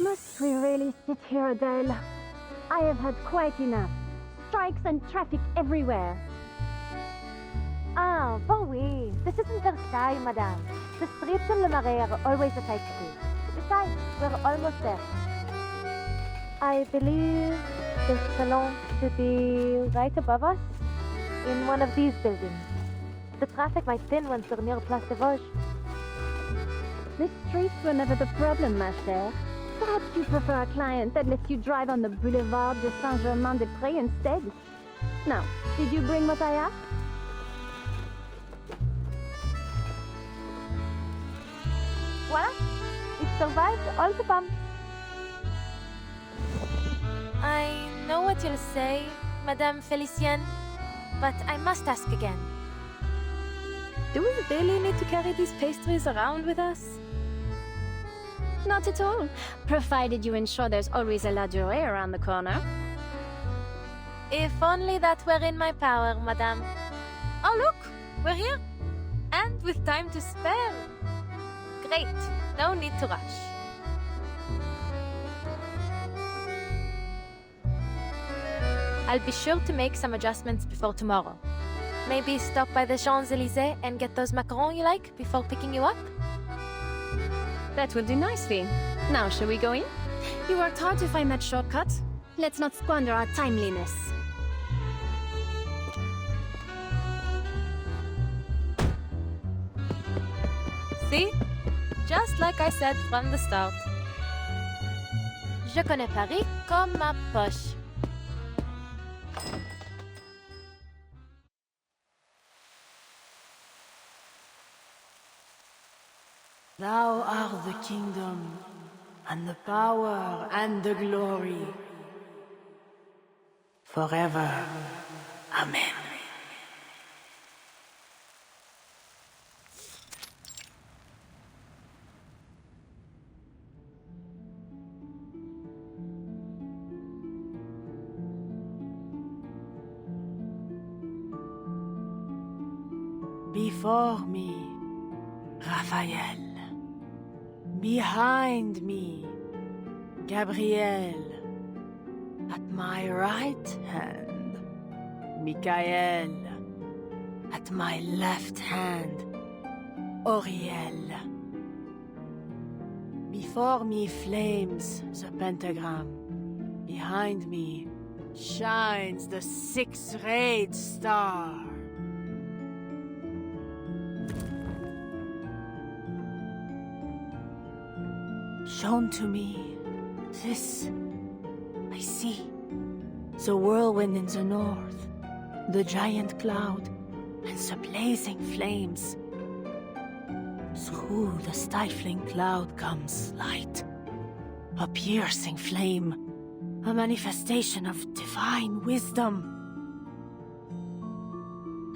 Must we really sit here, Adele? I have had quite enough. Strikes and traffic everywhere. Ah, bon oui. This isn't Versailles, madame. The streets in Le Marais are always a tight squeeze. Besides, we're almost there. I believe the salon should be right above us, in one of these buildings. The traffic might thin once we're near Place des Vosges. The streets were never the problem, ma chère. Perhaps you prefer a client that lets you drive on the Boulevard de Saint-Germain-des-Prés instead? Now, did you bring what I asked? Voilà, it survived all the bumps. I know what you'll say, Madame Felicienne, but I must ask again. Do we really need to carry these pastries around with us? Not at all, provided you ensure there's always a la durée around the corner. If only that were in my power, Madame. Oh look, we're here! And with time to spare. Great, no need to rush. I'll be sure to make some adjustments before tomorrow. Maybe stop by the Champs-Élysées and get those macarons you like before picking you up? That would do nicely. Now, shall we go in? You worked hard to find that shortcut. Let's not squander our timeliness. See? Just like I said from the start. Je connais Paris comme ma poche. Thou art the kingdom, and the power, and the glory, forever. Amen. Before me, Raphael. Behind me, Gabriel. At my right hand, Michael. At my left hand, Oriel. Before me flames the pentagram. Behind me shines the six-rayed star. Shown to me, this I see. The whirlwind in the north, the giant cloud, and the blazing flames. Through the stifling cloud comes light, a piercing flame, a manifestation of divine wisdom.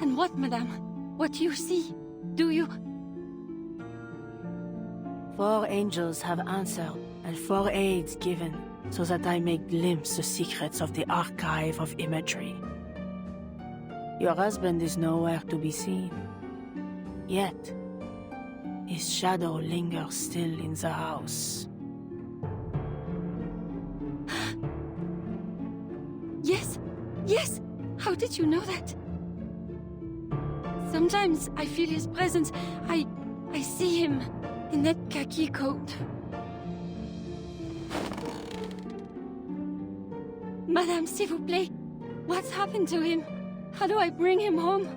And what, madame? What do you see? Do you... 4 angels have answered, and 4 aids given, so that I may glimpse the secrets of the archive of imagery. Your husband is nowhere to be seen. Yet, his shadow lingers still in the house. Yes! Yes! How did you know that? Sometimes I feel his presence. I see him in that khaki coat. Madame, s'il vous plaît. What's happened to him? How do I bring him home?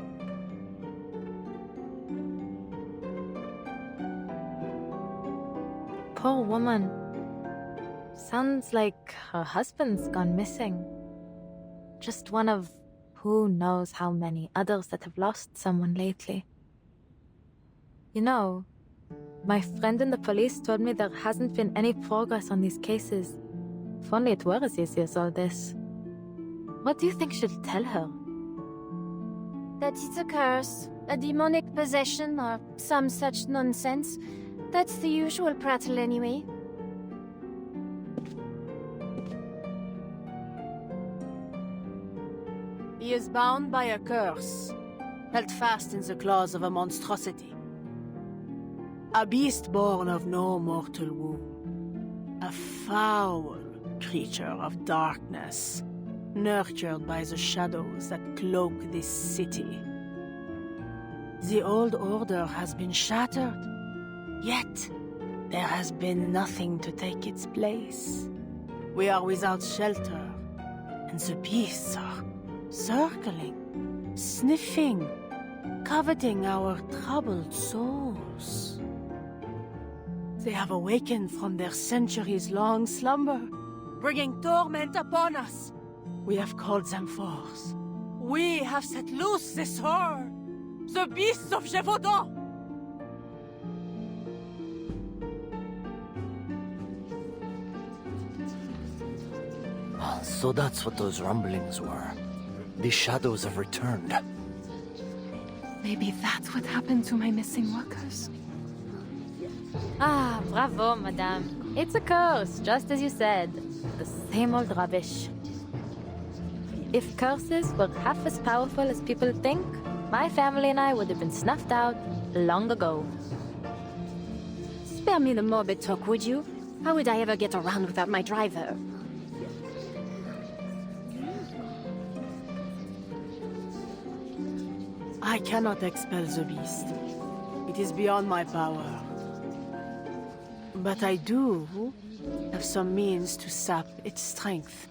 Poor woman. Sounds like her husband's gone missing. Just one of who knows how many others that have lost someone lately. You know, my friend in the police told me there hasn't been any progress on these cases. If only it were as easy as all this. What do you think she'll tell her? That it's a curse, a demonic possession, or some such nonsense. That's the usual prattle anyway. He is bound by a curse, held fast in the claws of a monstrosity. A beast born of no mortal womb. A foul creature of darkness, nurtured by the shadows that cloak this city. The old order has been shattered, yet there has been nothing to take its place. We are without shelter, and the beasts are circling, sniffing, coveting our troubled souls. They have awakened from their centuries-long slumber, bringing torment upon us. We have called them forth. We have set loose this horror, the beasts of Gévaudan. So that's what those rumblings were. The shadows have returned. Maybe that's what happened to my missing workers. Ah, bravo, madame. It's a curse, just as you said. The same old rubbish. If curses were half as powerful as people think, my family and I would have been snuffed out long ago. Spare me the morbid talk, would you? How would I ever get around without my driver? I cannot expel the beast. It is beyond my power. But I do have some means to sap its strength.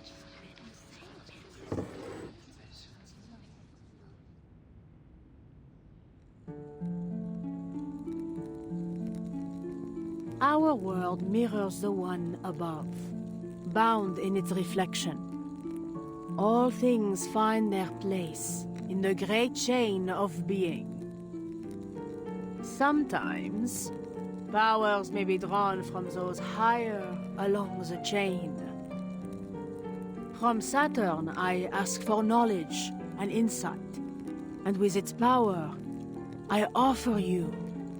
Our world mirrors the one above, bound in its reflection. All things find their place in the great chain of being. Sometimes, powers may be drawn from those higher along the chain. From Saturn, I ask for knowledge and insight, and with its power, I offer you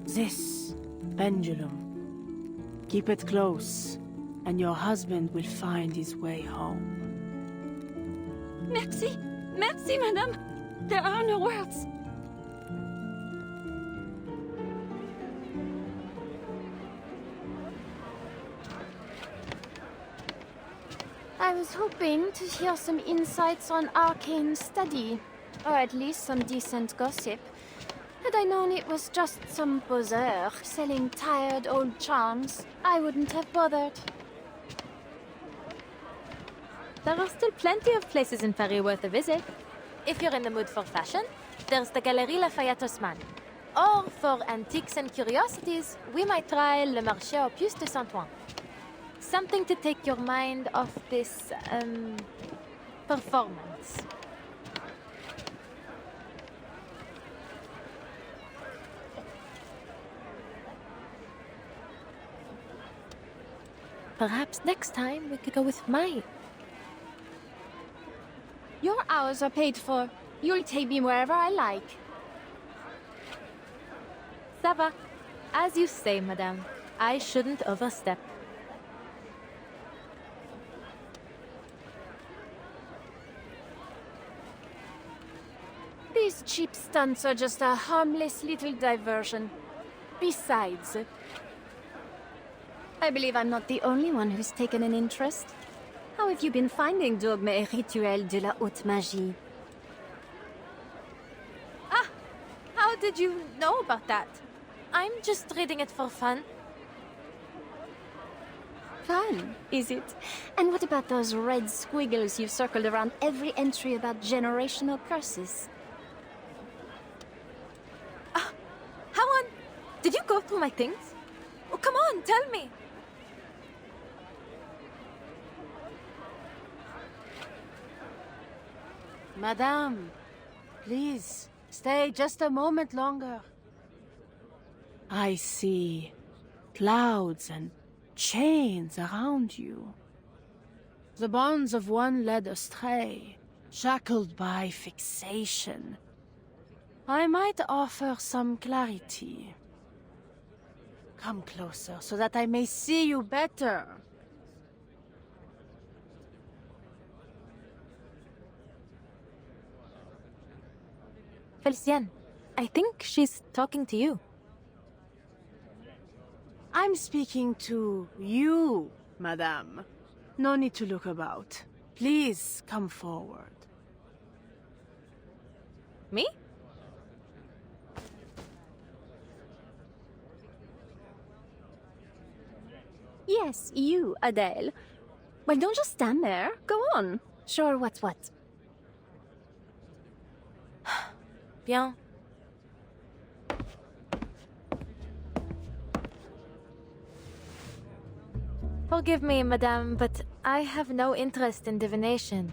this pendulum. Keep it close, and your husband will find his way home. Merci! Merci, madame! There are no words. I was hoping to hear some insights on arcane study, or at least some decent gossip. Had I known it was just some poseur selling tired old charms, I wouldn't have bothered. There are still plenty of places in Paris worth a visit. If you're in the mood for fashion, there's the Galerie Lafayette Haussmann. Or for antiques and curiosities, we might try Le Marché aux Puces de Saint-Ouen. Something to take your mind off this, performance. Perhaps next time we could go with Mai. Your hours are paid for. You'll take me wherever I like. Ça va. As you say, madame. I shouldn't overstep. These cheap stunts are just a harmless little diversion. Besides, I believe I'm not the only one who's taken an interest. How have you been finding Dogme et Rituel de la Haute Magie? Ah! How did you know about that? I'm just reading it for fun. Fun, is it? And what about those red squiggles you've circled around every entry about generational curses? Ah! How on? Did you go through my things? Oh, come on, tell me! Madame, please, stay just a moment longer. I see clouds and chains around you. The bonds of one led astray, shackled by fixation. I might offer some clarity. Come closer so that I may see you better. Felicienne, I think she's talking to you. I'm speaking to you, Madame, no need to look about. Please come forward. Me? Yes, you, Adele. Well, don't just stand there. Go on. Sure, what's what? Bien. Forgive me, madame, but I have no interest in divination.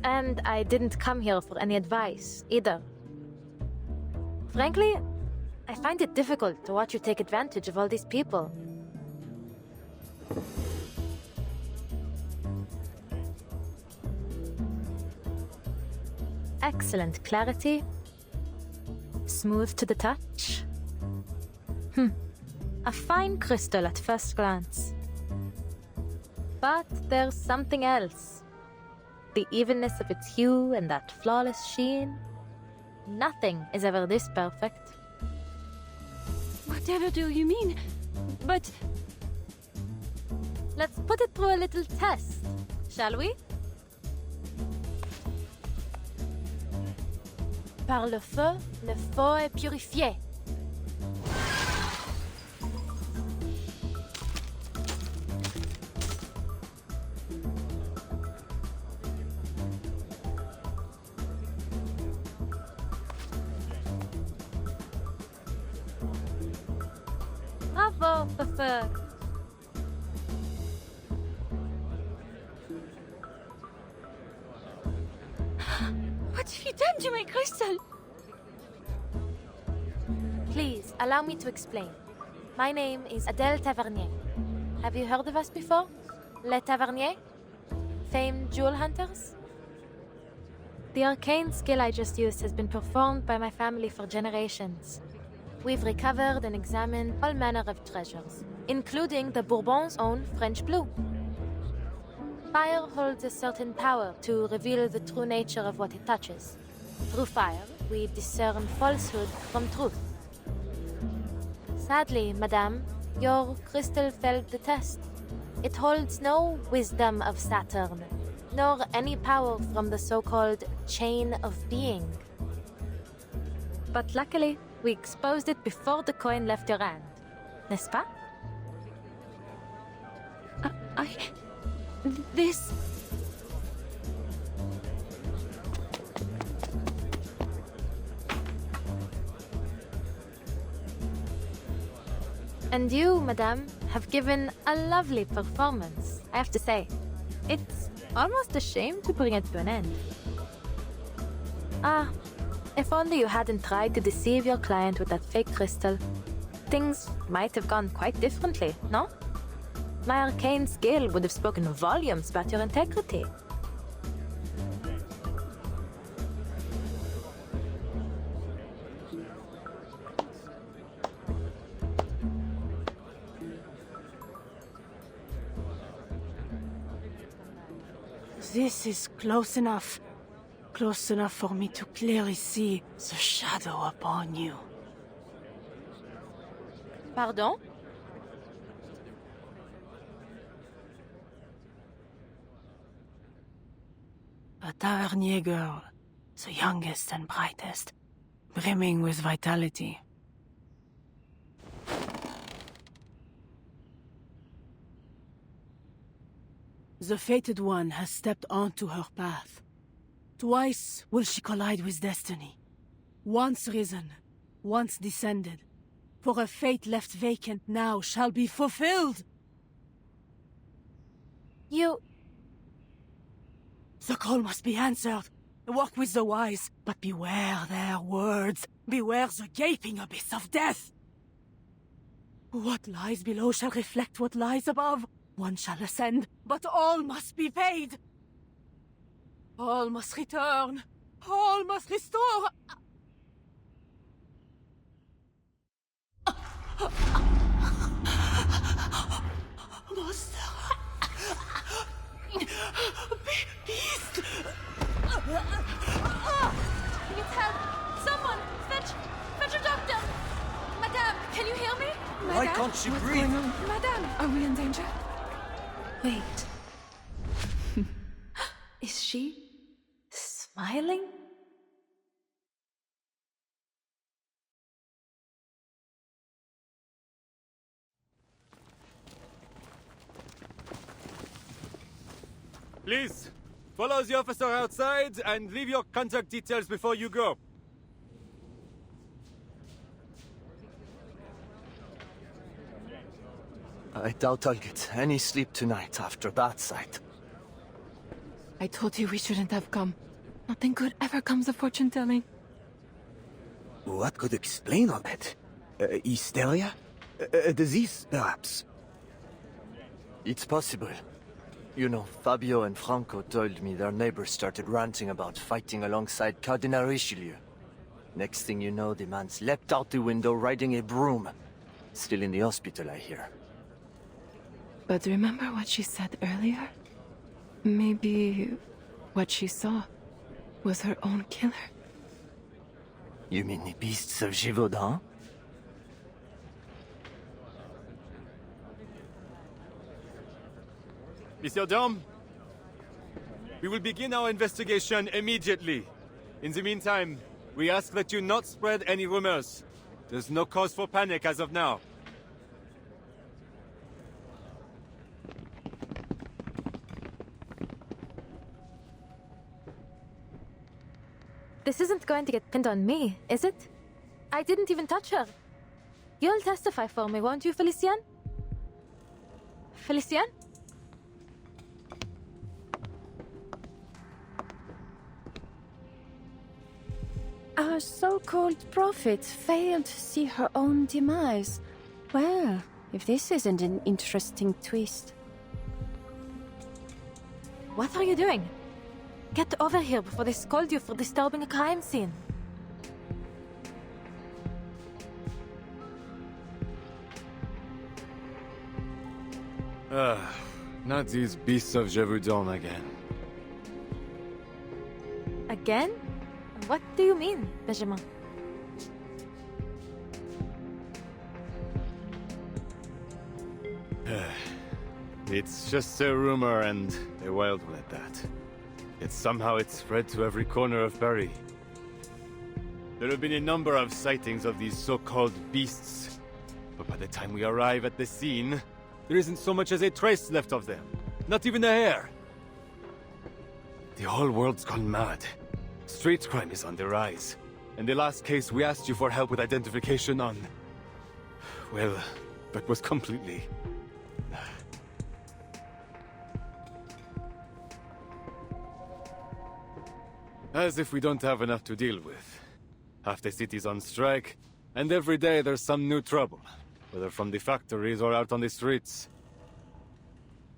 And I didn't come here for any advice, either. Frankly, I find it difficult to watch you take advantage of all these people. Excellent clarity. Smooth to the touch. A fine crystal at first glance. But there's something else. The evenness of its hue and that flawless sheen. Nothing is ever this perfect. Whatever do you mean? But Let's put it through a little test, shall we? Par le feu est purifié. Bravo, feu. what have you done to my crystal? Please, allow me to explain. My name is Adele Tavernier. Have you heard of us before? Les Taverniers? Famed jewel hunters? The arcane skill I just used has been performed by my family for generations. We've recovered and examined all manner of treasures, including the Bourbon's own French blue. Fire holds a certain power to reveal the true nature of what it touches. Through fire, we discern falsehood from truth. Sadly, madame, your crystal failed the test. It holds no wisdom of Saturn, nor any power from the so-called chain of being. But luckily, we exposed it before the coin left your hand. N'est-ce pas? This... And you, madame, have given a lovely performance, I have to say. It's almost a shame to bring it to an end. Ah, if only you hadn't tried to deceive your client with that fake crystal. Things might have gone quite differently, no? My arcane skill would have spoken volumes about your integrity. This is close enough. Close enough for me to clearly see the shadow upon you. Pardon? A Tavernier girl, the youngest and brightest, brimming with vitality. The fated one has stepped onto her path. Twice will she collide with destiny. Once risen, once descended. For a fate left vacant now shall be fulfilled. You... The call must be answered. Walk with the wise, but beware their words. Beware the gaping abyss of death. What lies below shall reflect what lies above. One shall ascend, but all must be paid. All must return. All must restore. Monster. Beast. Need help! Someone! Fetch a doctor! Madame, can you hear me? Why can't she breathe? Madame, are we in danger? Wait. Is she smiling? Please, follow the officer outside and leave your contact details before you go. I doubt I'll get any sleep tonight after that sight. I told you we shouldn't have come. Nothing good ever comes of fortune telling. What could explain all that? Hysteria? A disease, perhaps? It's possible. You know, Fabio and Franco told me their neighbors started ranting about fighting alongside Cardinal Richelieu. Next thing you know, the man's leapt out the window riding a broom. Still in the hospital, I hear. But remember what she said earlier? Maybe what she saw was her own killer. You mean the beasts of Gévaudan? Monsieur Dom, we will begin our investigation immediately. In the meantime, we ask that you not spread any rumors. There's no cause for panic as of now. This isn't going to get pinned on me, is it? I didn't even touch her. You'll testify for me, won't you, Felician? Felician? Our so-called prophet failed to see her own demise. Well, if this isn't an interesting twist. What are you doing? Get over here before they scold you for disturbing a crime scene. Not these beasts of Gévaudan again. Again? What do you mean, Benjamin? It's just a rumor and a wild one at that. Yet somehow it's spread to every corner of Paris. There have been a number of sightings of these so-called beasts, but by the time we arrive at the scene, there isn't so much as a trace left of them. Not even a hair. The whole world's gone mad. Street crime is on the rise. And the last case we asked you for help with identification on... well, that was completely... as if we don't have enough to deal with. Half the city's on strike, and every day there's some new trouble, whether from the factories or out on the streets.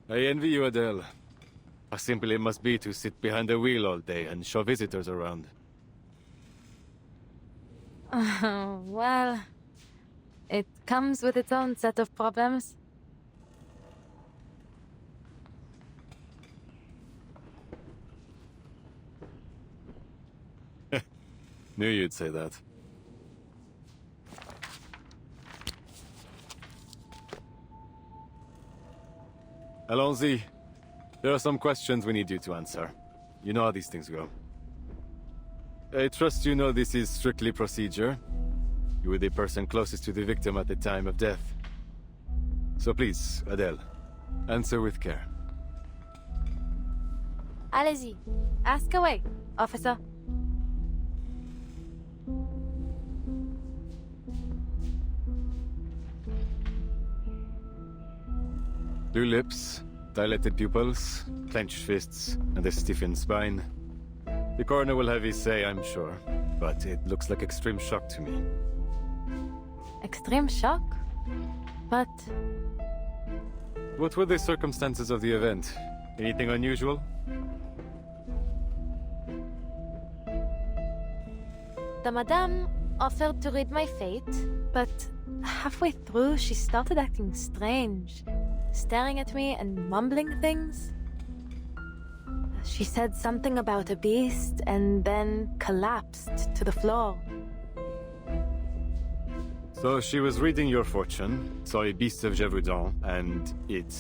I envy you, Adele. How simple it must be to sit behind the wheel all day and show visitors around. Well, it comes with its own set of problems. Knew you'd say that. Allons-y. There are some questions we need you to answer. You know how these things go. I trust you know this is strictly procedure. You were the person closest to the victim at the time of death. So please, Adele, answer with care. Allez-y. Ask away, officer. Blue lips, dilated pupils, clenched fists, and a stiffened spine. The coroner will have his say, I'm sure, but it looks like extreme shock to me. Extreme shock? But... What were the circumstances of the event? Anything unusual? the madame offered to read my fate, but halfway through she started acting strange, staring at me and mumbling things. She said something about a beast and then collapsed to the floor. So she was reading your fortune, saw a beast of Gévaudan, and it...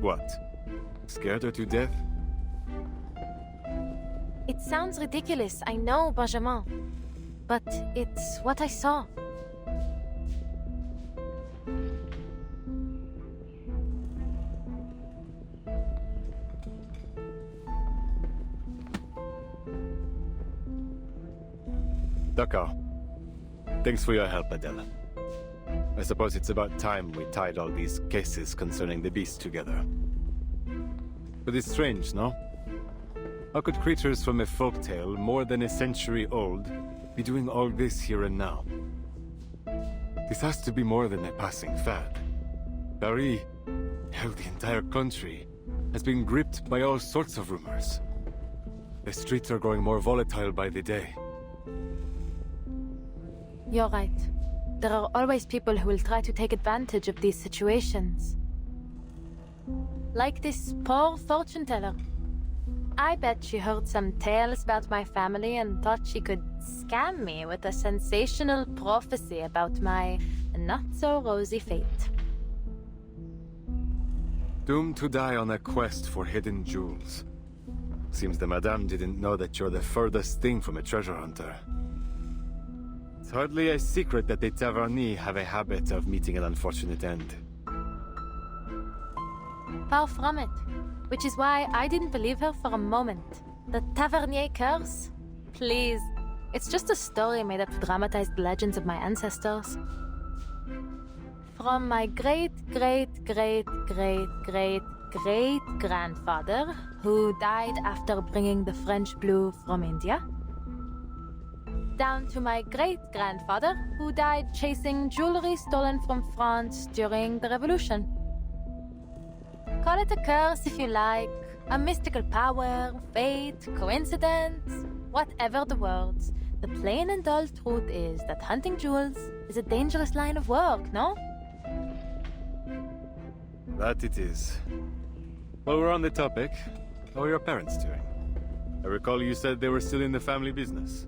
what? Scared her to death? It sounds ridiculous, I know, Benjamin. But it's what I saw. D'accord. Thanks for your help, Adele. I suppose it's about time we tied all these cases concerning the beast together. But it's strange, no? How could creatures from a folktale more than a century old be doing all this here and now? This has to be more than a passing fad. Paris, hell, the entire country, has been gripped by all sorts of rumors. The streets are growing more volatile by the day. You're right. There are always people who will try to take advantage of these situations. Like this poor fortune teller. I bet she heard some tales about my family and thought she could scam me with a sensational prophecy about my not-so-rosy fate. Doomed to die on a quest for hidden jewels. Seems the madame didn't know that you're the furthest thing from a treasure hunter. It's hardly a secret that the Taverny have a habit of meeting an unfortunate end. Far from it. Which is why I didn't believe her for a moment. The Tavernier curse? Please. It's just a story made up to dramatize the legends of my ancestors. From my great-great-great-great-great-grandfather, who died after bringing the French blue from India, down to my great-grandfather, who died chasing jewelry stolen from France during the Revolution. Call it a curse if you like, a mystical power, fate, coincidence, whatever the words. The plain and dull truth is that hunting jewels is a dangerous line of work, no? That it is. While we're on the topic, how are your parents doing? I recall you said they were still in the family business.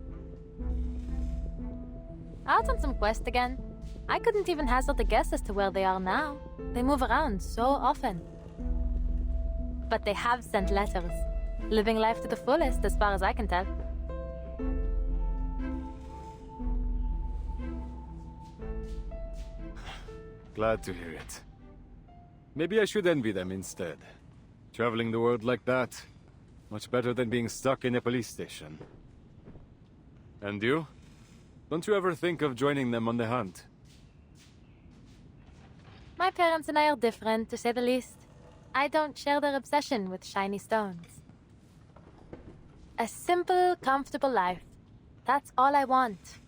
Out on some quest again. I couldn't even hazard a guess as to where they are now. They move around so often. But they have sent letters. Living life to the fullest, as far as I can tell. Glad to hear it. Maybe I should envy them instead. Traveling the world like that, much better than being stuck in a police station. And you? Don't you ever think of joining them on the hunt? My parents and I are different, to say the least. I don't share their obsession with shiny stones. A simple, comfortable life. That's all I want.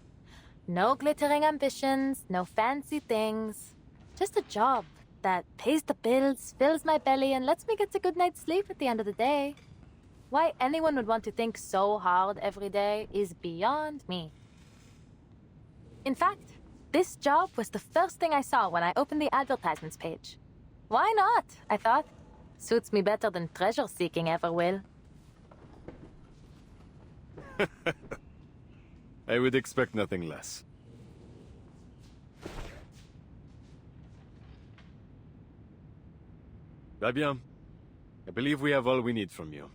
No glittering ambitions, no fancy things. Just a job that pays the bills, fills my belly, and lets me get a good night's sleep at the end of the day. Why anyone would want to think so hard every day is beyond me. In fact, this job was the first thing I saw when I opened the advertisements page. Why not? I thought. Suits me better than treasure seeking ever will. I would expect nothing less. Très bien. I believe we have all we need from you.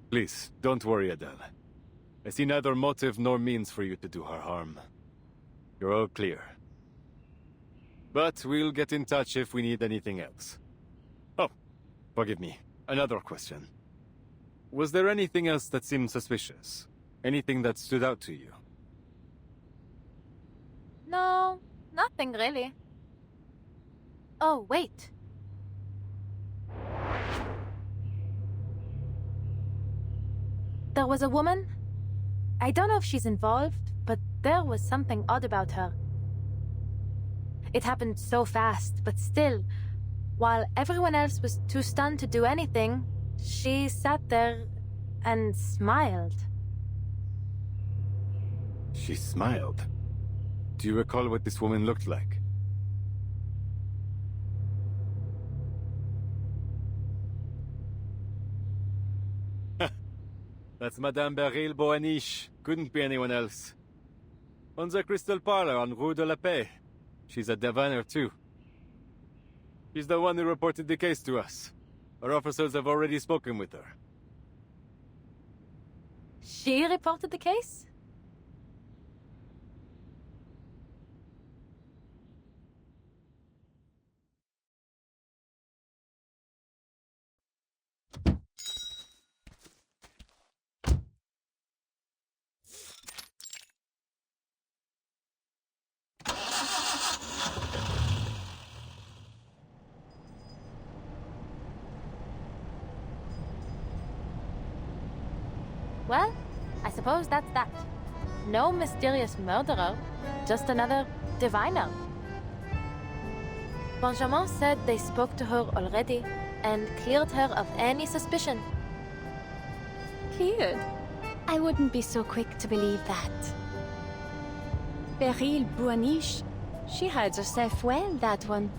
Please, don't worry, Adele. I see neither motive nor means for you to do her harm. You're all clear. But we'll get in touch if we need anything else. Oh, forgive me. Another question. Was there anything else that seemed suspicious? Anything that stood out to you? No, nothing really. Oh, wait. There was a woman. I don't know if she's involved, but there was something odd about her. It happened so fast, but still, while everyone else was too stunned to do anything, she sat there and smiled. She smiled. Do you recall what this woman looked like? That's Madame Beryl Boaniche. Couldn't be anyone else. On the Crystal Parlor on Rue de la Paix. She's a diviner too. She's the one who reported the case to us. Our officers have already spoken with her. She reported the case? Well, I suppose that's that. No mysterious murderer, just another diviner. Benjamin said they spoke to her already and cleared her of any suspicion. Cleared? I wouldn't be so quick to believe that. Beryl Buaniche. She hides herself well, that one.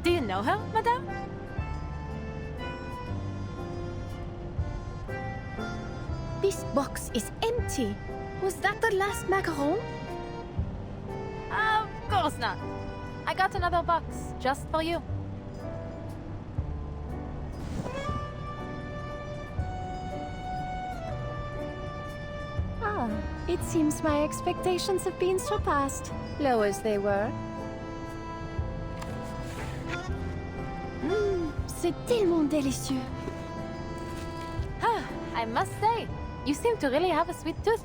Do you know her, madame? This box is empty. Was that the last macaron? Of course not. I got another box, just for you. Ah, it seems my expectations have been surpassed, low as they were. C'est tellement délicieux. I must say, you seem to really have a sweet tooth.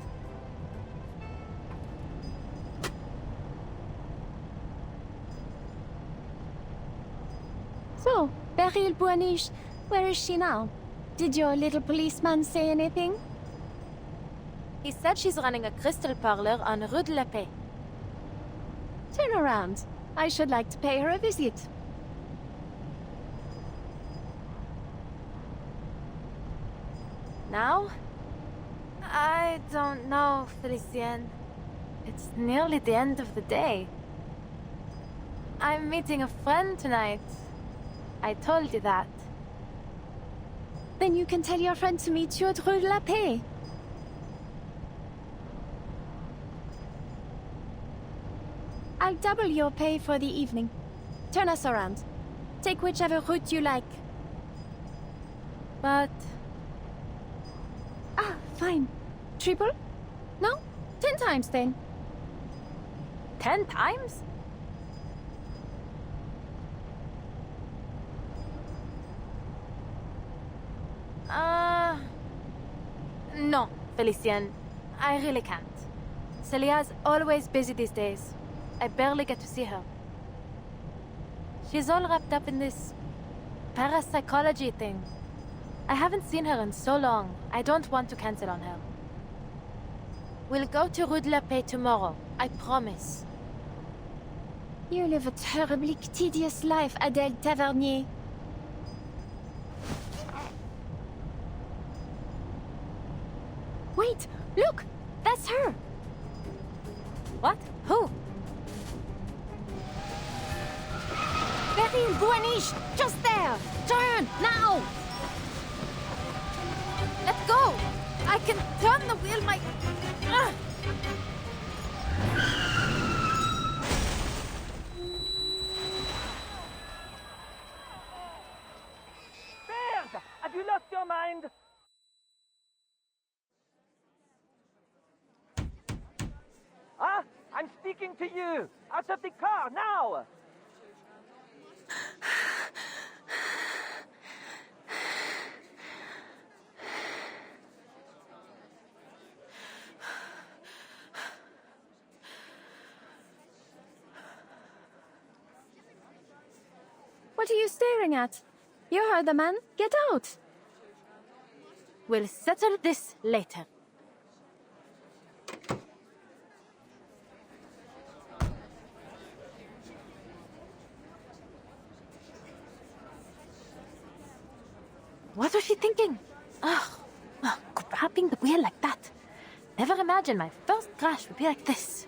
So, Beryl Buaniche, where is she now? Did your little policeman say anything? He said she's running a crystal parlor on Rue de la Paix. Turn around. I should like to pay her a visit. Now? I don't know, Felicien. It's nearly the end of the day. I'm meeting a friend tonight. I told you that. Then you can tell your friend to meet you at Rue de la Paix. I'll double your pay for the evening. Turn us around. Take whichever route you like. But Ah, fine. Triple? No? 10 times then. 10 times? No, Felicien. I really can't. Celia's always busy these days. I barely get to see her. She's all wrapped up in this parapsychology thing. I haven't seen her in so long. I don't want to cancel on her. We'll go to Rue de la Paix tomorrow. I promise. You live a terribly tedious life, Adèle Tavernier. Wait! Look! That's her! What? Who? Beryl Buaniche! Just there! Turn! Now! Let go! I can turn the wheel Ugh. Serge! Have you lost your mind? Ah! I'm speaking to you! Out of the car, now! What are you staring at? You heard the man. Get out! We'll settle this later. What was she thinking? Grabbing the wheel like that. Never imagined my first crash would be like this.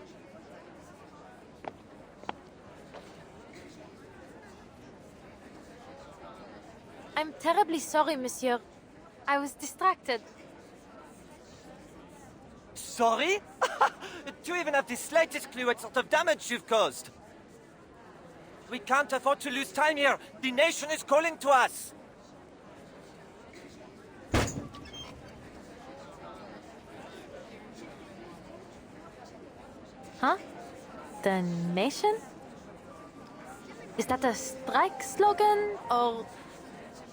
I'm terribly sorry, monsieur. I was distracted. Sorry? Tu es even have the slightest clue what sort of damage you've caused. We can't afford to lose time here. The nation is calling to us. Huh? The nation? Is that a strike slogan? Or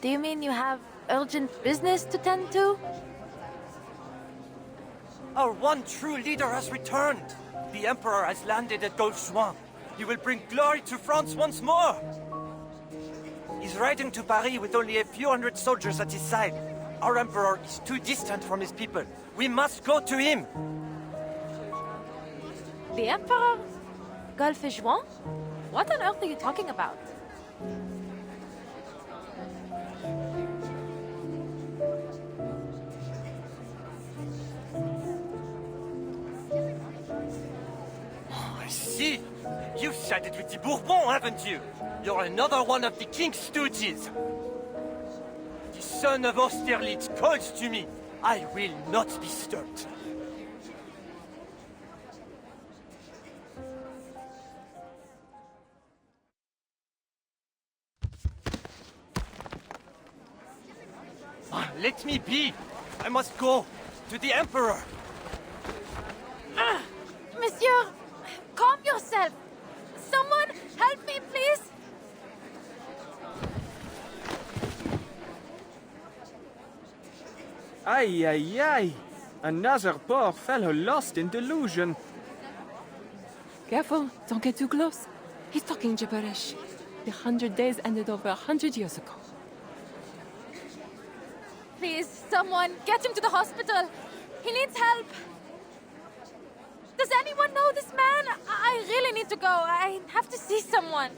do you mean you have urgent business to tend to? Our one true leader has returned. The Emperor has landed at Gauche. He will bring glory to France once more. He's riding to Paris with only a few hundred soldiers at his side. Our Emperor is too distant from his people. We must go to him. The Emperor? Juan? What on earth are you talking about? I see. You've sided with the Bourbon, haven't you? You're another one of the King's stooges. The son of Austerlitz calls to me. I will not be stopped. Let me be. I must go to the Emperor. Monsieur, calm yourself. Someone help me, please. Aye, aye, aye. Another poor fellow lost in delusion. Careful, don't get too close. He's talking gibberish. The 100 days ended over 100 years ago. Please, someone, get him to the hospital. He needs help. Does anyone know this man? I really need to go. I have to see someone.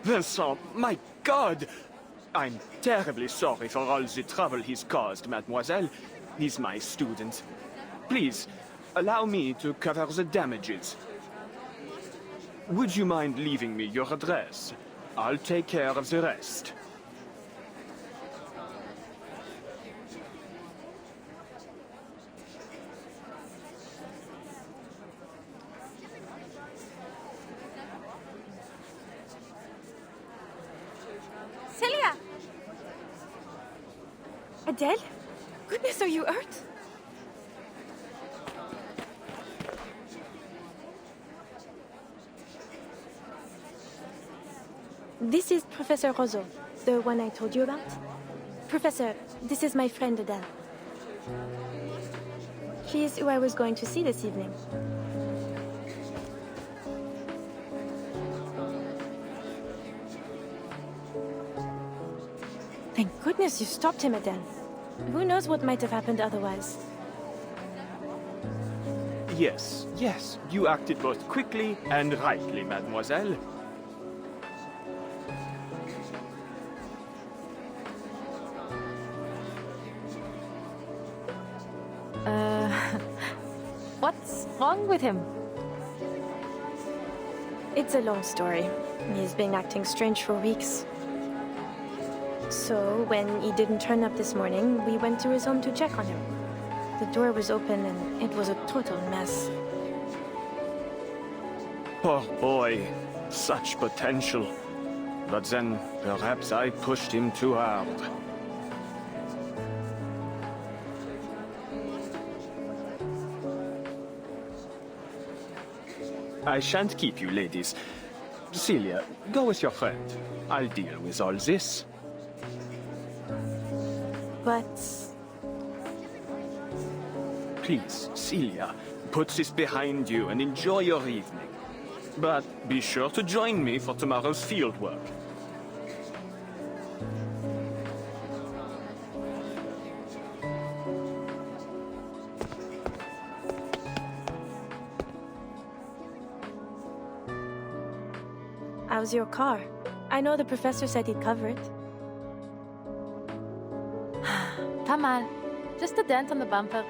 Vincent, my God! I'm terribly sorry for all the trouble he's caused, mademoiselle. He's my student. Please, allow me to cover the damages. Would you mind leaving me your address? I'll take care of the rest. Celia! Adele? Goodness, are you hurt? This is Professor Roseau, the one I told you about. Professor, this is my friend Adele. She is who I was going to see this evening. Thank goodness you stopped him, Adele. Who knows what might have happened otherwise? Yes, yes, you acted both quickly and rightly, mademoiselle. What's wrong with him? It's a long story. He's been acting strange for weeks. So, when he didn't turn up this morning, we went to his home to check on him. The door was open and it was a total mess. Poor boy. Such potential. But then, perhaps I pushed him too hard. I shan't keep you, ladies. Celia, go with your friend. I'll deal with all this. But Please, Celia, put this behind you and enjoy your evening. But be sure to join me for tomorrow's field work. how's your car? I know the professor said he'd cover it. Tamal, just a dent on the bumper.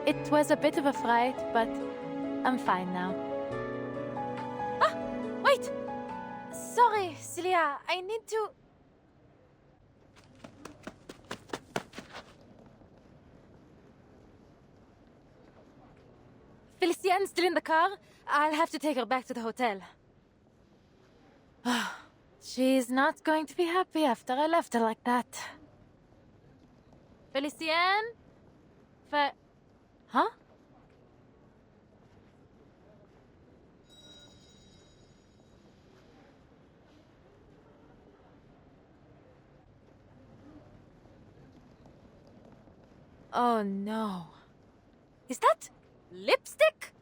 It was a bit of a fright, but I'm fine now. Ah! Sorry, Celia. I need to... Felicienne's still in the car? I'll have to take her back to the hotel. She's not going to be happy after I left her like that. Felicienne? Huh? Oh no. Is that lipstick?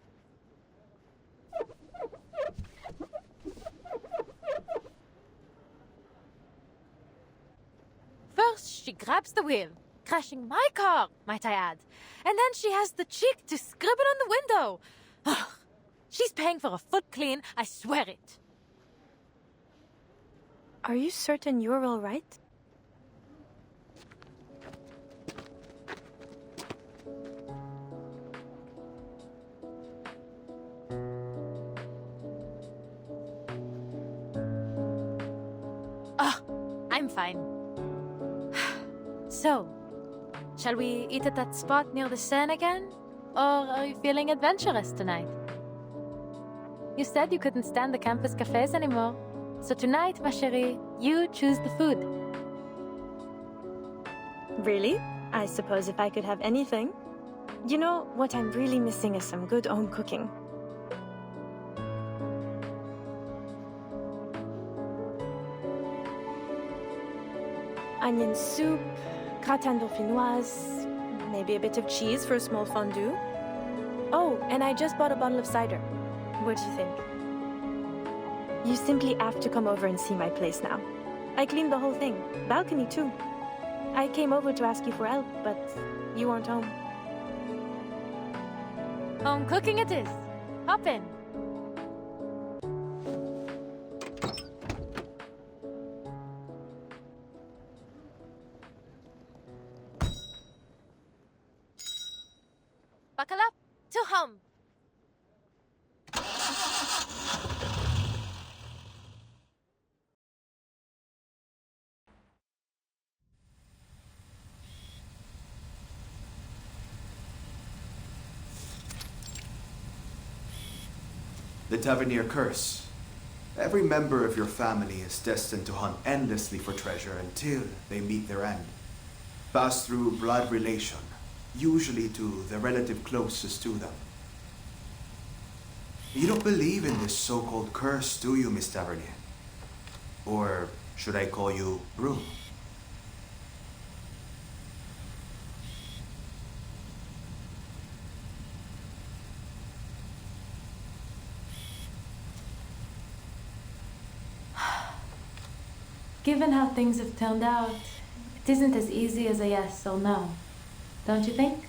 First, she grabs the wheel, crashing my car, might I add. And then she has the cheek to scribble on the window. Ugh. She's paying for a foot clean, I swear it. Are you certain you're all right? I'm fine. So, shall we eat at that spot near the Seine again? Or are you feeling adventurous tonight? You said you couldn't stand the campus cafes anymore. So tonight, ma chérie, you choose the food. Really? I suppose if I could have anything. You know, what I'm really missing is some good home cooking. Onion soup, gratin dauphinoise, maybe a bit of cheese for a small fondue. Oh, and I just bought a bottle of cider. What do you think? You simply have to come over and see my place now. I cleaned the whole thing, balcony too. I came over to ask you for help, but you weren't home. Home cooking it is. Hop in. Buckle up to home. The Tavernier curse. Every member of your family is destined to hunt endlessly for treasure until they meet their end. Pass through blood relation, usually to the relative closest to them. You don't believe in this so-called curse, do you, Miss Tavernier? Or should I call you Broom? Given how things have turned out, it isn't as easy as a yes or no. Don't you think?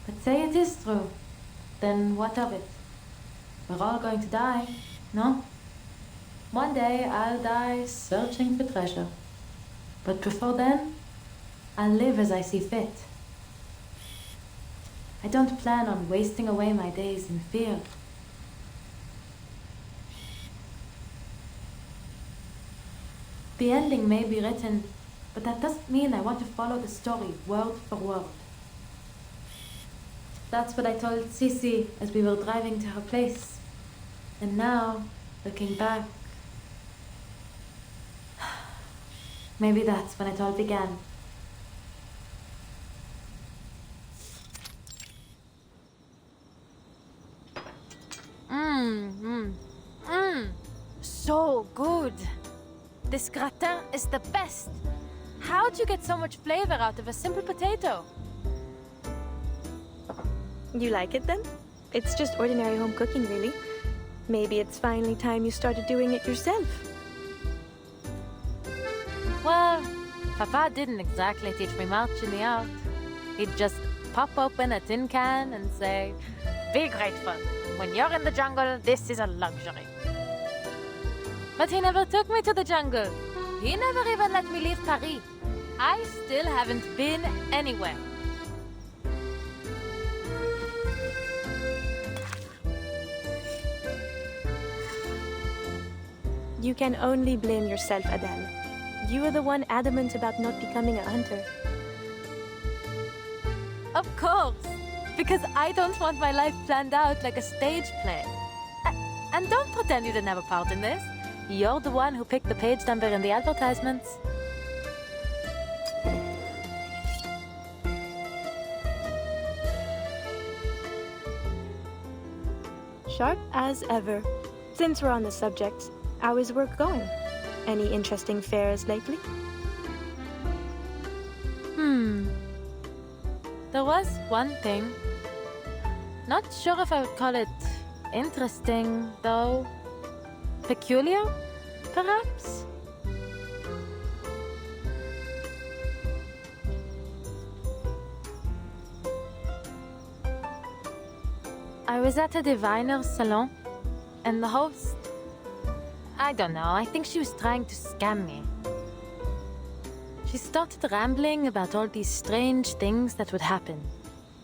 But say it is true. Then what of it? We're all going to die, no? One day I'll die searching for treasure. But before then, I'll live as I see fit. I don't plan on wasting away my days in fear. The ending may be written, but that doesn't mean I want to follow the story word for word. That's what I told Sisi as we were driving to her place. And now, looking back, maybe that's when it all began. So good. This gratin is the best. How'd you get so much flavor out of a simple potato? You like it then? It's just ordinary home cooking, really. Maybe it's finally time you started doing it yourself. Well, Papa didn't exactly teach me much in the art. He'd just pop open a tin can and say, "Be grateful. When you're in the jungle, this is a luxury." But he never took me to the jungle. He never even let me leave Paris. I still haven't been anywhere. You can only blame yourself, Adele. You were the one adamant about not becoming a hunter. Of course! Because I don't want my life planned out like a stage play. And don't pretend you didn't have a part in this. You're the one who picked the page number in the advertisements. Sharp as ever. Since we're on the subject, how is work going? Any interesting fairs lately? There was one thing. Not sure if I would call it interesting, though. Peculiar, perhaps? I was at a diviner's salon, and the host... I don't know, I think she was trying to scam me. She started rambling about all these strange things that would happen.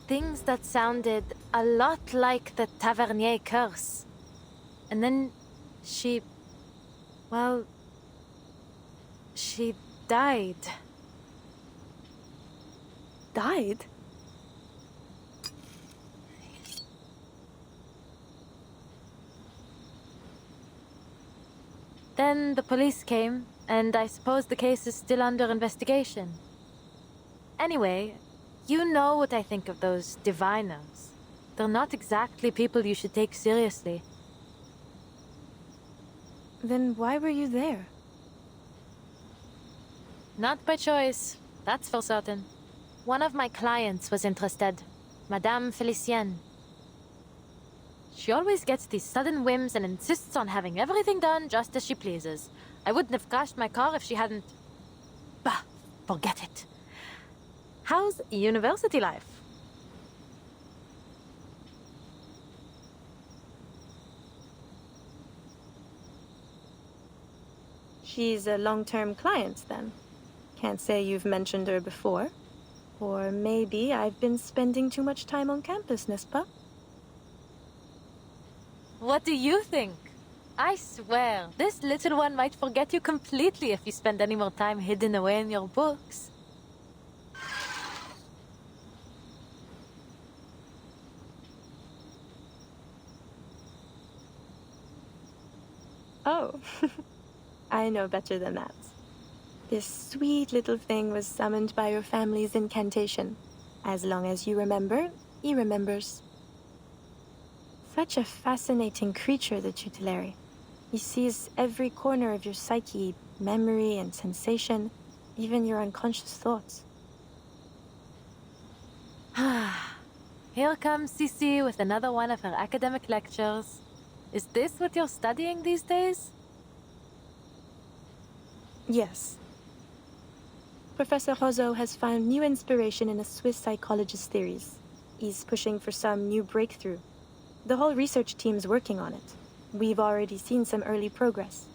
Things that sounded a lot like the Tavernier curse. And then she... well... she died. Died? Then the police came, and I suppose the case is still under investigation. Anyway, you know what I think of those diviners. They're not exactly people you should take seriously. Then why were you there? Not by choice, that's for certain. One of my clients was interested, Madame Felicienne. She always gets these sudden whims and insists on having everything done just as she pleases. I wouldn't have crashed my car if she hadn't... Bah, forget it. How's university life? She's a long-term client, then. Can't say you've mentioned her before. Or maybe I've been spending too much time on campus, n'est-ce pas? What do you think? I swear, this little one might forget you completely if you spend any more time hidden away in your books. Oh, I know better than that. This sweet little thing was summoned by your family's incantation. As long as you remember, he remembers. Such a fascinating creature, the tutelary. He sees every corner of your psyche, memory and sensation, even your unconscious thoughts. Here comes Cici with another one of her academic lectures. Is this what you're studying these days? Yes. Professor Roseau has found new inspiration in a Swiss psychologist's theories. He's pushing for some new breakthrough. The whole research team's working on it. We've already seen some early progress.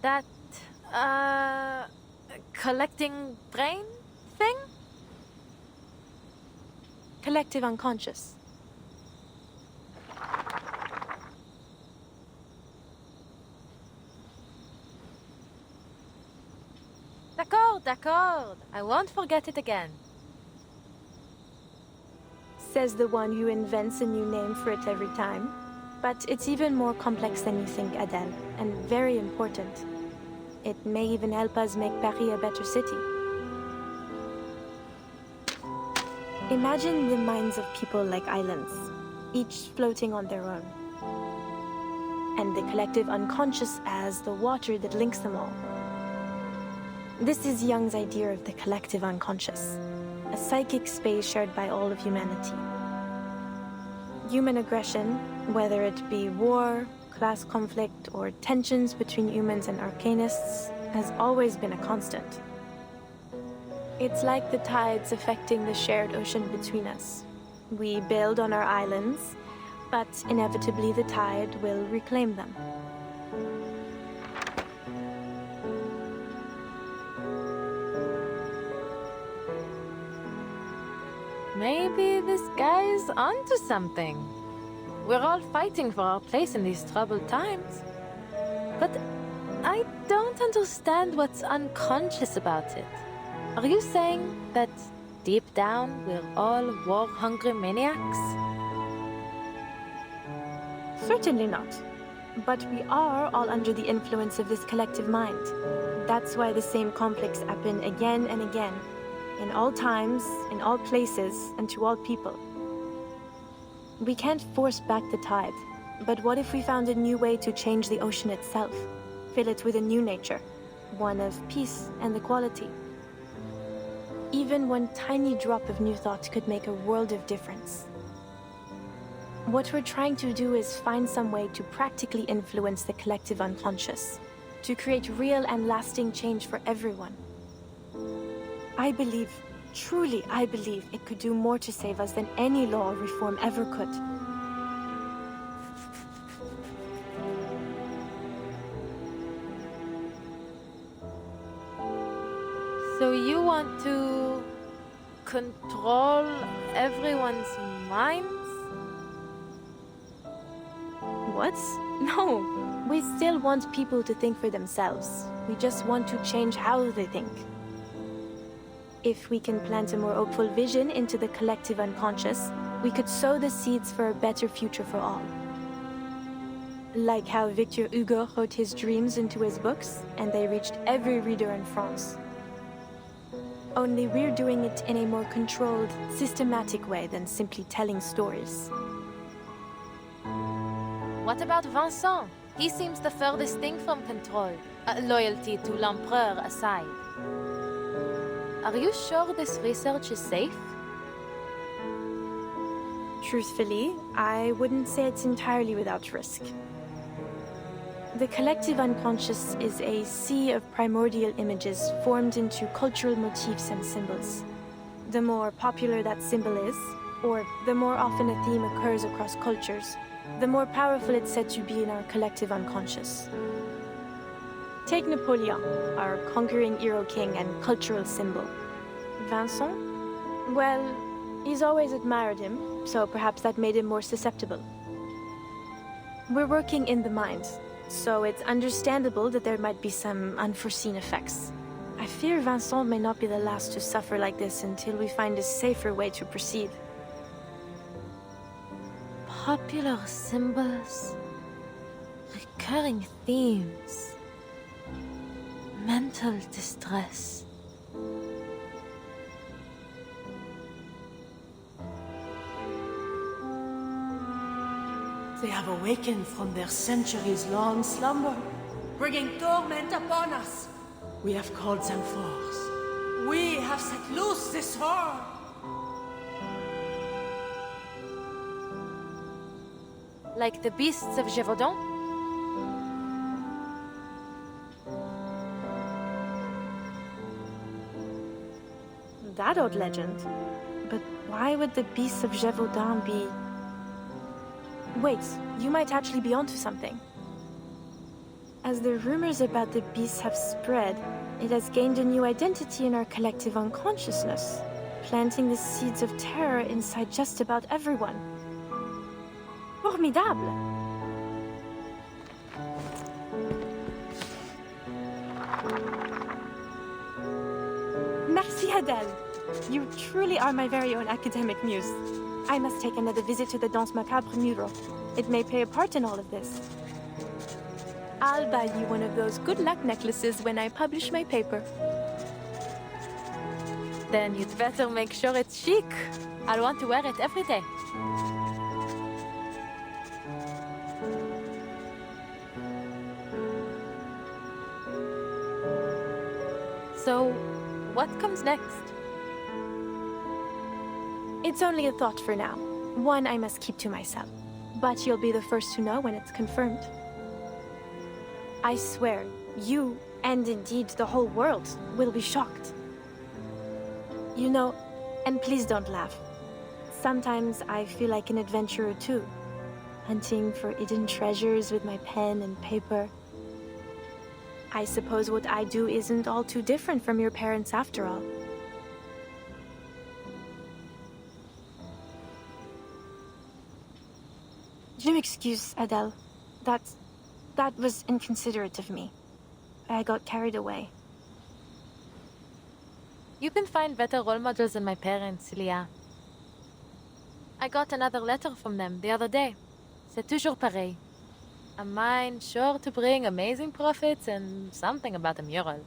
That, collecting brain thing? Collective unconscious. D'accord. I won't forget it again. Says the one who invents a new name for it every time. But it's even more complex than you think, Adele, and very important. It may even help us make Paris a better city. Imagine the minds of people like islands, each floating on their own. And the collective unconscious as the water that links them all. This is Jung's idea of the collective unconscious, a psychic space shared by all of humanity. Human aggression, whether it be war, class conflict, or tensions between humans and arcanists, has always been a constant. It's like the tides affecting the shared ocean between us. We build on our islands, but inevitably the tide will reclaim them. Maybe this guy's onto something. We're all fighting for our place in these troubled times. But I don't understand what's unconscious about it. Are you saying that deep down we're all war-hungry maniacs? Certainly not. But we are all under the influence of this collective mind. That's why the same conflicts happen again and again, in all times, in all places, and to all people. We can't force back the tide, but what if we found a new way to change the ocean itself? Fill it with a new nature, one of peace and equality. Even one tiny drop of new thought could make a world of difference. What we're trying to do is find some way to practically influence the collective unconscious, to create real and lasting change for everyone. I believe, truly I believe, it could do more to save us than any law or reform ever could. So you want to control everyone's minds? What? No. We still want people to think for themselves. We just want to change how they think. If we can plant a more hopeful vision into the collective unconscious, we could sow the seeds for a better future for all. Like how Victor Hugo wrote his dreams into his books, and they reached every reader in France. Only we're doing it in a more controlled, systematic way than simply telling stories. What about Vincent? He seems the furthest thing from control, loyalty to l'Empereur aside. Are you sure this research is safe? Truthfully, I wouldn't say it's entirely without risk. The collective unconscious is a sea of primordial images formed into cultural motifs and symbols. The more popular that symbol is, or the more often a theme occurs across cultures, the more powerful it's said to be in our collective unconscious. Take Napoleon, our conquering hero king and cultural symbol. Vincent? Well, he's always admired him, so perhaps that made him more susceptible. We're working in the mind, so it's understandable that there might be some unforeseen effects. I fear Vincent may not be the last to suffer like this until we find a safer way to proceed. Popular symbols, recurring themes, mental distress. They have awakened from their centuries-long slumber, bringing torment upon us. We have called them forth. We have set loose this horror. Like the beasts of Gévaudan? That old legend. But why would the beasts of Gévaudan be... Wait, you might actually be onto something. As the rumors about the beasts have spread, it has gained a new identity in our collective unconsciousness, planting the seeds of terror inside just about everyone. Formidable! Merci, Adèle. You truly are my very own academic muse. I must take another visit to the Danse Macabre mural. It may play a part in all of this. I'll buy you one of those good luck necklaces when I publish my paper. Then you'd better make sure it's chic. I'll want to wear it every day. So, what comes next? It's only a thought for now. One I must keep to myself. But you'll be the first to know when it's confirmed. I swear, you, and indeed the whole world, will be shocked. You know, and please don't laugh. Sometimes I feel like an adventurer too, hunting for hidden treasures with my pen and paper. I suppose what I do isn't all too different from your parents after all. Je m'excuse, Adèle. That's... That was inconsiderate of me. I got carried away. You can find better role models than my parents, Leah. I got another letter from them the other day. C'est toujours pareil. A mind sure to bring amazing profits and something about a mural.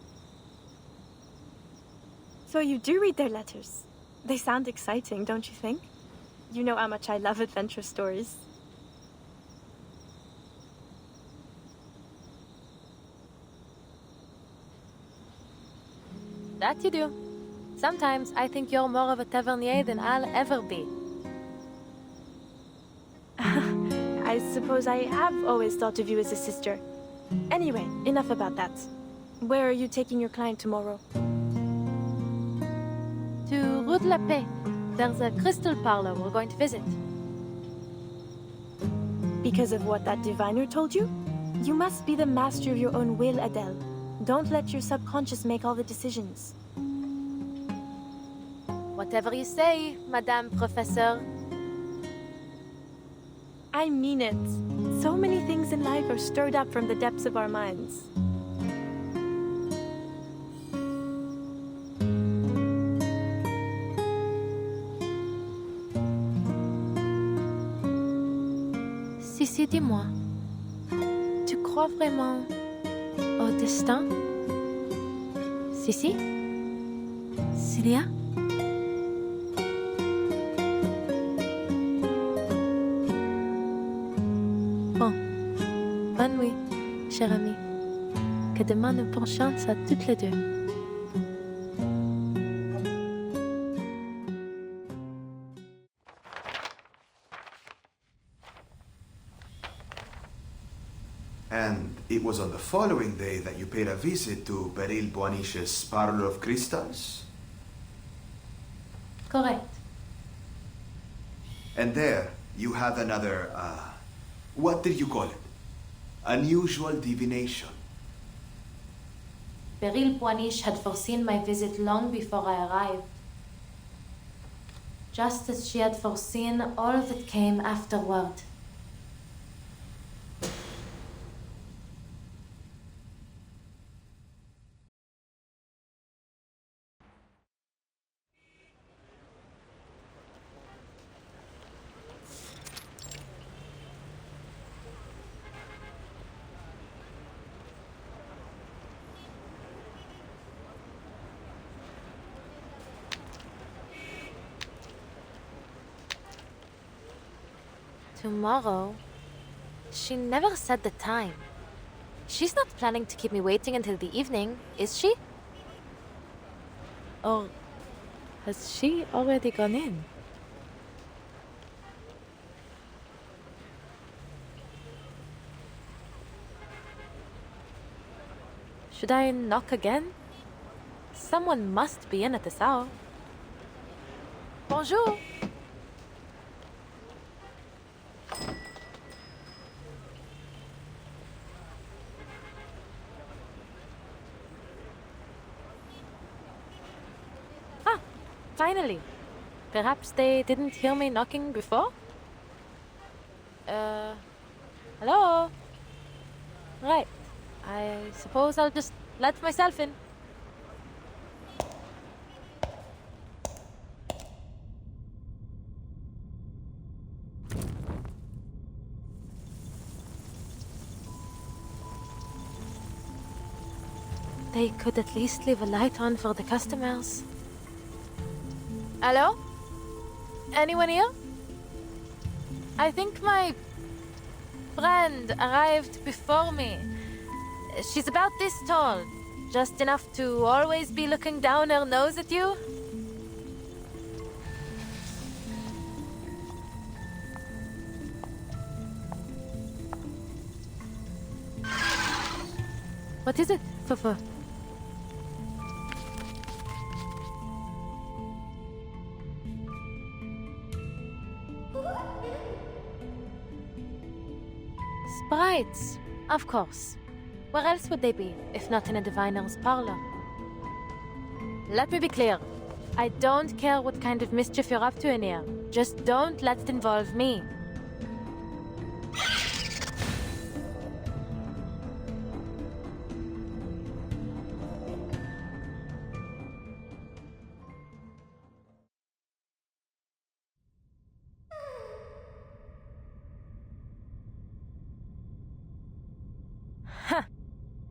So you do read their letters. They sound exciting, don't you think? You know how much I love adventure stories. That you do. Sometimes I think you're more of a tavernier than I'll ever be. I suppose I have always thought of you as a sister. Anyway, enough about that. Where are you taking your client tomorrow? To Rue de la Paix. There's a crystal parlor we're going to visit. Because of what that diviner told you? You must be the master of your own will, Adele. Don't let your subconscious make all the decisions. Whatever you say, Madame Professeur. I mean it. So many things in life are stirred up from the depths of our minds. Sissi, dis-moi, tu crois vraiment au destin? Sissi? Celia? Bon, bonne nuit, chère amie. Que demain nous porte chance à toutes les deux. And it was on the following day that you paid a visit to Beryl Boaniche's Parlor of Crystals? Correct. And there, you had another, what did you call it? Unusual divination. Beryl Boaniche had foreseen my visit long before I arrived. Just as she had foreseen all that came afterward. Tomorrow? She never said the time. She's not planning to keep me waiting until the evening, is she? Or has she already gone in? Should I knock again? Someone must be in at this hour. Bonjour! Finally. Perhaps they didn't hear me knocking before? Hello? Right. I suppose I'll just let myself in. They could at least leave a light on for the customers. Hello? Anyone here? I think my friend arrived before me. She's about this tall, just enough to always be looking down her nose at you. What is it, Fufu? Sprites, of course. Where else would they be, if not in a diviner's parlor? Let me be clear. I don't care what kind of mischief you're up to in here. Just don't let it involve me.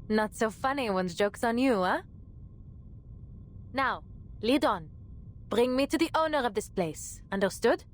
Not so funny when the joke's on you, huh? Now, lead on. Bring me to the owner of this place. Understood?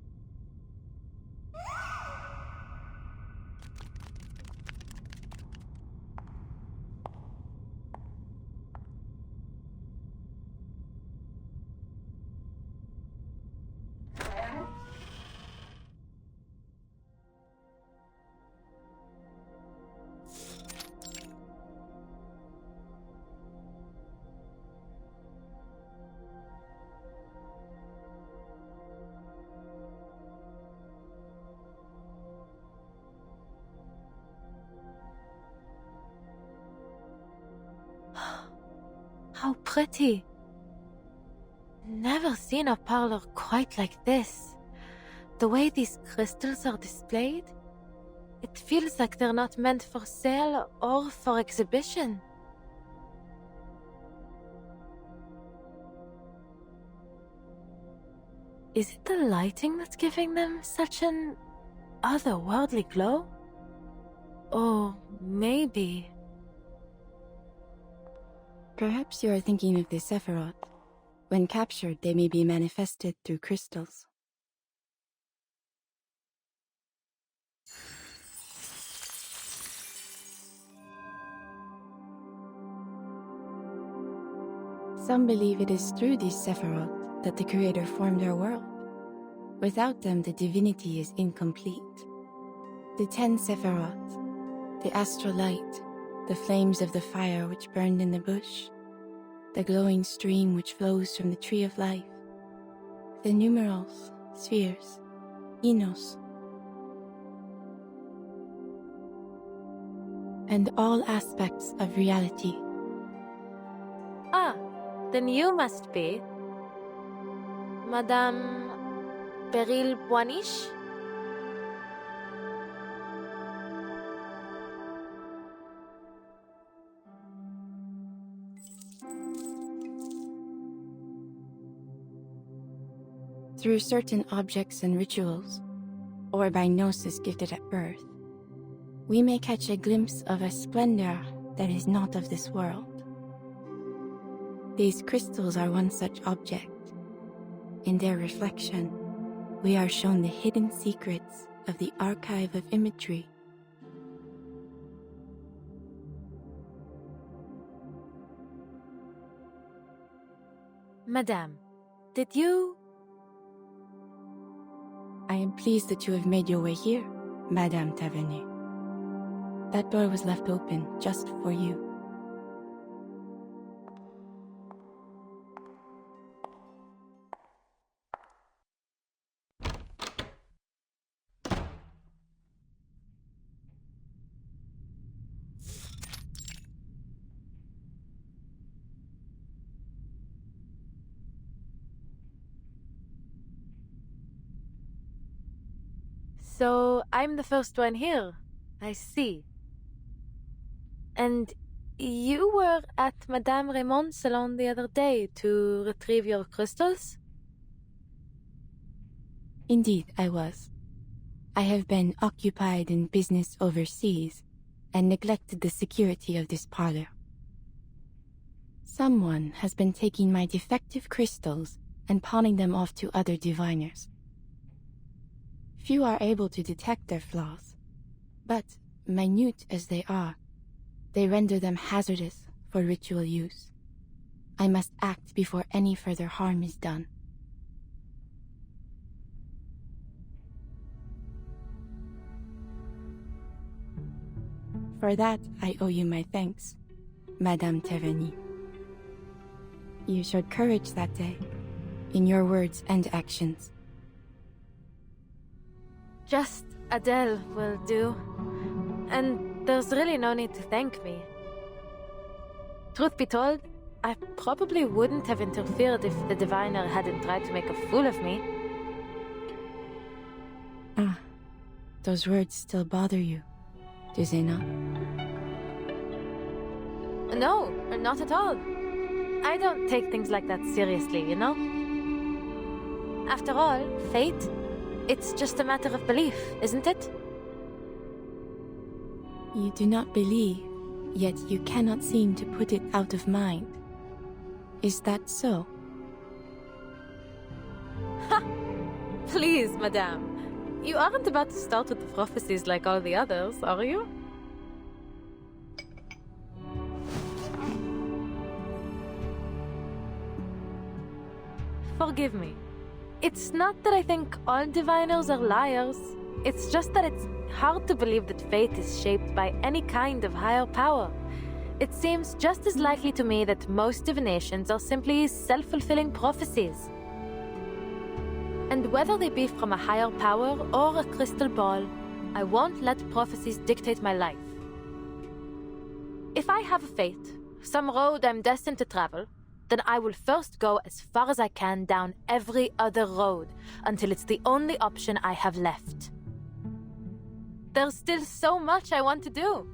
How pretty. Never seen a parlor quite like this. The way these crystals are displayed, it feels like they're not meant for sale or for exhibition. Is it the lighting that's giving them such an otherworldly glow? Or maybe... Perhaps you are thinking of the Sephiroth. When captured, they may be manifested through crystals. Some believe it is through these Sephiroth that the Creator formed our world. Without them, the divinity is incomplete. The 10 Sephiroth, the astral light, the flames of the fire which burned in the bush, the glowing stream which flows from the tree of life, the numerals, spheres, Enos, and all aspects of reality. Ah, then you must be Madame Beryl Boiniche? Through certain objects and rituals, or by gnosis gifted at birth, we may catch a glimpse of a splendor that is not of this world. These crystals are one such object. In their reflection, we are shown the hidden secrets of the archive of imagery. Madame, did you... I am pleased that you have made your way here, Madame Tavernier. That door was left open just for you. So, I'm the first one here. I see. And you were at Madame Raymond's salon the other day to retrieve your crystals? Indeed, I was. I have been occupied in business overseas and neglected the security of this parlor. Someone has been taking my defective crystals and pawning them off to other diviners. Few are able to detect their flaws, but, minute as they are, they render them hazardous for ritual use. I must act before any further harm is done. For that, I owe you my thanks, Madame Tavernier. You showed courage that day, in your words and actions. Just Adele will do. And there's really no need to thank me. Truth be told, I probably wouldn't have interfered if the diviner hadn't tried to make a fool of me. Ah, those words still bother you, do they not? No, not at all. I don't take things like that seriously, you know? After all, fate, it's just a matter of belief, isn't it? You do not believe, yet you cannot seem to put it out of mind. Is that so? Ha! Please, madame. You aren't about to start with the prophecies like all the others, are you? Forgive me. It's not that I think all diviners are liars. It's just that it's hard to believe that fate is shaped by any kind of higher power. It seems just as likely to me that most divinations are simply self-fulfilling prophecies. And whether they be from a higher power or a crystal ball, I won't let prophecies dictate my life. If I have a fate, some road I'm destined to travel, then I will first go as far as I can down every other road until it's the only option I have left. There's still so much I want to do.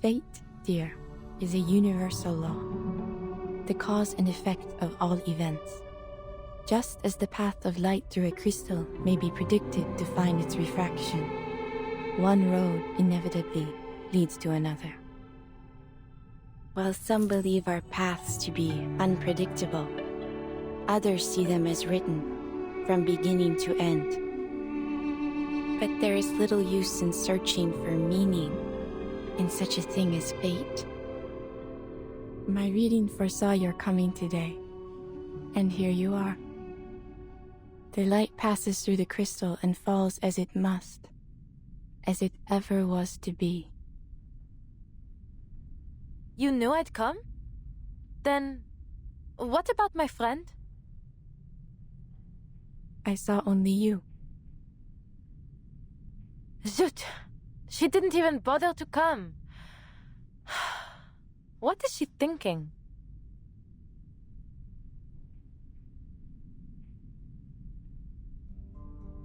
Fate, dear, is a universal law, the cause and effect of all events. Just as the path of light through a crystal may be predicted to find its refraction, one road inevitably leads to another. While some believe our paths to be unpredictable, others see them as written, from beginning to end. But there is little use in searching for meaning in such a thing as fate. My reading foresaw your coming today, and here you are. The light passes through the crystal and falls as it must, as it ever was to be. You knew I'd come? Then, what about my friend? I saw only you. Zut! She didn't even bother to come. What is she thinking?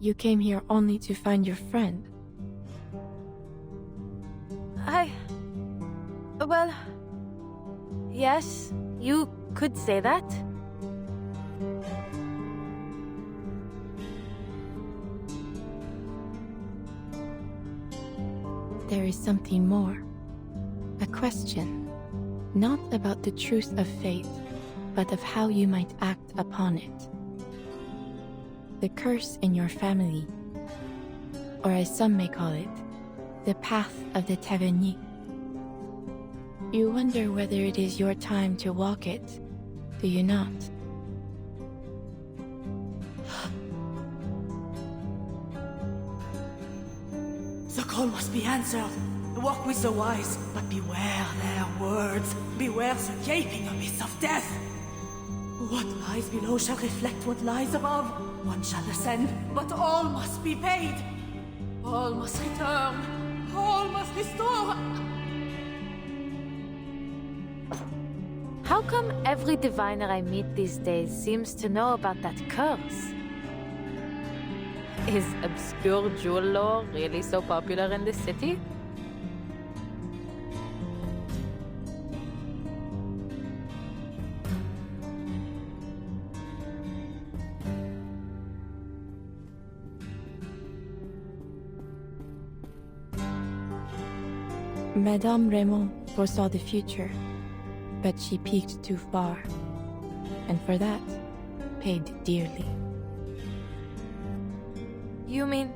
You came here only to find your friend. Well, yes, you could say that. There is something more. A question, not about the truth of fate, but of how you might act upon it. The curse in your family, or as some may call it, the path of the Tavernier. You wonder whether it is your time to walk it, do you not? The call must be answered. Walk with the wise, but beware their words. Beware the gaping abyss of death. What lies below shall reflect what lies above. One shall ascend, but all must be paid. All must return. All must restore. How come every diviner I meet these days seems to know about that curse? Is obscure jewel lore really so popular in this city? Madame Raymond foresaw the future, but she peeked too far, and for that, paid dearly. You mean...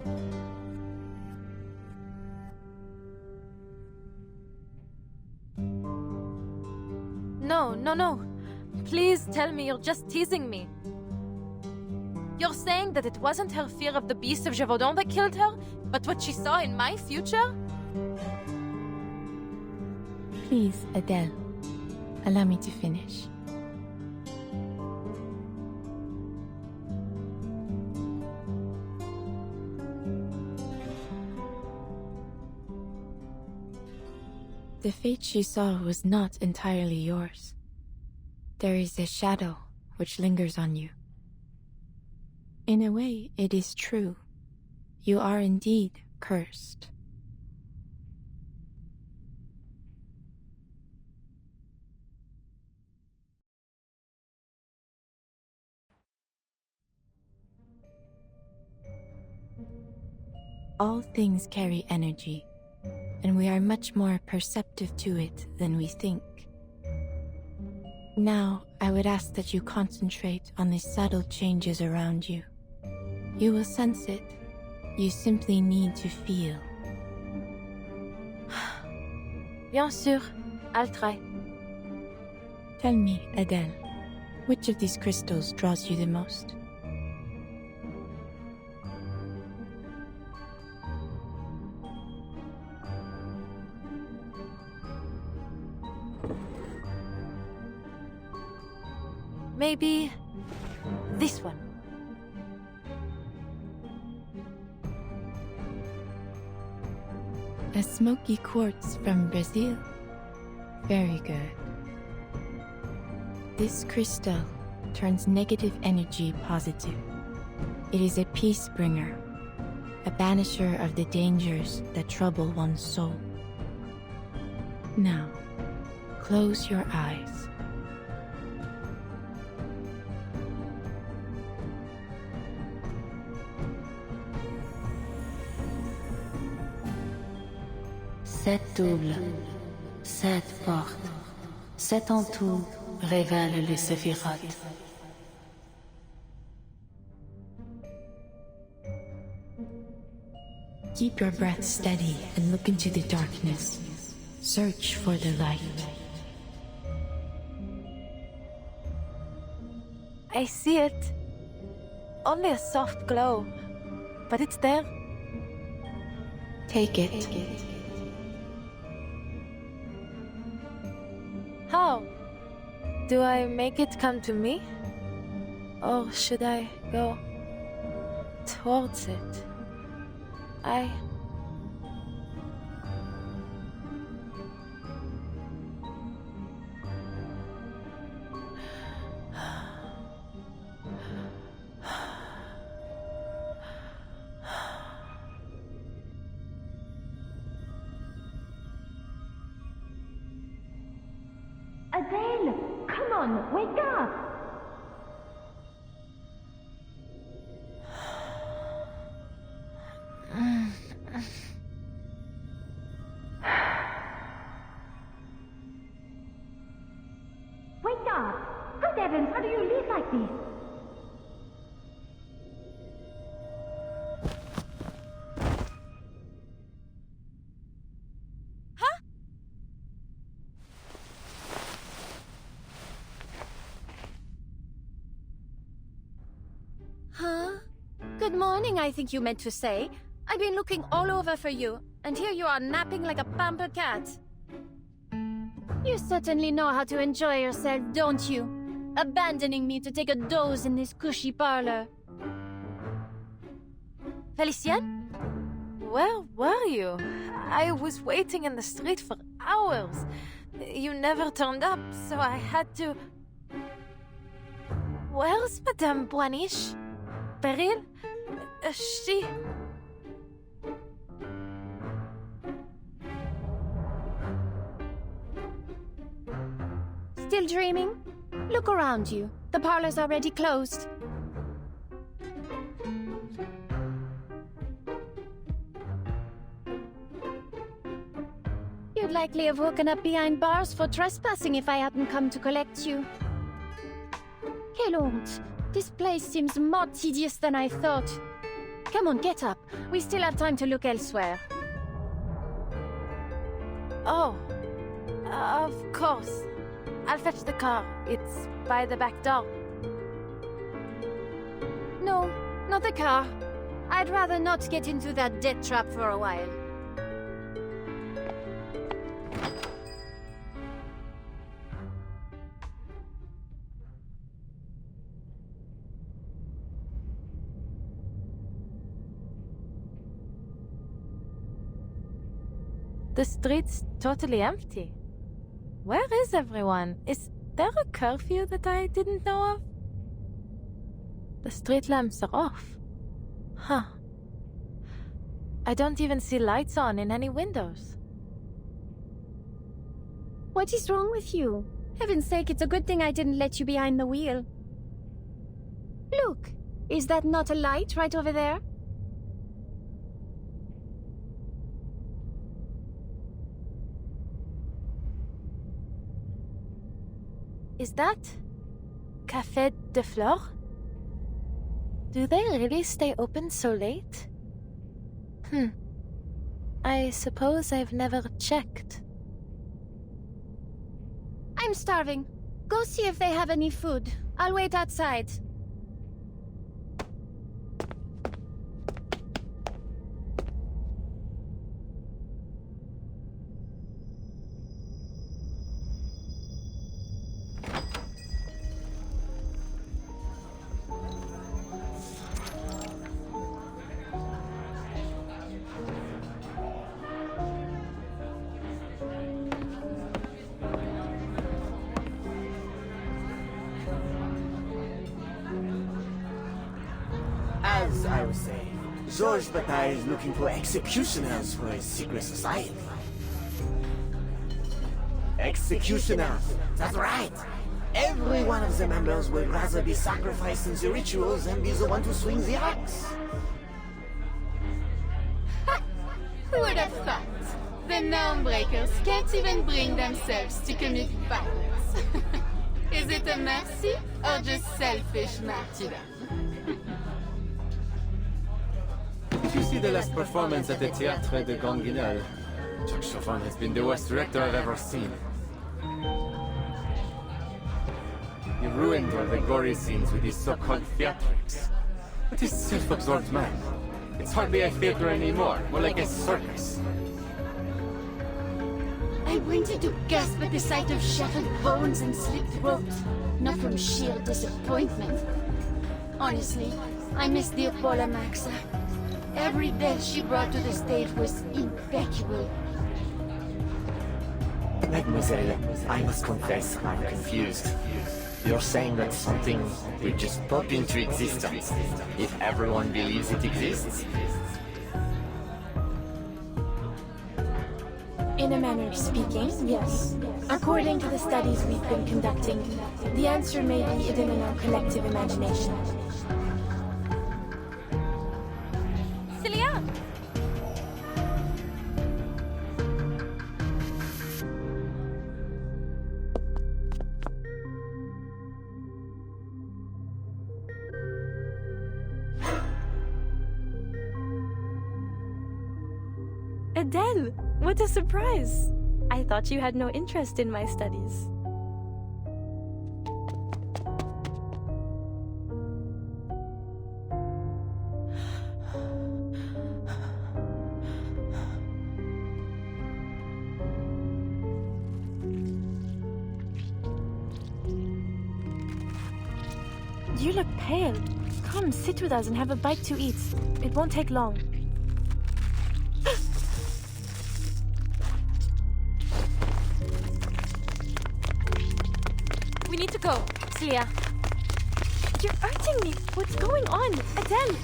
No. Please tell me you're just teasing me. You're saying that it wasn't her fear of the beast of Gévaudan that killed her, but what she saw in my future? Please, Adele, allow me to finish. The fate she saw was not entirely yours. There is a shadow which lingers on you. In a way, it is true. You are indeed cursed. All things carry energy, and we are much more perceptive to it than we think. Now, I would ask that you concentrate on the subtle changes around you. You will sense it. You simply need to feel. Bien sûr, I'll try. Tell me, Adele, which of these crystals draws you the most? Maybe this one. A smoky quartz from Brazil? Very good. This crystal turns negative energy positive. It is a peace bringer, a banisher of the dangers that trouble one's soul. Now, close your eyes. Sept doubles, sept portes, sept en tout révèlent les séphirotes. Keep your breath steady and look into the darkness. Search for the light. I see it. Only a soft glow, but it's there. Take it. How? Do I make it come to me? Or should I go towards it? Adele, come on, wake up! Wake up! Good heavens, how do you live like this? Huh? Good morning, I think you meant to say. I've been looking all over for you, and here you are napping like a pampered cat. You certainly know how to enjoy yourself, don't you? Abandoning me to take a doze in this cushy parlor. Felicienne? Where were you? I was waiting in the street for hours. You never turned up, so I had to... Where's Madame Boiniche? Peril? She... Still dreaming? Look around you. The parlor's already closed. You'd likely have woken up behind bars for trespassing if I hadn't come to collect you. Quelle honte! This place seems more tedious than I thought. Come on, get up. We still have time to look elsewhere. Oh, of course. I'll fetch the car. It's by the back door. No, not the car. I'd rather not get into that death trap for a while. The street's totally empty. Where is everyone? Is there a curfew that I didn't know of? The street lamps are off. Huh. I don't even see lights on in any windows. What is wrong with you? Heaven's sake, it's a good thing I didn't let you behind the wheel. Look, is that not a light right over there? Is that Café de Flore? Do they really stay open so late? I suppose I've never checked. I'm starving. Go see if they have any food. I'll wait outside. As I was saying, Georges Bataille is looking for executioners for his secret society. Executioners, that's right. Every one of the members would rather be sacrificed in the rituals than be the one to swing the axe. Who would have thought? The norm breakers can't even bring themselves to commit violence. Is it a mercy or just selfish martyrdom? Did you see the last performance at the Théâtre de Ganguinel? Jacques Chauvin has been the worst director I've ever seen. He ruined all the gory scenes with his so-called theatrics. But he's a self-absorbed man. It's hardly a theater anymore, more like a circus. I wanted to gasp at the sight of shattered bones and slit throat, not from sheer disappointment. Honestly, I miss the Apollo Maxa. Every death she brought to the stage was impeccable. Mademoiselle, I must confess I'm confused. You're saying that something will just pop into existence if everyone believes it exists? In a manner of speaking, yes. According to the studies we've been conducting, the answer may be hidden in our collective imagination. Celia! Adele! What a surprise! I thought you had no interest in my studies. You look pale. Come, sit with us and have a bite to eat. It won't take long. We need to go, Celia. You're hurting me. What's going on? Adele!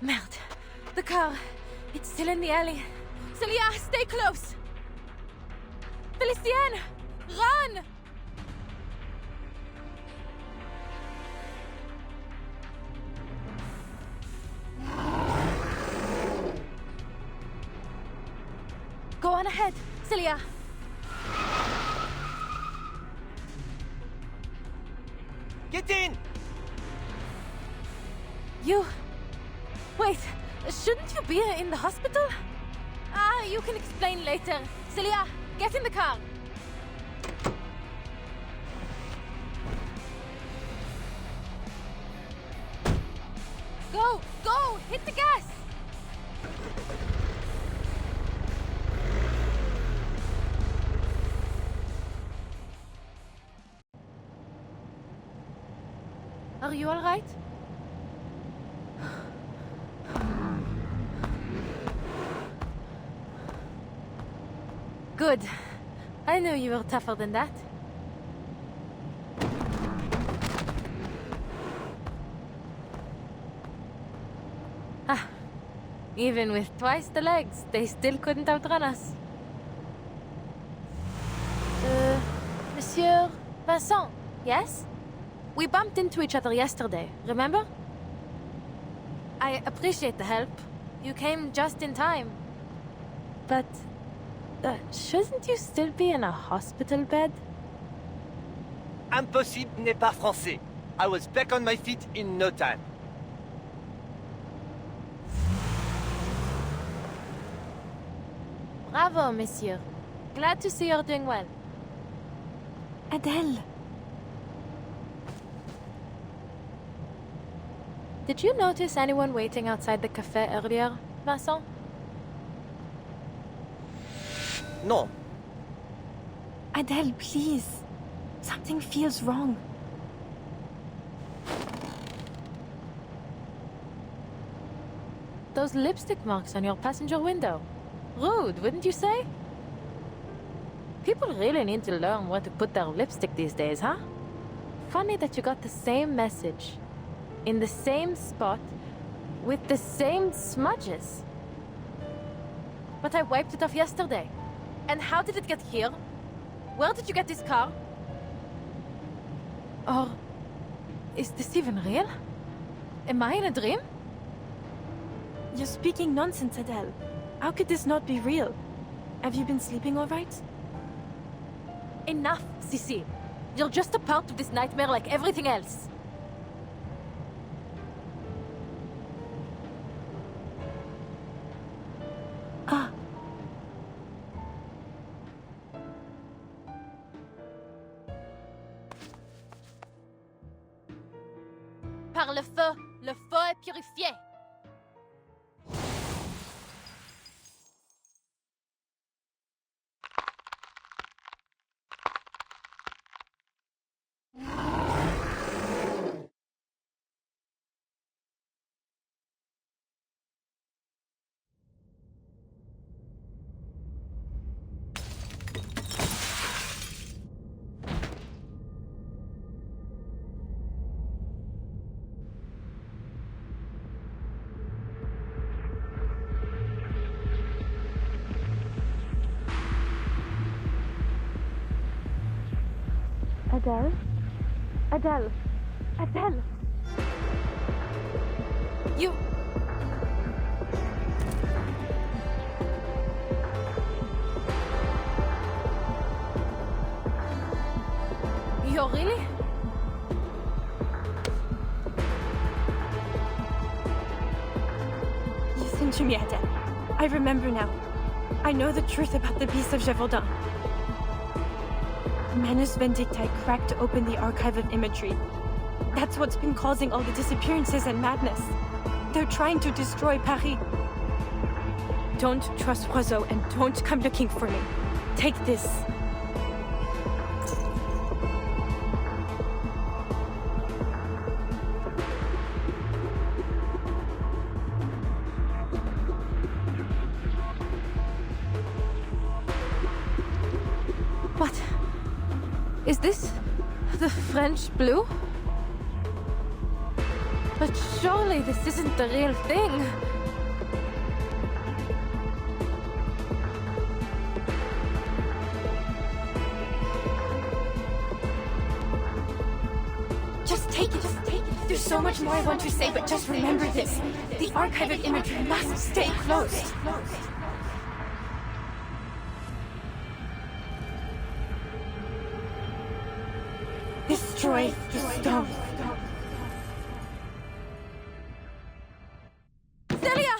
Merde. The car. It's still in the alley. Celia, stay close. Felicien, run! Go on ahead, Celia. Get in! You... Wait, shouldn't you be in the hospital? You can explain later. Celia, get in the car. Go, go, hit the gas! Are you all right? Good. I knew you were tougher than that. Ah, even with twice the legs, they still couldn't outrun us. Monsieur Vincent, yes? We bumped into each other yesterday, remember? I appreciate the help. You came just in time. But, shouldn't you still be in a hospital bed? Impossible n'est pas français. I was back on my feet in no time. Bravo, monsieur. Glad to see you're doing well. Adele! Did you notice anyone waiting outside the cafe earlier, Vincent? No. Adele, please. Something feels wrong. Those lipstick marks on your passenger window. Rude, wouldn't you say? People really need to learn where to put their lipstick these days, huh? Funny that you got the same message, in the same spot, with the same smudges. But I wiped it off yesterday. And how did it get here? Where did you get this car? Or is this even real? Am I in a dream? You're speaking nonsense, Adele. How could this not be real? Have you been sleeping all right? Enough, Cecile. You're just a part of this nightmare like everything else. Ah. Par le feu est purifié. Adele? Adele? Adele? You... You're really? Listen to me, Adele. I remember now. I know the truth about the Beast of Gévaudan. Manus Vindicti cracked open the archive of imagery. That's what's been causing all the disappearances and madness. They're trying to destroy Paris. Don't trust Roiseau and don't come looking for me. Take this. What? Is this the French blue? But surely this isn't the real thing. Just take it. There's so much more I want to say, but just remember this. The archive of imagery must stay closed. Destroy the stone. Celia!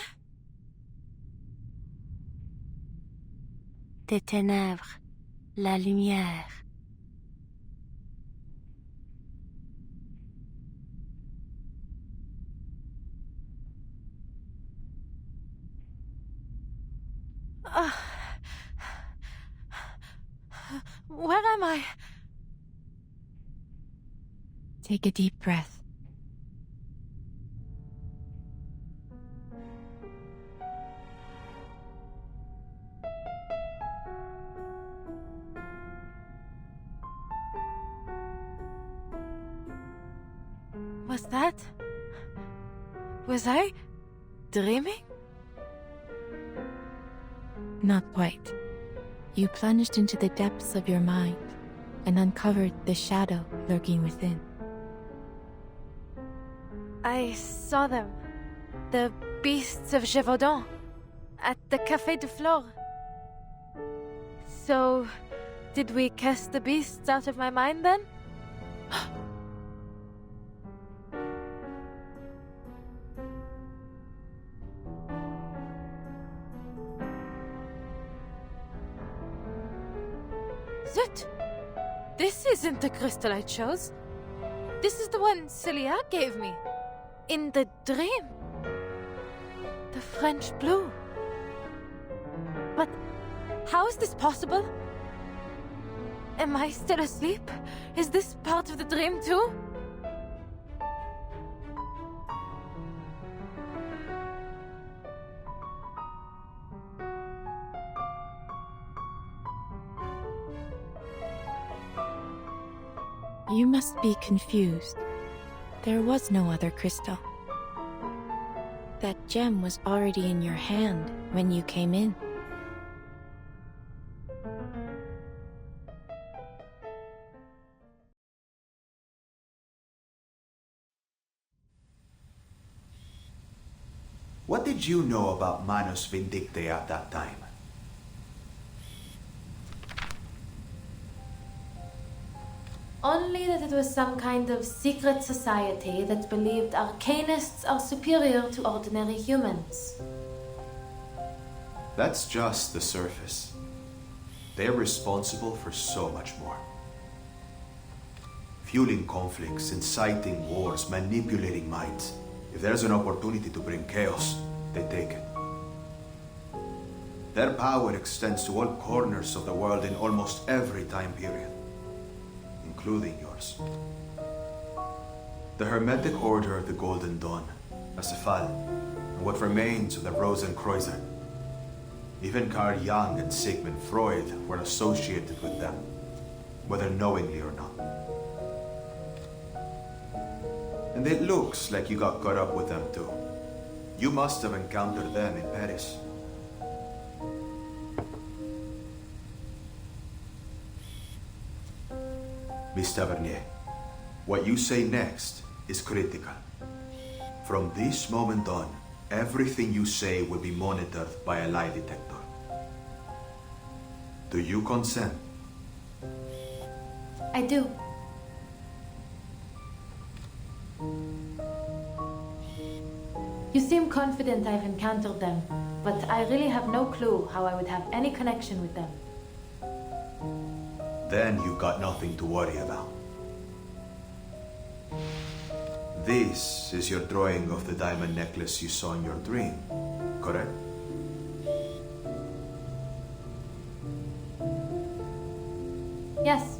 Des ténèbres, la lumière. Where am I? Take a deep breath. was that? Was I dreaming? Not quite. You plunged into the depths of your mind and uncovered the shadow lurking within. I saw them. The beasts of Gévaudan. At the Café de Flore. So, did we cast the beasts out of my mind then? Zut! This isn't the crystal I chose. This is the one Celia gave me. In the dream. The French blue. But how is this possible? Am I still asleep? Is this part of the dream too? You must be confused. There was no other crystal. That gem was already in your hand when you came in. What did you know about Manus Vindictae at that time? Only that it was some kind of secret society that believed arcanists are superior to ordinary humans. That's just the surface. They're responsible for so much more. Fueling conflicts, inciting wars, manipulating minds. If there's an opportunity to bring chaos, they take it. Their power extends to all corners of the world in almost every time period, including yours. The Hermetic Order of the Golden Dawn, Asifal, and what remains of the Rosenkreuzer. Even Carl Jung and Sigmund Freud were associated with them, whether knowingly or not. And it looks like you got caught up with them too. You must have encountered them in Paris. Miss Tavernier, what you say next is critical. From this moment on, everything you say will be monitored by a lie detector. Do you consent? I do. You seem confident I've encountered them, but I really have no clue how I would have any connection with them. Then you've got nothing to worry about. This is your drawing of the diamond necklace you saw in your dream, correct? Yes.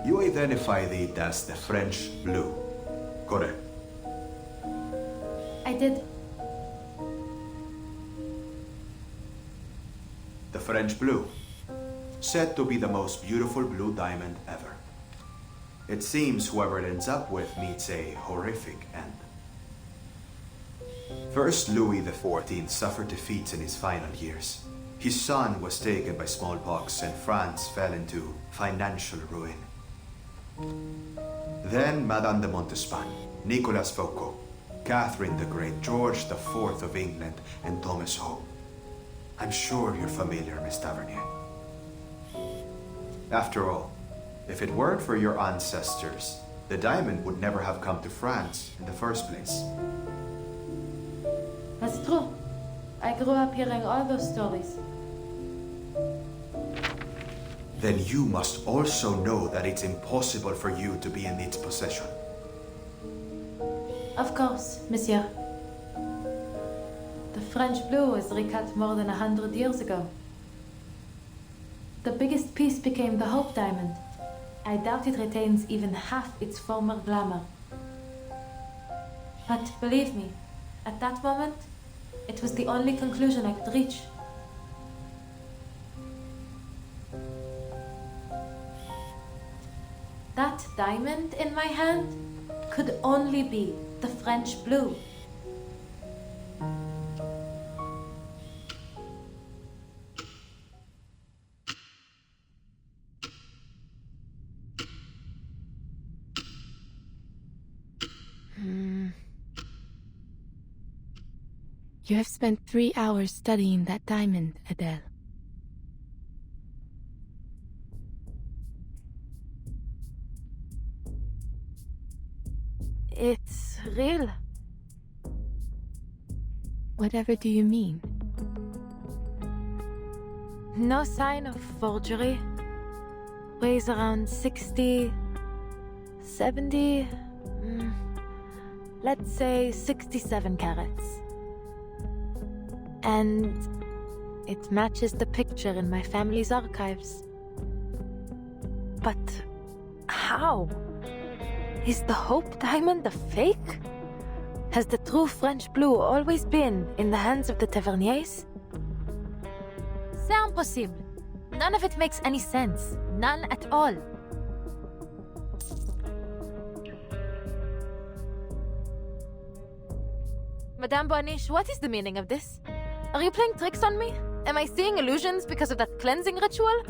You identified it as the French blue, correct? I did. The French blue, said to be the most beautiful blue diamond ever. It seems whoever it ends up with meets a horrific end. First Louis XIV suffered defeats in his final years. His son was taken by smallpox and France fell into financial ruin. Then Madame de Montespan, Nicolas Foucault, Catherine the Great, George IV of England, and Thomas Hope. I'm sure you're familiar, Miss Tavernier. After all, if it weren't for your ancestors, the diamond would never have come to France in the first place. That's true. I grew up hearing all those stories. Then you must also know that it's impossible for you to be in its possession. Of course, monsieur. The French blue was recut more than 100 years ago. The biggest piece became the Hope Diamond. I doubt it retains even half its former glamour. But believe me, at that moment, it was the only conclusion I could reach. diamond in my hand could only be the French blue. You have spent 3 hours studying that diamond, Adele. It's real. Whatever do you mean? No sign of forgery. Weighs around 60, 70, let's say 67 carats. And it matches the picture in my family's archives. But how? Is the Hope diamond a fake? Has the true French blue always been in the hands of the Taverniers? C'est impossible. None of it makes any sense. None at all. Madame Boaniche, what is the meaning of this? Are you playing tricks on me? Am I seeing illusions because of that cleansing ritual?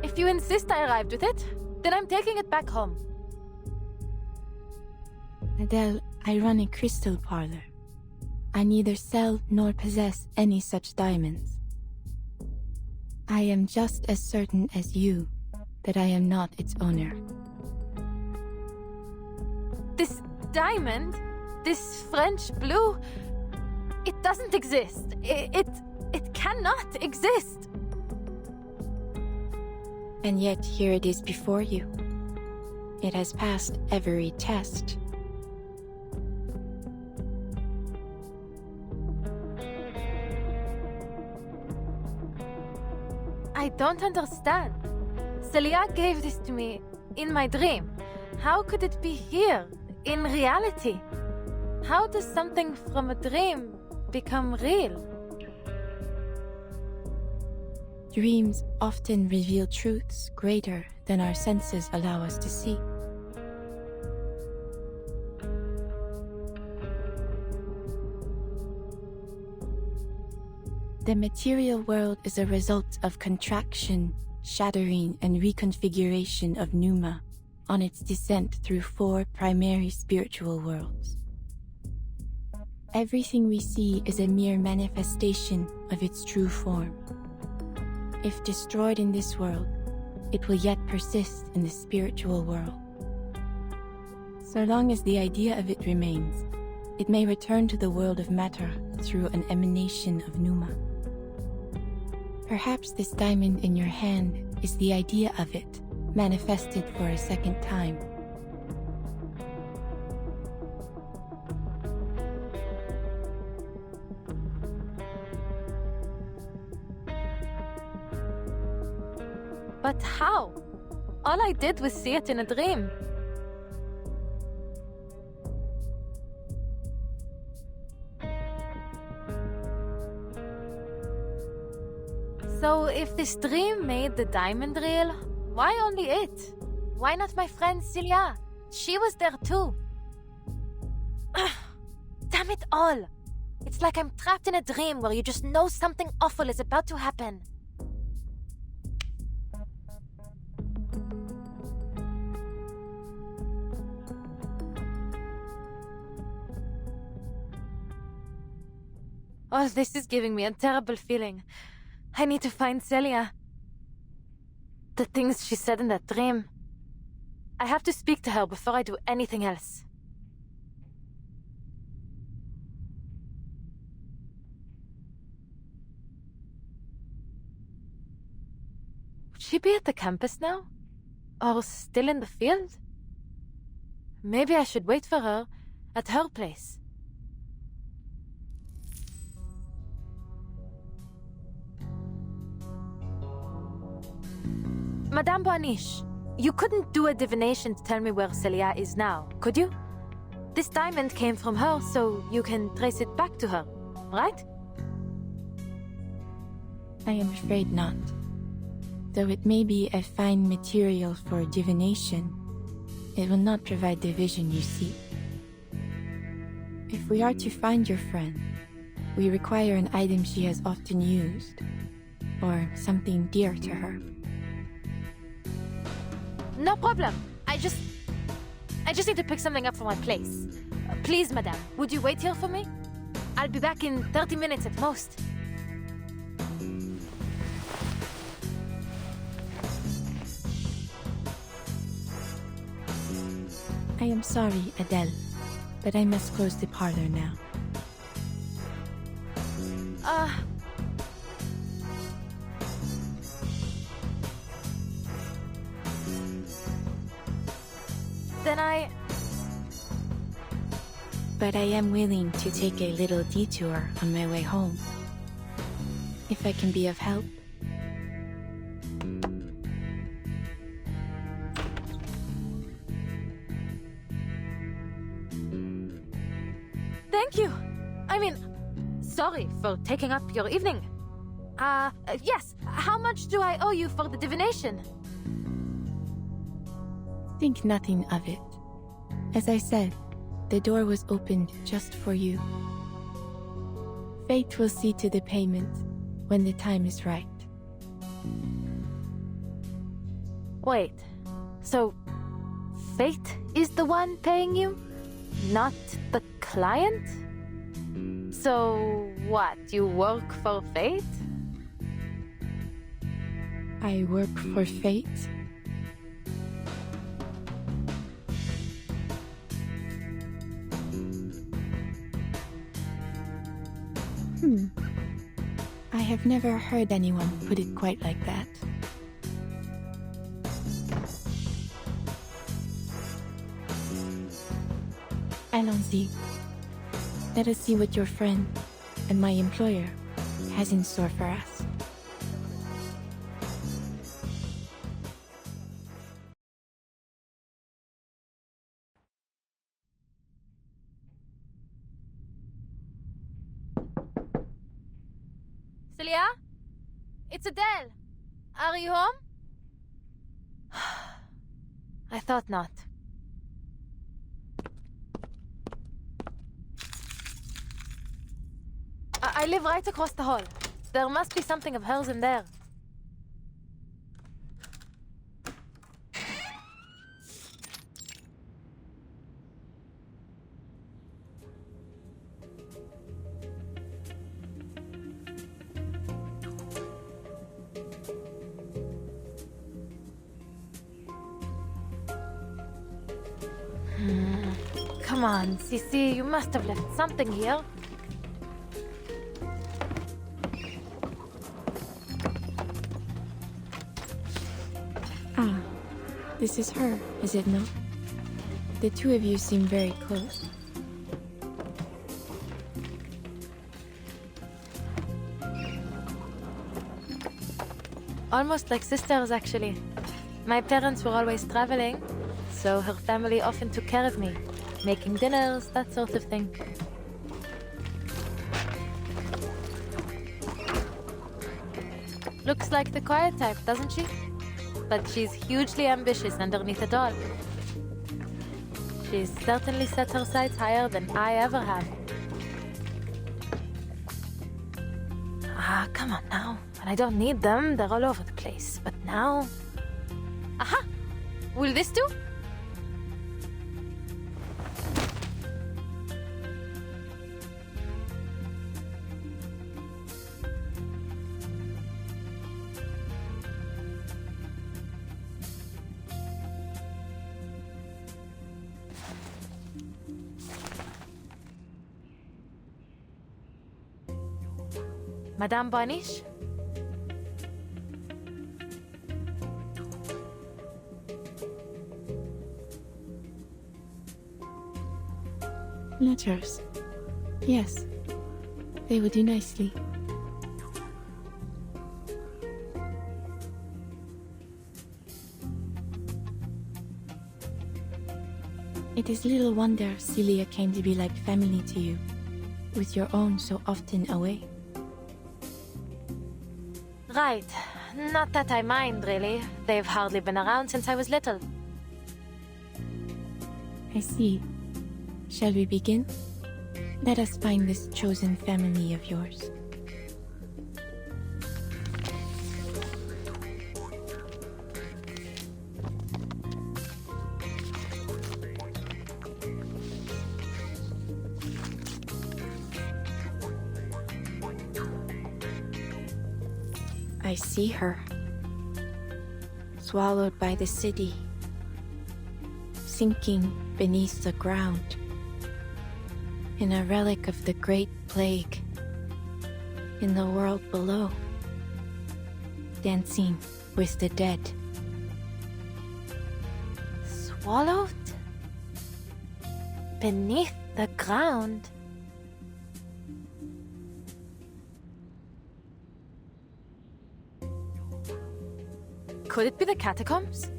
If you insist I arrived with it, then I'm taking it back home. Adele, I run a crystal parlor. I neither sell nor possess any such diamonds. I am just as certain as you that I am not its owner. This diamond, this French blue, it doesn't exist. It cannot exist. And yet here it is before you. It has passed every test. I don't understand. Celia gave this to me in my dream. How could it be here, in reality? How does something from a dream become real? Dreams often reveal truths greater than our senses allow us to see. The material world is a result of contraction, shattering, and reconfiguration of Pneuma on its descent through 4 primary spiritual worlds. Everything we see is a mere manifestation of its true form. If destroyed in this world, it will yet persist in the spiritual world. So long as the idea of it remains, it may return to the world of matter through an emanation of Pneuma. Perhaps this diamond in your hand is the idea of it, manifested for a second time. But how? All I did was see it in a dream. So if this dream made the diamond real, why only it? Why not my friend Celia? She was there too. Damn it all! It's like I'm trapped in a dream where you just know something awful is about to happen. Oh, this is giving me a terrible feeling. I need to find Celia. The things she said in that dream. I have to speak to her before I do anything else. Would she be at the campus now? Or still in the field? Maybe I should wait for her at her place. Madame Boaniche, you couldn't do a divination to tell me where Celia is now, could you? This diamond came from her, so you can trace it back to her, right? I am afraid not. Though it may be a fine material for divination, it will not provide the vision you seek. If we are to find your friend, we require an item she has often used, or something dear to her. No problem. I just need to pick something up from my place. Please, madame, would you wait here for me? I'll be back in 30 minutes at most. I am sorry, Adele, but I must close the parlor now. Then But I am willing to take a little detour on my way home. If I can be of help. Thank you. I mean, sorry for taking up your evening. Yes, how much do I owe you for the divination? Think nothing of it. As I said, the door was opened just for you. Fate will see to the payment when the time is right. Wait, so Fate is the one paying you? Not the client? So what, you work for Fate? I work for Fate? I have never heard anyone put it quite like that. Allons-y. Let us see what your friend and my employer has in store for us. Celia? It's Adele. Are you home? I thought not. I live right across the hall. There must be something of hers in there. Come on, Sissy, you must have left something here. Ah, this is her, is it not? The two of you seem very close. Almost like sisters, actually. My parents were always traveling, so her family often took care of me, making dinners, that sort of thing. Looks like the quiet type, doesn't she? But she's hugely ambitious underneath it all. She's certainly set her sights higher than I ever have. Ah, come on now. When I don't need them, they're all over the place. But now... Aha! Will this do? Madame Bonish? Letters. Yes, they would do nicely. It is little wonder Celia came to be like family to you, with your own so often away. Right. not that I mind, really. They've hardly been around since I was little. I see. Shall we begin? Let us find this chosen family of yours. I see her, swallowed by the city, sinking beneath the ground, in a relic of the Great Plague, in the world below, dancing with the dead. Swallowed? Beneath the ground? Could it be the catacombs?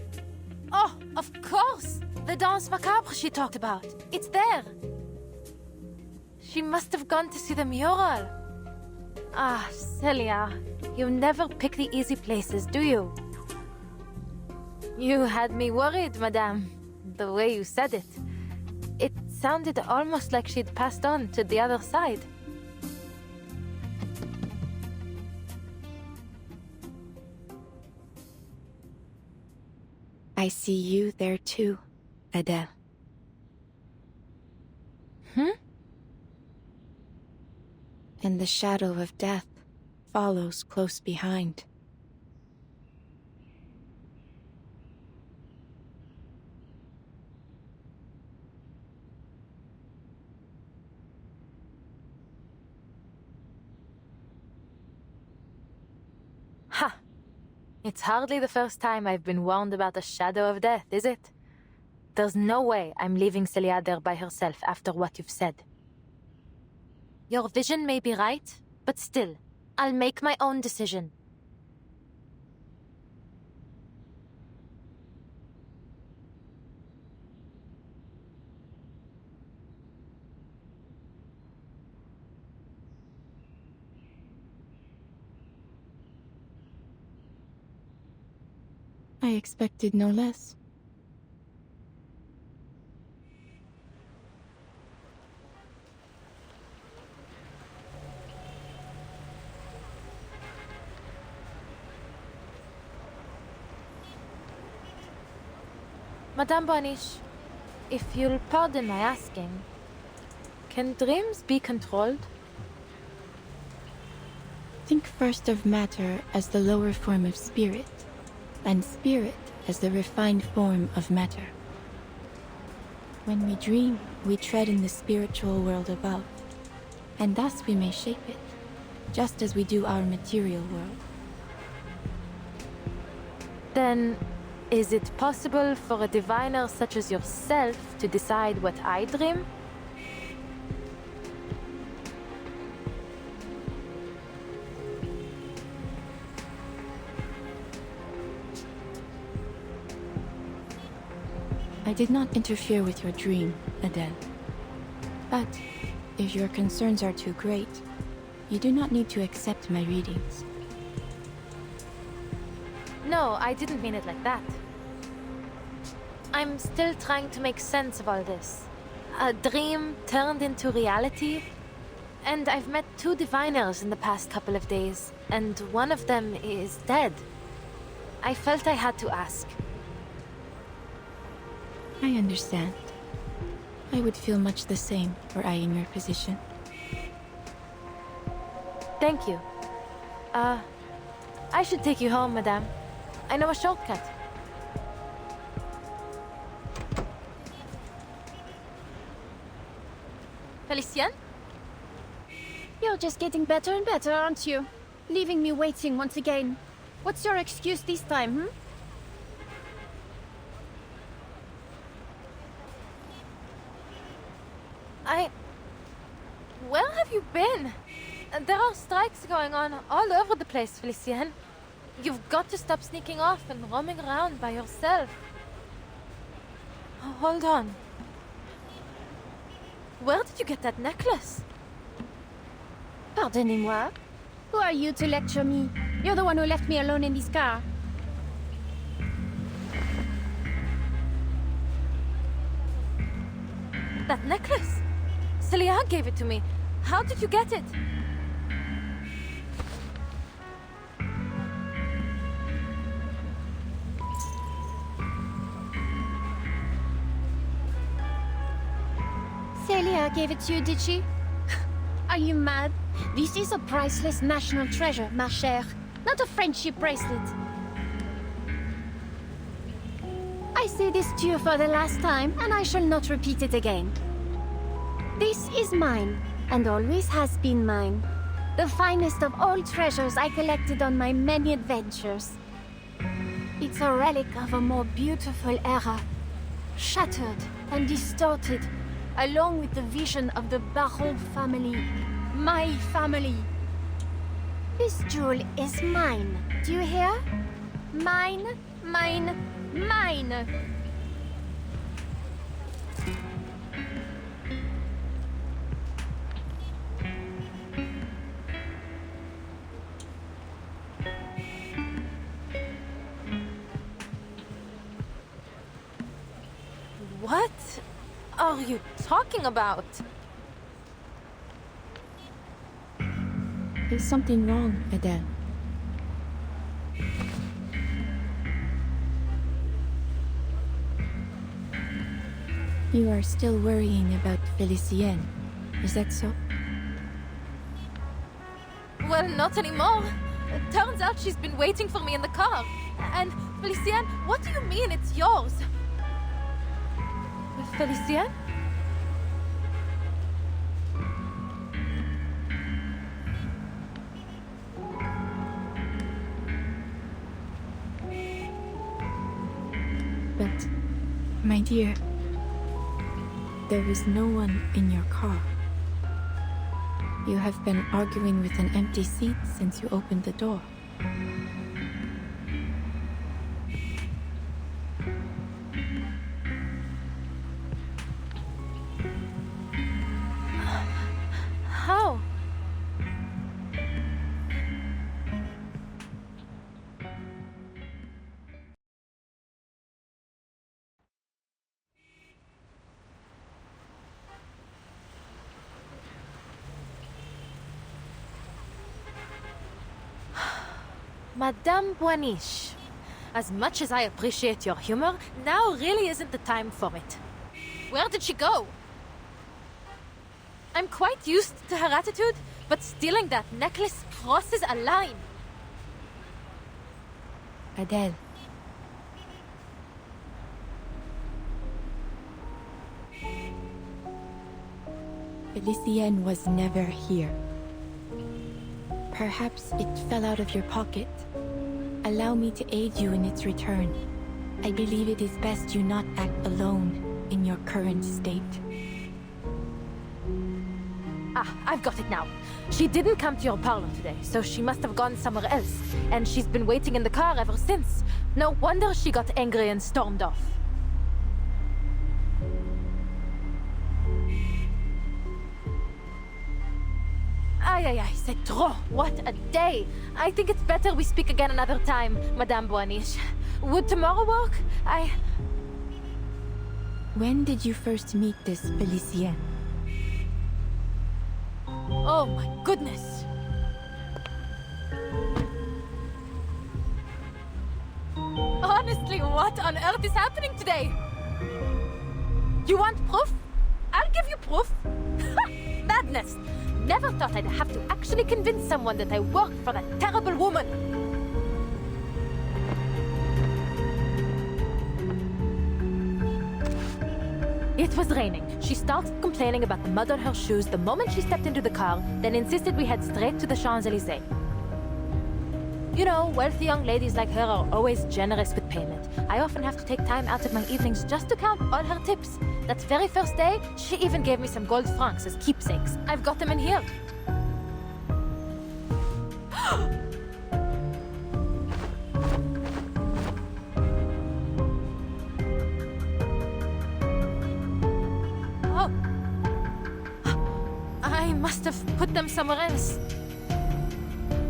Oh, of course! The Danse Macabre she talked about. It's there! She must have gone to see the mural. Ah, Celia, you never pick the easy places, do you? You had me worried, madame, the way you said it. It sounded almost like she'd passed on to the other side. I see you there too, Adele. And the shadow of death follows close behind. Ha! It's hardly the first time I've been warned about the shadow of death, is it? There's no way I'm leaving Celia there by herself after what you've said. Your vision may be right, but still, I'll make my own decision. I expected no less. Madame Boniche, if you'll pardon my asking, can dreams be controlled? Think first of matter as the lower form of spirit, and spirit as the refined form of matter. When we dream, we tread in the spiritual world above, and thus we may shape it, just as we do our material world. Then, is it possible for a diviner such as yourself to decide what I dream? I did not interfere with your dream, Adele. But, if your concerns are too great, you do not need to accept my readings. No, I didn't mean it like that. I'm still trying to make sense of all this. A dream turned into reality, and I've met 2 diviners in the past couple of days, and one of them is dead. I felt I had to ask. I understand. I would feel much the same were I in your position. Thank you. I should take you home, madame. I know a shortcut. Félicien? You're just getting better and better, aren't you? Leaving me waiting once again. What's your excuse this time, Where have you been? There are strikes going on all over the place, Félicien. You've got to stop sneaking off and roaming around by yourself. Oh, hold on. Where did you get that necklace? Pardonnez-moi. Who are you to lecture me? You're the one who left me alone in this car. That necklace! Celia gave it to me. How did you get it? Celia gave it to you, did she? Are you mad? This is a priceless national treasure, ma chère. Not a friendship bracelet. I say this to you for the last time, and I shall not repeat it again. This is mine, and always has been mine. The finest of all treasures I collected on my many adventures. It's a relic of a more beautiful era. Shattered and distorted, along with the vision of the Baron family. My family. This jewel is mine. Do you hear? Mine, mine, mine. What are you talking about? Is something wrong, Adele? You are still worrying about Felicienne, is that so? Well, not anymore. It turns out she's been waiting for me in the car. And, Felicienne, what do you mean it's yours? Felicienne? But, my dear, there is no one in your car. You have been arguing with an empty seat since you opened the door. How? Madame Boiniche, as much as I appreciate your humor, now really isn't the time for it. Where did she go? I'm quite used to her attitude, but stealing that necklace crosses a line. Adele. Felicienne was never here. Perhaps it fell out of your pocket. Allow me to aid you in its return. I believe it is best you not act alone in your current state. Ah, I've got it now. She didn't come to your parlor today, so she must have gone somewhere else. And she's been waiting in the car ever since. No wonder she got angry and stormed off. Aïe, c'est trop. What a day. I think it's better we speak again another time, Madame Boiniche. Would tomorrow work? When did you first meet this Felicienne? Oh my goodness. Honestly, what on earth is happening today? You want proof? I'll give you proof. Madness. Never thought I'd have to actually convince someone that I worked for that terrible woman. It was raining. She started complaining about the mud on her shoes the moment she stepped into the car, then insisted we head straight to the Champs-Élysées. You know, wealthy young ladies like her are always generous with payment. I often have to take time out of my evenings just to count all her tips. That very first day, she even gave me some gold francs as keepsakes. I've got them in here. Oh. I must have put them somewhere else.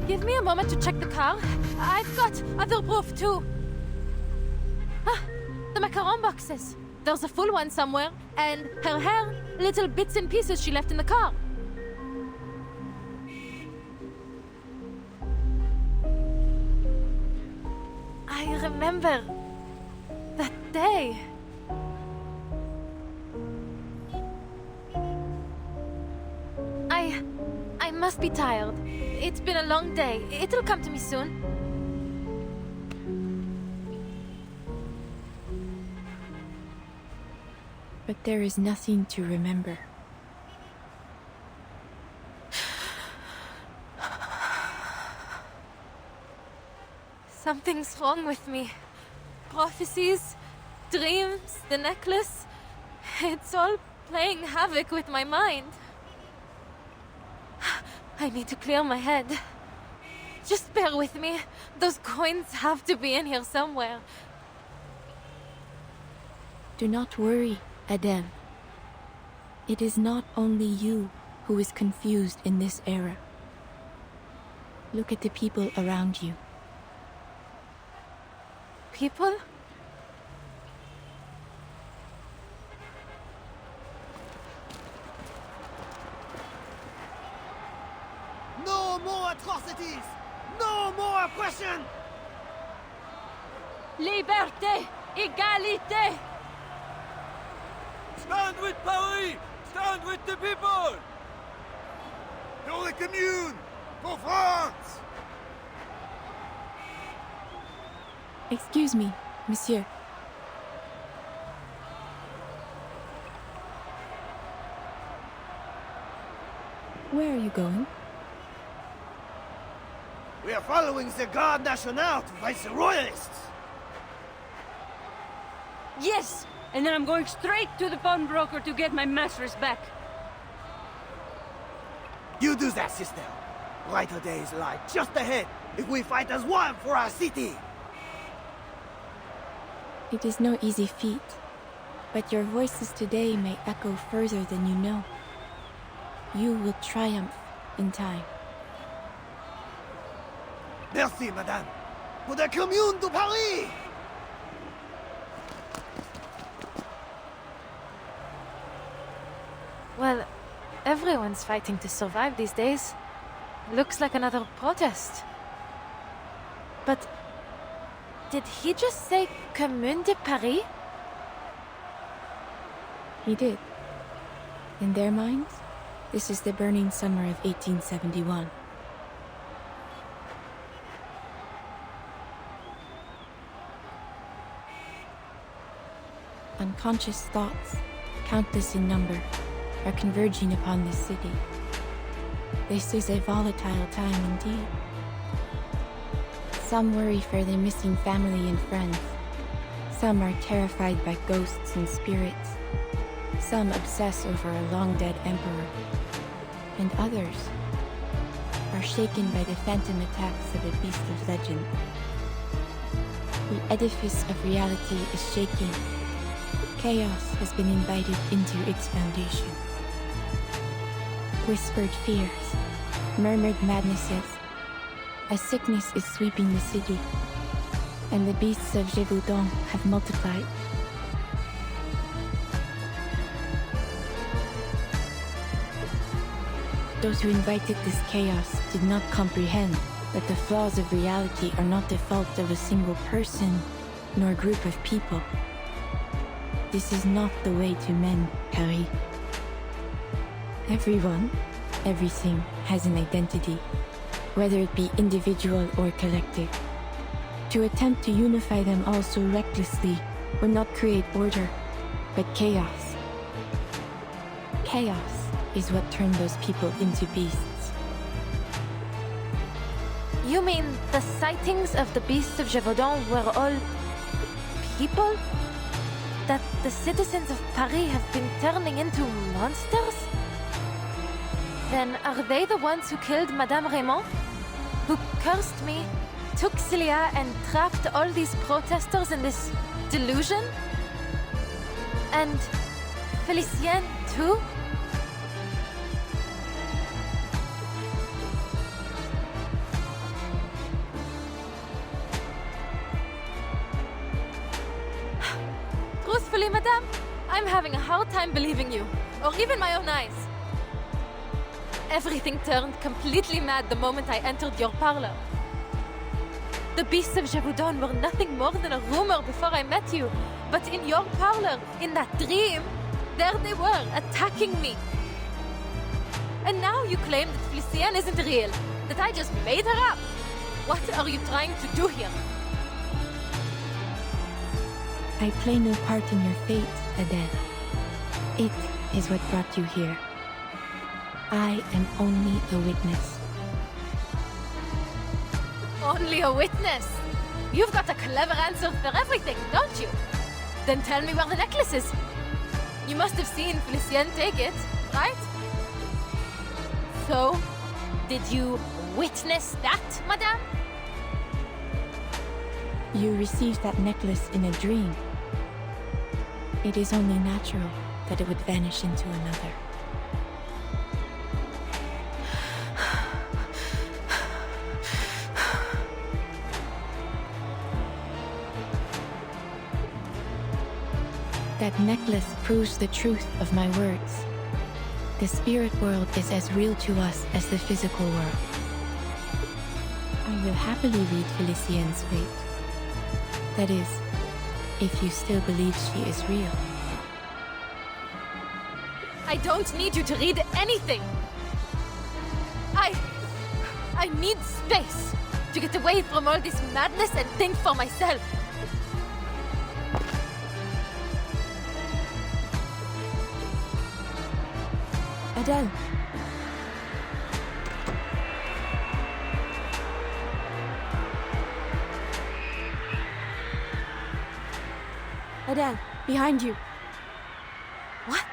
Give me a moment to check the car. I've got other proof too. Ah, the macaron boxes. There's a full one somewhere, and her hair, little bits and pieces she left in the car. I remember that day. I must be tired. It's been a long day. It'll come to me soon. But there is nothing to remember. Something's wrong with me. Prophecies, dreams, the necklace. It's all playing havoc with my mind. I need to clear my head. Just bear with me. Those coins have to be in here somewhere. Do not worry, Adele. It is not only you who is confused in this era. Look at the people around you. People? No more atrocities! No more oppression! Liberté! Égalité! Stand with Paris! Stand with the people! Pour the commune! For France! Excuse me, monsieur. Where are you going? We are following the Garde Nationale to fight the Royalists! Yes! And then I'm going straight to the pawnbroker to get my mattress back. You do that, sister. Brighter days lie just ahead if we fight as one for our city! It is no easy feat, but your voices today may echo further than you know. You will triumph in time. Merci, madame. Pour the Commune de Paris! Well, everyone's fighting to survive these days. Looks like another protest. But did he just say Commune de Paris? He did. In their minds, this is the burning summer of 1871. Unconscious thoughts, countless in number, are converging upon this city. This is a volatile time indeed. Some worry for their missing family and friends. Some are terrified by ghosts and spirits. Some obsess over a long-dead emperor. And others are shaken by the phantom attacks of a beast of legend. The edifice of reality is shaking. Chaos has been invited into its foundation. Whispered fears, murmured madnesses. A sickness is sweeping the city, and the beasts of Gévaudan have multiplied. Those who invited this chaos did not comprehend that the flaws of reality are not the fault of a single person, nor group of people. This is not the way to mend Paris. Everyone, everything has an identity, whether it be individual or collective. To attempt to unify them all so recklessly will not create order, but chaos. Chaos is what turned those people into beasts. You mean the sightings of the beasts of Gévaudan were all people? That the citizens of Paris have been turning into monsters? Then are they the ones who killed Madame Raymond? Who cursed me, took Celia, and trapped all these protesters in this delusion? And Félicien too? Truthfully, madame, I'm having a hard time believing you, or even my own eyes. Everything turned completely mad the moment I entered your parlor. The beasts of Gévaudan were nothing more than a rumor before I met you, but in your parlor, in that dream, there they were, attacking me. And now you claim that Felicienne isn't real, that I just made her up. What are you trying to do here? I play no part in your fate, Adele. It is what brought you here. I am only a witness. Only a witness? You've got a clever answer for everything, don't you? Then tell me where the necklace is. You must have seen Felicienne take it, right? So, did you witness that, madame? You received that necklace in a dream. It is only natural that it would vanish into another. That necklace proves the truth of my words. The spirit world is as real to us as the physical world. I will happily read Felicienne's fate. That is, if you still believe she is real. I don't need you to read anything. I need space to get away from all this madness and think for myself. Adele. Adele, behind you. What?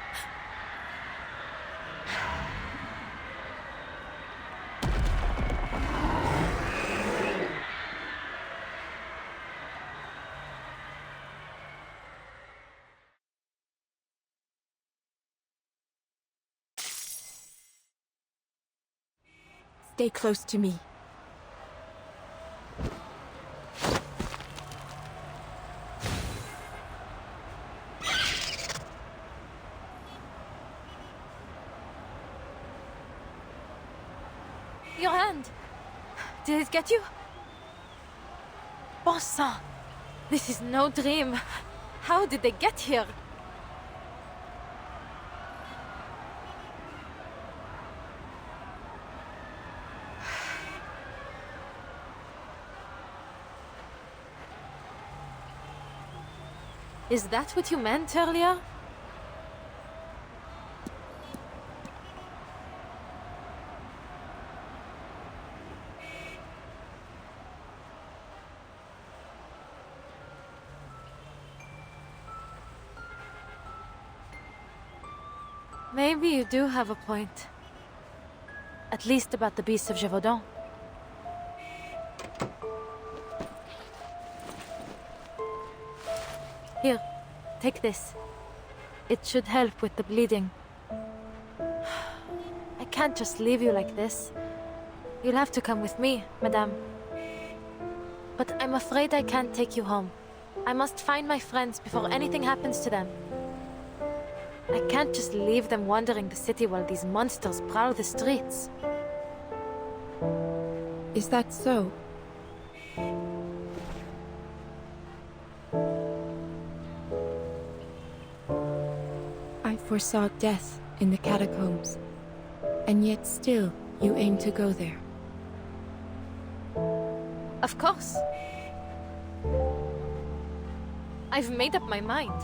Stay close to me. Your hand. Did it get you? Bon sang. This is no dream. How did they get here? Is that what you meant earlier? Maybe you do have a point. At least about the beasts of Gévaudan. Here, take this. It should help with the bleeding. I can't just leave you like this. You'll have to come with me, madame. But I'm afraid I can't take you home. I must find my friends before anything happens to them. I can't just leave them wandering the city while these monsters prowl the streets. Is that so? I foresaw death in the catacombs, and yet still you aim to go there. Of course. I've made up my mind.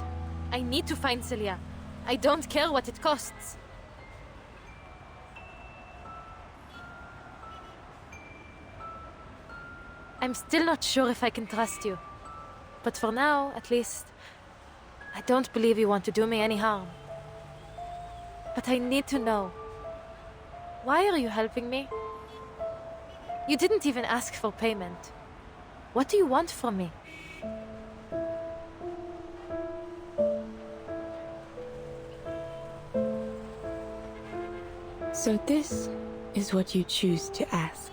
I need to find Celia. I don't care what it costs. I'm still not sure if I can trust you. But for now, at least, I don't believe you want to do me any harm. But I need to know. Why are you helping me? You didn't even ask for payment. What do you want from me? So this is what you choose to ask.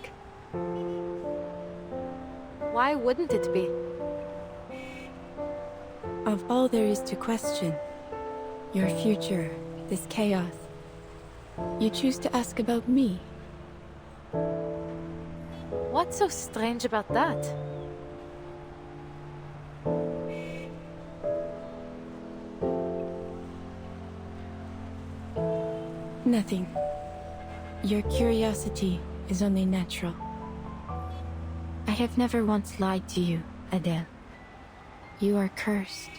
Why wouldn't it be? Of all there is to question, your future, this chaos, you choose to ask about me. What's so strange about that? Nothing. Your curiosity is only natural. I have never once lied to you, Adele. You are cursed,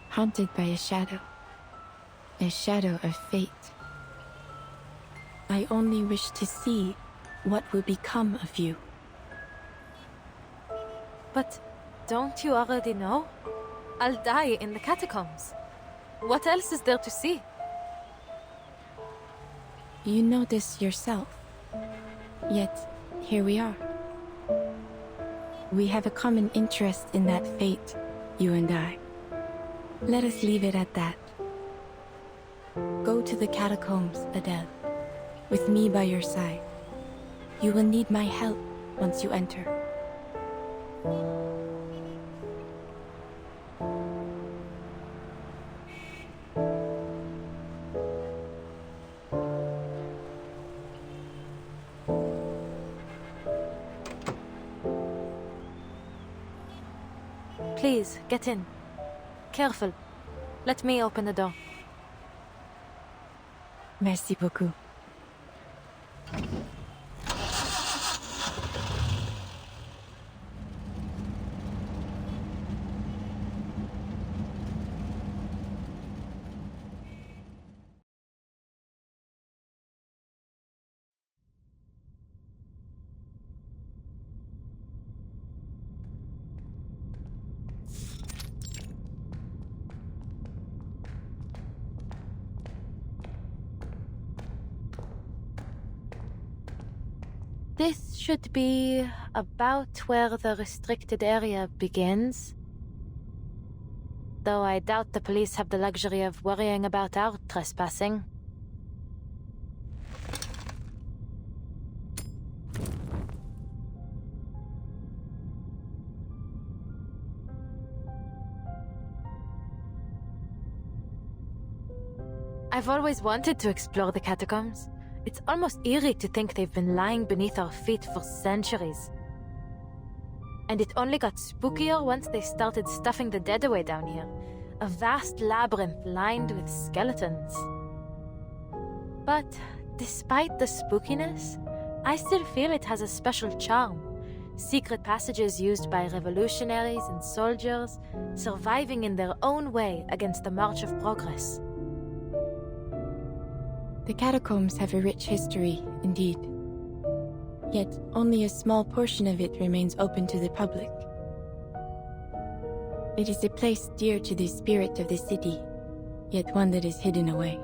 haunted by a shadow of fate. I only wish to see what will become of you. But don't you already know? I'll die in the catacombs. What else is there to see? You know this yourself. Yet, here we are. We have a common interest in that fate, you and I. Let us leave it at that. Go to the catacombs, Adele, with me by your side. You will need my help once you enter. Please, get in. Careful. Let me open the door. Merci beaucoup. This should be about where the restricted area begins. Though I doubt the police have the luxury of worrying about our trespassing. I've always wanted to explore the catacombs. It's almost eerie to think they've been lying beneath our feet for centuries. And it only got spookier once they started stuffing the dead away down here. A vast labyrinth lined with skeletons. But despite the spookiness, I still feel it has a special charm. Secret passages used by revolutionaries and soldiers, surviving in their own way against the march of progress. The catacombs have a rich history, indeed. Yet only a small portion of it remains open to the public. It is a place dear to the spirit of the city, yet one that is hidden away.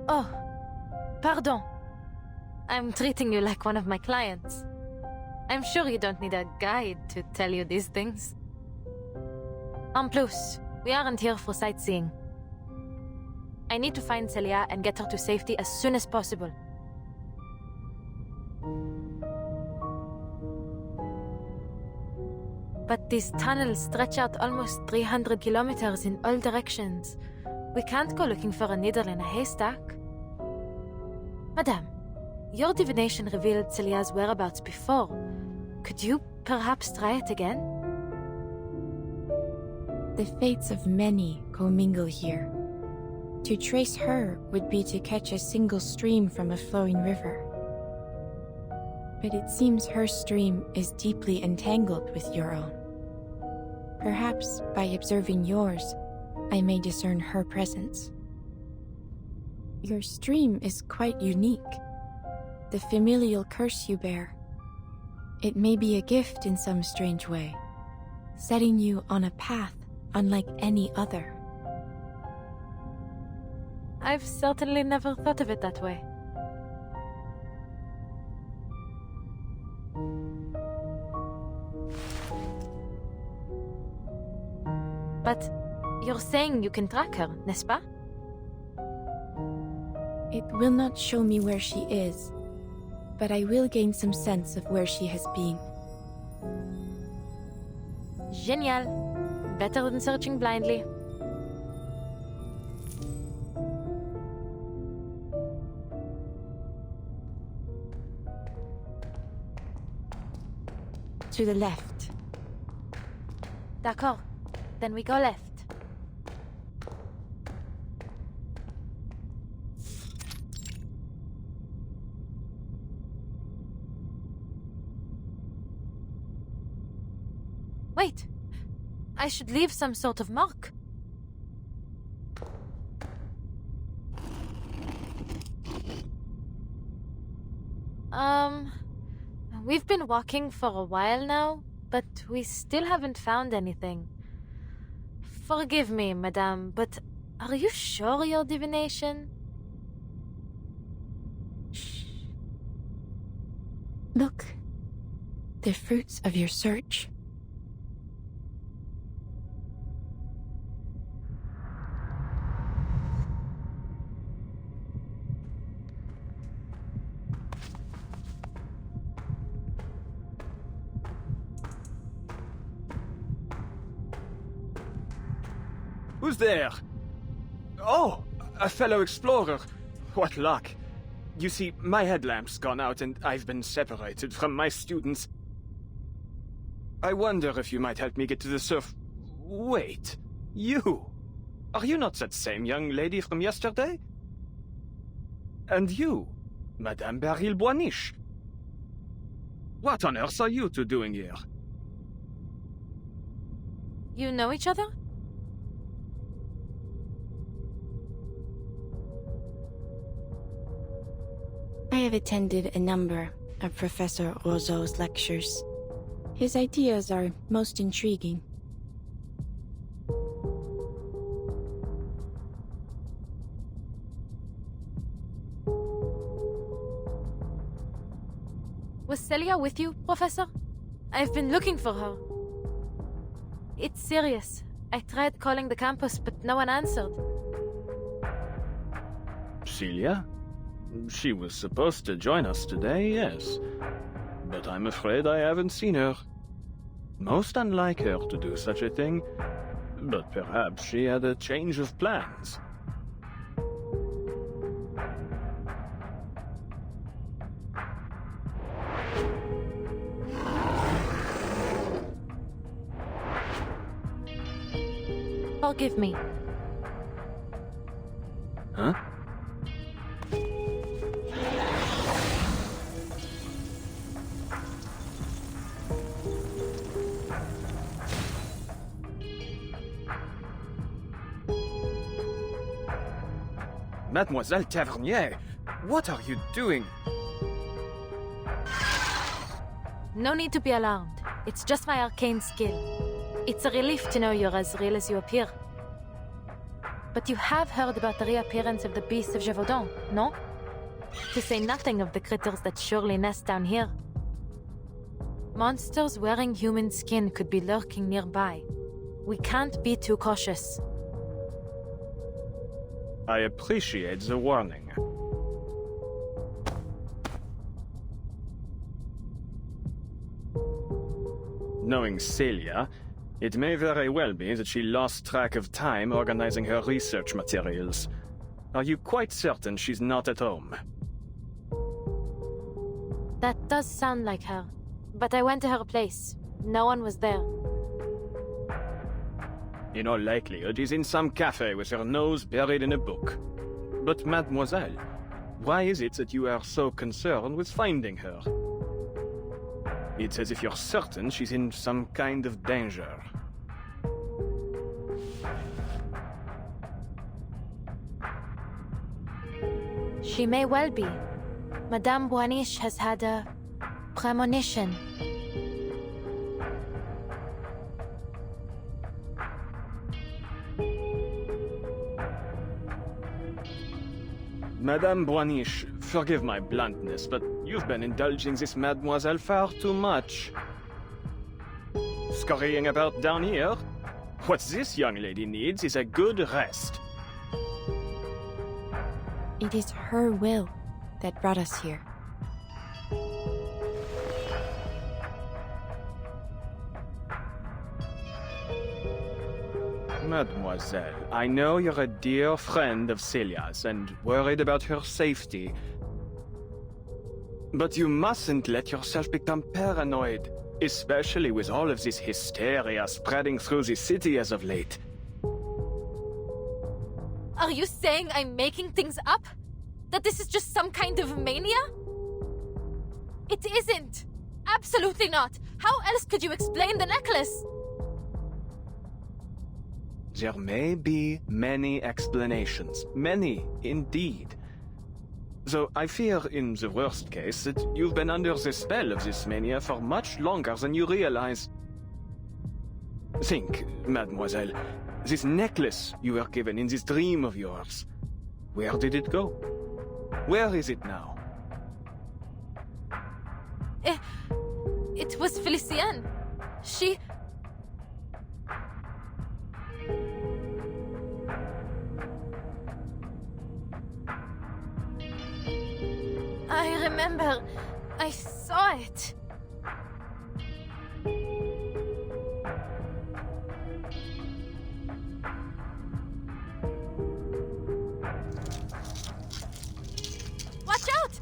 Oh, pardon. I'm treating you like one of my clients. I'm sure you don't need a guide to tell you these things. En plus, we aren't here for sightseeing. I need to find Celia and get her to safety as soon as possible. But these tunnels stretch out almost 300 kilometers in all directions. We can't go looking for a needle in a haystack. Madame, your divination revealed Celia's whereabouts before. Could you perhaps try it again? The fates of many commingle here. To trace her would be to catch a single stream from a flowing river. But it seems her stream is deeply entangled with your own. Perhaps by observing yours, I may discern her presence. Your stream is quite unique. The familial curse you bear. It may be a gift in some strange way, setting you on a path unlike any other. I've certainly never thought of it that way. But you're saying you can track her, n'est-ce pas? It will not show me where she is, but I will gain some sense of where she has been. Génial. Better than searching blindly. To the left. D'accord. Then we go left. Wait. I should leave some sort of mark. We've been walking for a while now, but we still haven't found anything. Forgive me, madame, but are you sure your divination? Shh. Look. The fruits of your search. Who's there? Oh, a fellow explorer. What luck. You see, my headlamp's gone out and I've been separated from my students. I wonder if you might help me get to the surf... Wait, you? Are you not that same young lady from yesterday? And you, Madame Beryl-Boiniche? What on earth are you two doing here? You know each other? I have attended a number of Professor Roseau's lectures. His ideas are most intriguing. Was Celia with you, Professor? I've been looking for her. It's serious. I tried calling the campus, but no one answered. Celia? She was supposed to join us today, yes. But I'm afraid I haven't seen her. Most unlike her to do such a thing, but perhaps she had a change of plans. Forgive me. Huh? Mademoiselle Tavernier, what are you doing? No need to be alarmed. It's just my arcane skill. It's a relief to know you're as real as you appear. But you have heard about the reappearance of the beasts of Gévaudan, no? To say nothing of the critters that surely nest down here. Monsters wearing human skin could be lurking nearby. We can't be too cautious. I appreciate the warning. Knowing Celia, it may very well be that she lost track of time organizing her research materials. Are you quite certain she's not at home? That does sound like her. But I went to her place. No one was there. In all likelihood, she's in some cafe with her nose buried in a book. But mademoiselle, why is it that you are so concerned with finding her? It's as if you're certain she's in some kind of danger. She may well be. Madame Boiniche has had a premonition. Madame Boiniche, forgive my bluntness, but you've been indulging this mademoiselle far too much. Scurrying about down here? What this young lady needs is a good rest. It is her will that brought us here. Mademoiselle, I know you're a dear friend of Celia's and worried about her safety. But you mustn't let yourself become paranoid, especially with all of this hysteria spreading through the city as of late. Are you saying I'm making things up? That this is just some kind of mania? It isn't! Absolutely not! How else could you explain the necklace? There may be many explanations. Many, indeed. Though I fear, in the worst case, that you've been under the spell of this mania for much longer than you realize. Think, mademoiselle, this necklace you were given in this dream of yours. Where did it go? Where is it now? It was Felicienne. She... I remember. I saw it. Watch out!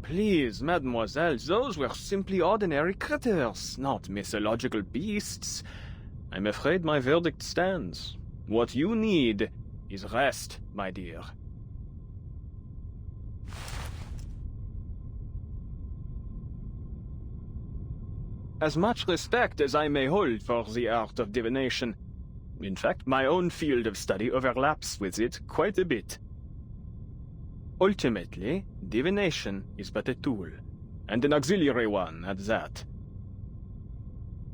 Please, mademoiselle, those were simply ordinary critters, not mythological beasts. I'm afraid my verdict stands. What you need is rest, my dear. As much respect as I may hold for the art of divination, in fact, my own field of study overlaps with it quite a bit. Ultimately, divination is but a tool, and an auxiliary one at that.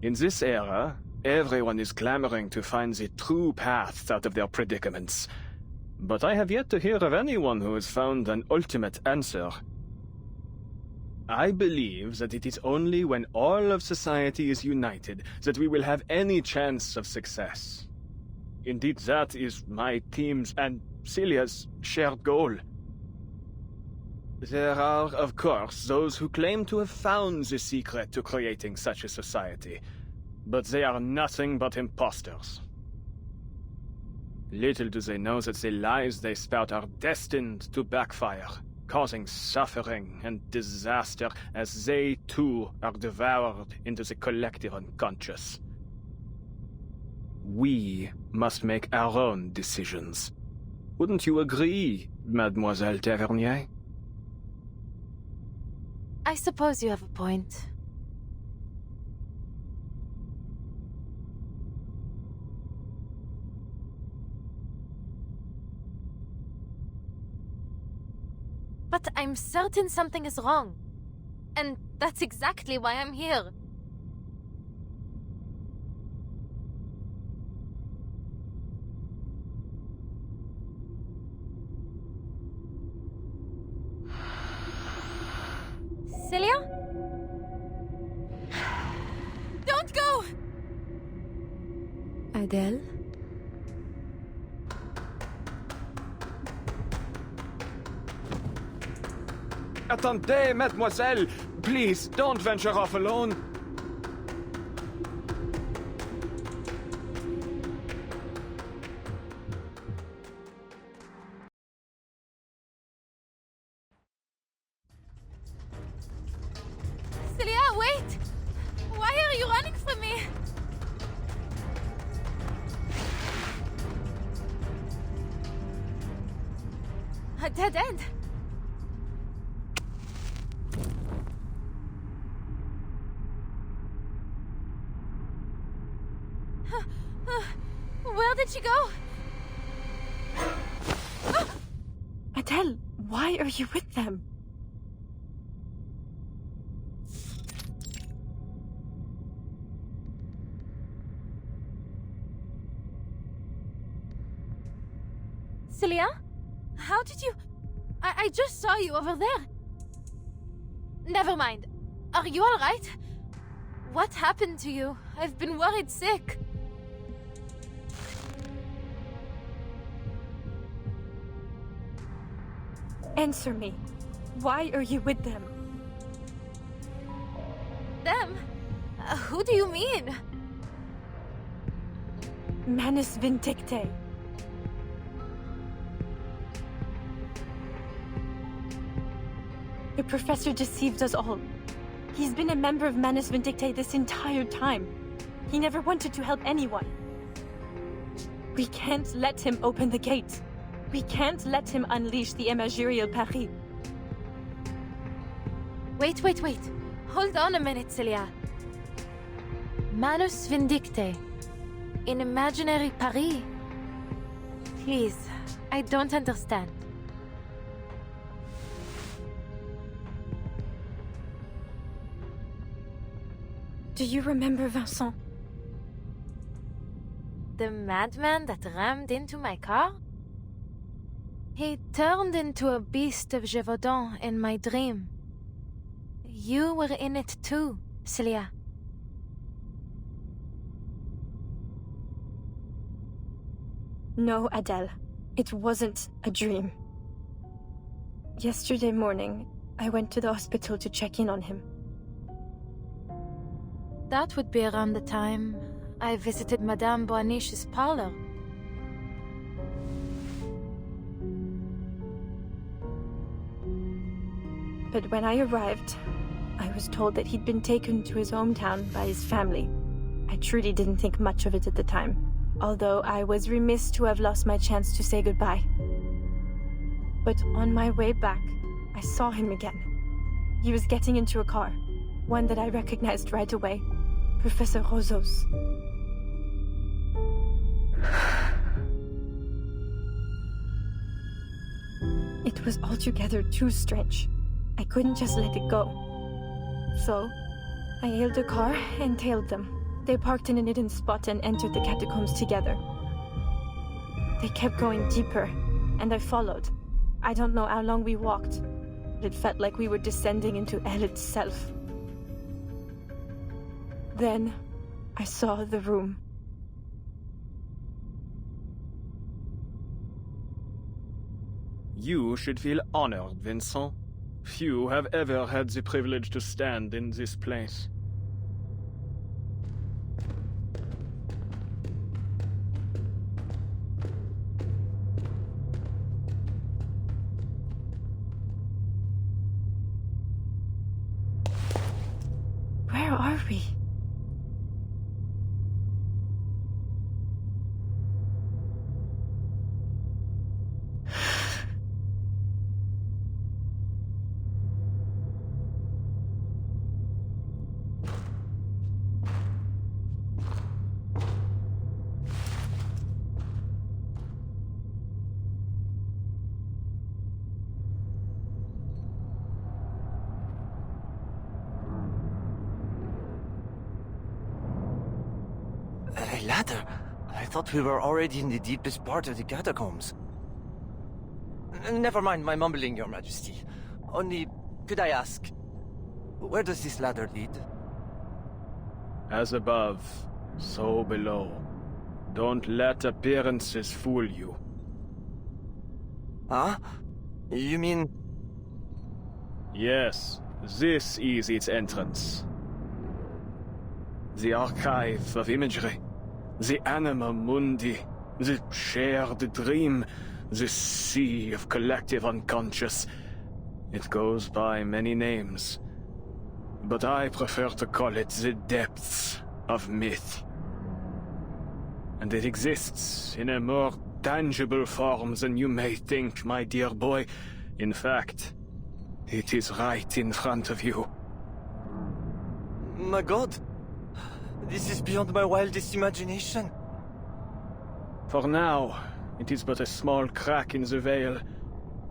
In this era, everyone is clamoring to find the true path out of their predicaments. But I have yet to hear of anyone who has found an ultimate answer. I believe that it is only when all of society is united that we will have any chance of success. Indeed, that is my team's and Celia's shared goal. There are, of course, those who claim to have found the secret to creating such a society, but they are nothing but imposters. Little do they know that the lies they spout are destined to backfire, causing suffering and disaster as they, too, are devoured into the collective unconscious. We must make our own decisions. Wouldn't you agree, Mademoiselle Tavernier? I suppose you have a point. But I'm certain something is wrong. And that's exactly why I'm here. Celia? Don't go! Adele? Attendez, mademoiselle! Please, don't venture off alone! Celia, wait! Why are you running from me? A dead end. Where did she go? Adele, why are you with them? Celia? How did you... I just saw you over there. Never mind. Are you alright? What happened to you? I've been worried sick. Answer me. Why are you with them? Them? Who do you mean? Manus Vindictae. The professor deceived us all. He's been a member of Manus Vindictae this entire time. He never wanted to help anyone. We can't let him open the gate. We can't let him unleash the Imagirial Paris. Wait. Hold on a minute, Celia. Manus Vindictae. In imaginary Paris? Please, I don't understand. Do you remember Vincent? The madman that rammed into my car? He turned into a beast of Gévaudan in my dream. You were in it too, Celia. No, Adele. It wasn't a dream. Yesterday morning, I went to the hospital to check in on him. That would be around the time I visited Madame Boaniche's parlor. But when I arrived, I was told that he'd been taken to his hometown by his family. I truly didn't think much of it at the time, although I was remiss to have lost my chance to say goodbye. But on my way back, I saw him again. He was getting into a car, one that I recognized right away, Professor Roseau's. It was altogether too strange. I couldn't just let it go. So, I hailed a car and tailed them. They parked in a hidden spot and entered the catacombs together. They kept going deeper, and I followed. I don't know how long we walked, but it felt like we were descending into hell itself. Then, I saw the room. You should feel honored, Vincent. Few have ever had the privilege to stand in this place. Where are we? A ladder? I thought we were already in the deepest part of the catacombs. Never mind my mumbling, Your Majesty. Only, could I ask, where does this ladder lead? As above, so below. Don't let appearances fool you. Huh? You mean... Yes, this is its entrance. The archive of imagery, the anima mundi, the shared dream, the sea of collective unconscious. It goes by many names, but I prefer to call it the depths of myth. And it exists in a more tangible form than you may think, my dear boy. In fact, it is right in front of you. My god! This is beyond my wildest imagination. For now, it is but a small crack in the veil,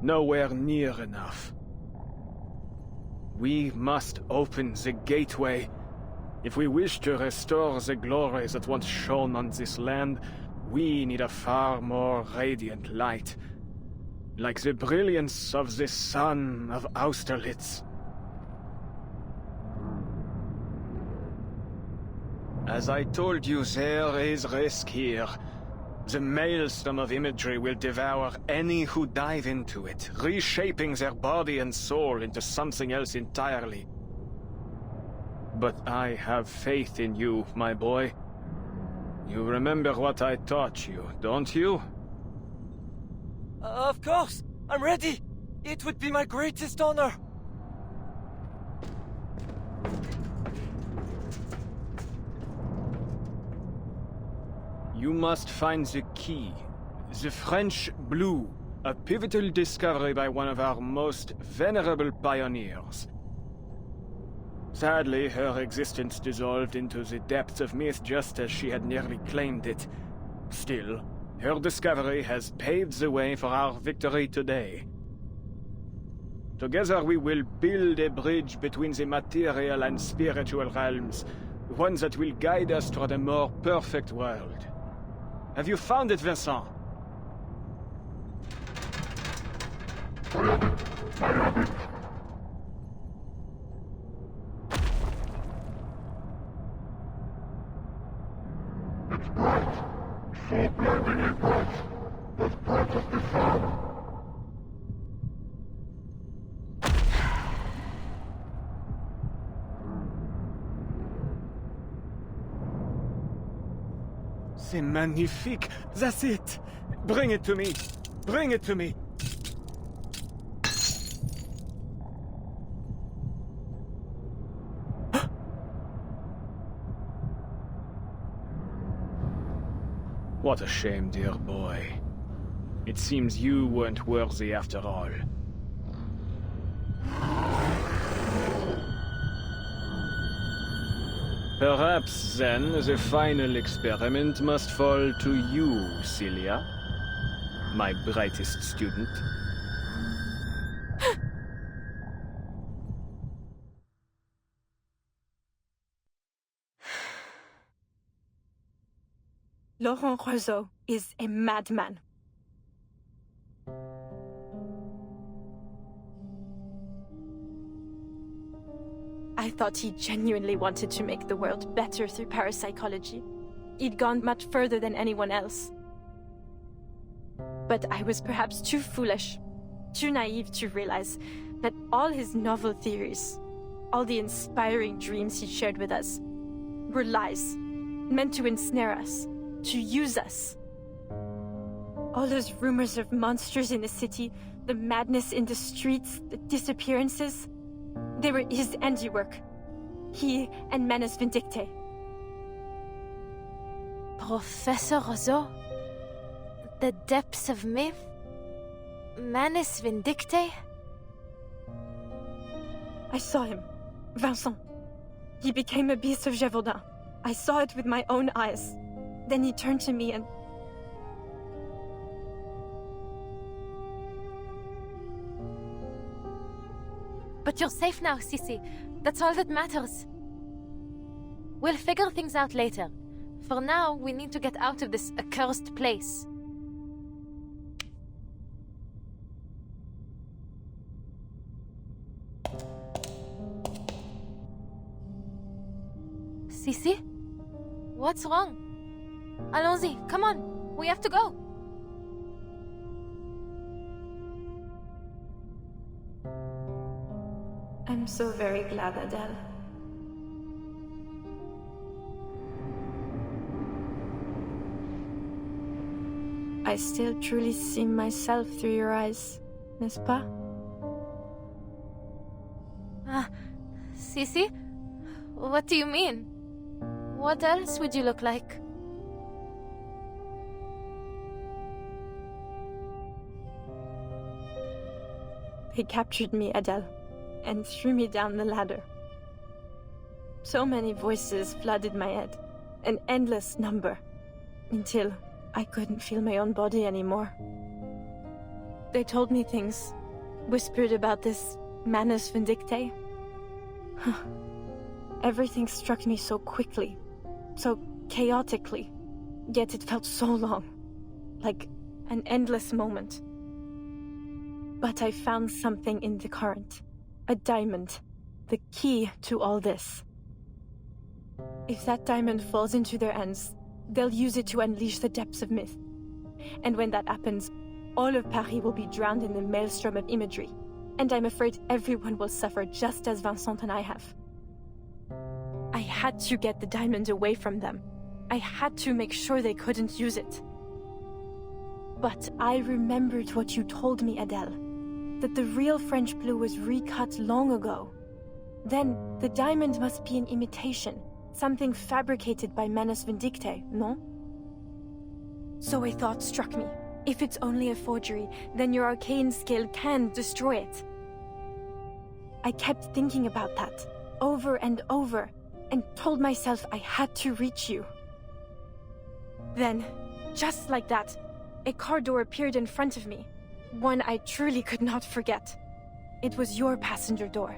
nowhere near enough. We must open the gateway. If we wish to restore the glory that once shone on this land, we need a far more radiant light. Like the brilliance of the sun of Austerlitz. As I told you, there is risk here. The maelstrom of imagery will devour any who dive into it, reshaping their body and soul into something else entirely. But I have faith in you, my boy. You remember what I taught you, don't you? Of course! I'm ready! It would be my greatest honor! You must find the key. The French blue, a pivotal discovery by one of our most venerable pioneers. Sadly, her existence dissolved into the depths of myth just as she had nearly claimed it. Still, her discovery has paved the way for our victory today. Together we will build a bridge between the material and spiritual realms, one that will guide us toward a more perfect world. Have you found it, Vincent? C'est magnifique! That's it! Bring it to me! Bring it to me! What a shame, dear boy. It seems you weren't worthy after all. Perhaps, then, the final experiment must fall to you, Celia, my brightest student. Laurent Rousseau is a madman. I thought he genuinely wanted to make the world better through parapsychology. He'd gone much further than anyone else. But I was perhaps too foolish, too naive to realize that all his novel theories, all the inspiring dreams he shared with us, were lies, meant to ensnare us, to use us. All those rumors of monsters in the city, the madness in the streets, the disappearances, they were his handiwork. He and Manus Vindicte. Professor Rousseau? The depths of myth? Manus Vindicte? I saw him. Vincent. He became a beast of Gévaudan. I saw it with my own eyes. Then he turned to me and... But you're safe now, Sissi. That's all that matters. We'll figure things out later. For now, we need to get out of this accursed place. Sissi? What's wrong? Allons-y, come on. We have to go. I'm so very glad, Adele. I still truly see myself through your eyes, n'est-ce pas? Sissi? What do you mean? What else would you look like? They captured me, Adele, and threw me down the ladder. So many voices flooded my head, an endless number, until I couldn't feel my own body anymore. They told me things, whispered about this Manus Vindicte. Everything struck me so quickly, so chaotically, yet it felt so long, like an endless moment. But I found something in the current, a diamond, the key to all this. If that diamond falls into their hands, they'll use it to unleash the depths of myth, And when that happens, all of Paris will be drowned in the maelstrom of imagery. And I'm afraid everyone will suffer just as Vincent and I have. I had to get the diamond away from them. I had to make sure they couldn't use it. But I remembered what you told me, Adele. That the real French blue was recut long ago. Then, the diamond must be an imitation. Something fabricated by Manus Vindicte, no? So a thought struck me. If it's only a forgery, then your arcane skill can destroy it. I kept thinking about that, over and over, and told myself I had to reach you. Then, just like that, a car door appeared in front of me. One I truly could not forget. It was your passenger door.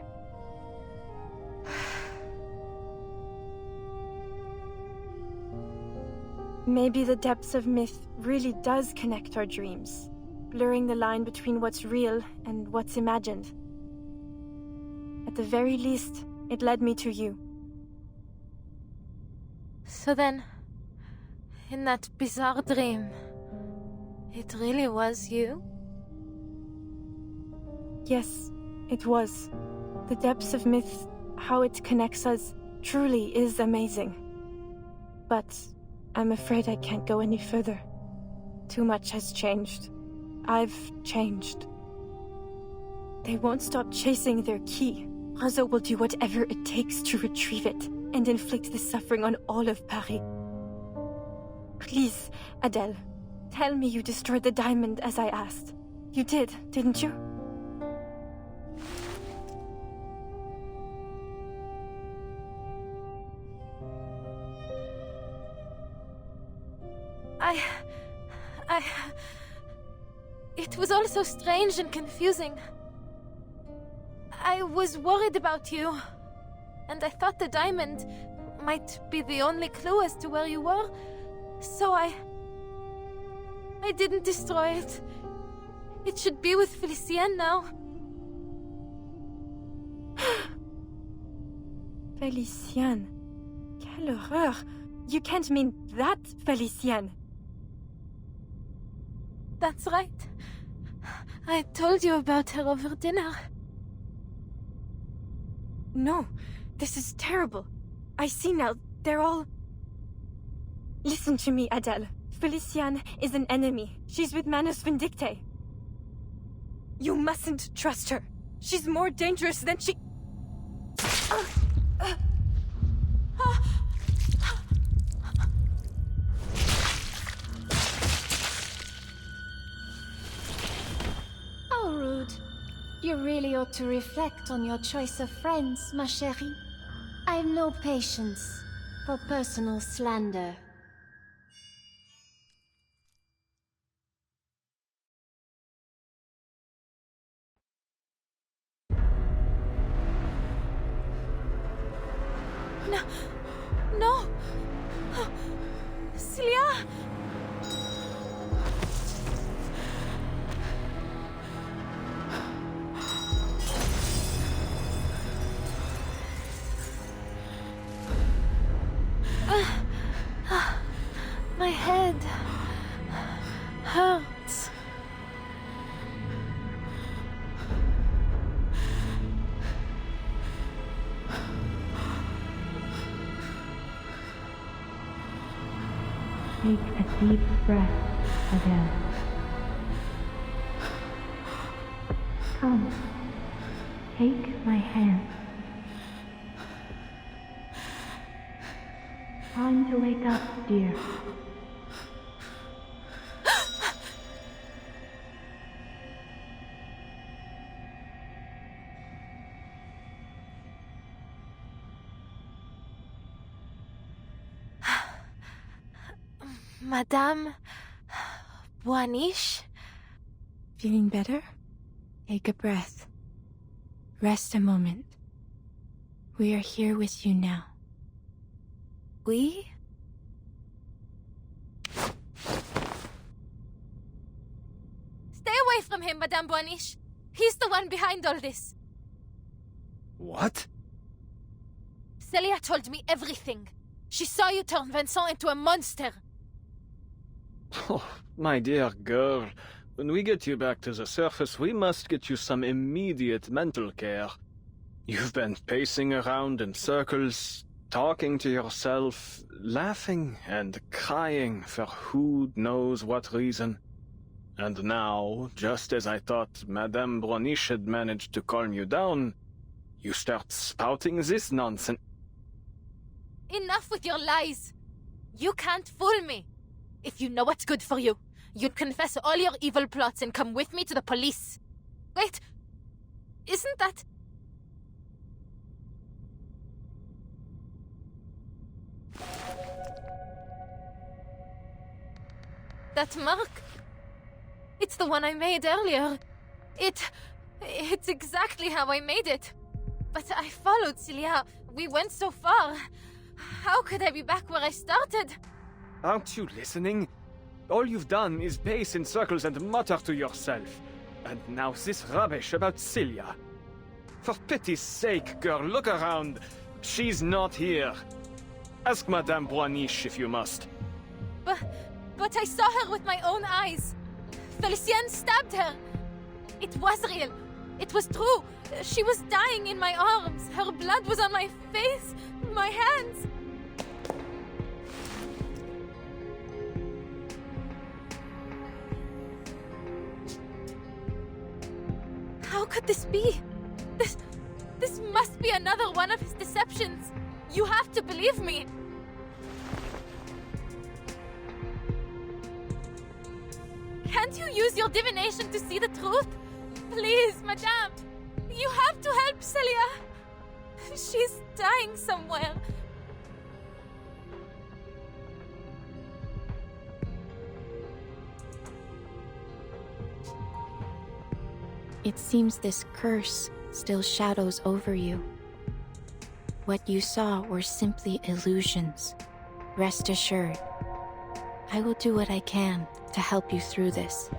Maybe the depths of myth really does connect our dreams, blurring the line between what's real and what's imagined. At the very least, it led me to you. So then, in that bizarre dream, it really was you? Yes, it was. The depths of myth, how it connects us, truly is amazing. But I'm afraid I can't go any further. Too much has changed. I've changed. They won't stop chasing their key. Razo will do whatever it takes to retrieve it and inflict the suffering on all of Paris. Please, Adele, tell me you destroyed the diamond as I asked. You did, didn't you? It was all so strange and confusing. I was worried about you, and I thought the diamond might be the only clue as to where you were, so I didn't destroy it. It should be with Felicienne now. Felicienne? Quelle horreur! You can't mean that, Felicienne! That's right. I told you about her over dinner. No, this is terrible. I see now, they're all... Listen to me, Adele. Felicienne is an enemy. She's with Manus Vindicte. You mustn't trust her. She's more dangerous than she... How rude. You really ought to reflect on your choice of friends, ma chérie. I've no patience for personal slander. No! Celia! My head hurts. Take a deep breath, Adele. Come, take my hand. Time to wake up, dear. Madame Boaniche? Feeling better? Take a breath. Rest a moment. We are here with you now. We? Stay away from him, Madame Boaniche. He's the one behind all this. What? Celia told me everything. She saw you turn Vincent into a monster. Oh, my dear girl. When we get you back to the surface, we must get you some immediate mental care. You've been pacing around in circles, talking to yourself, laughing and crying for who knows what reason. And now, just as I thought Madame Broniche had managed to calm you down, you start spouting this nonsense. Enough with your lies! You can't fool me! If you know what's good for you, you'd confess all your evil plots and come with me to the police. Wait, isn't that... that mark? It's the one I made earlier. It's exactly how I made it. But I followed Celia. We went so far. How could I be back where I started? Aren't you listening? All you've done is pace in circles and mutter to yourself. And now this rubbish about Celia. For pity's sake, girl, look around. She's not here. Ask Madame Broniche if you must. But I saw her with my own eyes. Felicien stabbed her. It was real. It was true. She was dying in my arms. Her blood was on my face, my hands. How could this be? This must be another one of his deceptions. You have to believe me. Can't you use your divination to see the truth? Please, madame. You have to help Celia. She's dying somewhere. It seems this curse still shadows over you. What you saw were simply illusions. Rest assured, I will do what I can to help you through this.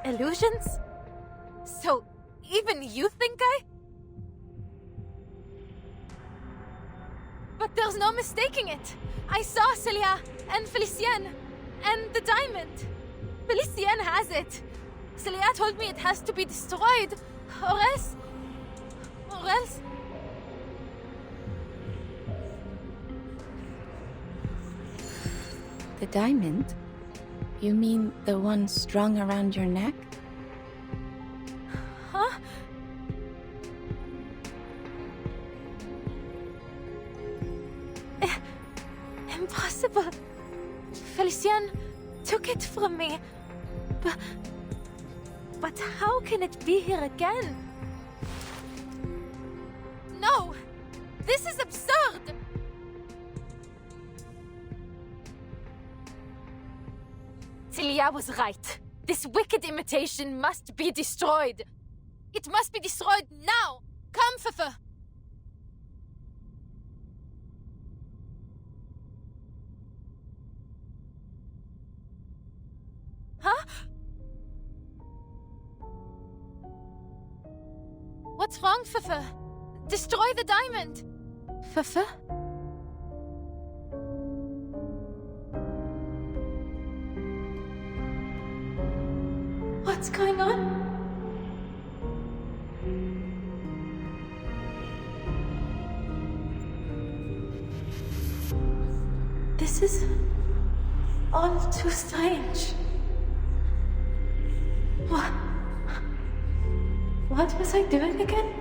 Illusions? So, even you think I... But there's no mistaking it. I saw Celia and Felicien and the diamond. Felicien has it. Celia told me it has to be destroyed, or else... The diamond? You mean the one strung around your neck? Huh? Impossible. Felicien took it from me. But how can it be here again? No! This is absurd! Celia was right. This wicked imitation must be destroyed. It must be destroyed now! Come, Fefe! Huh? What's wrong, Fefe? Destroy the diamond! Fefe? What's going on? This is all too strange. What was I doing again?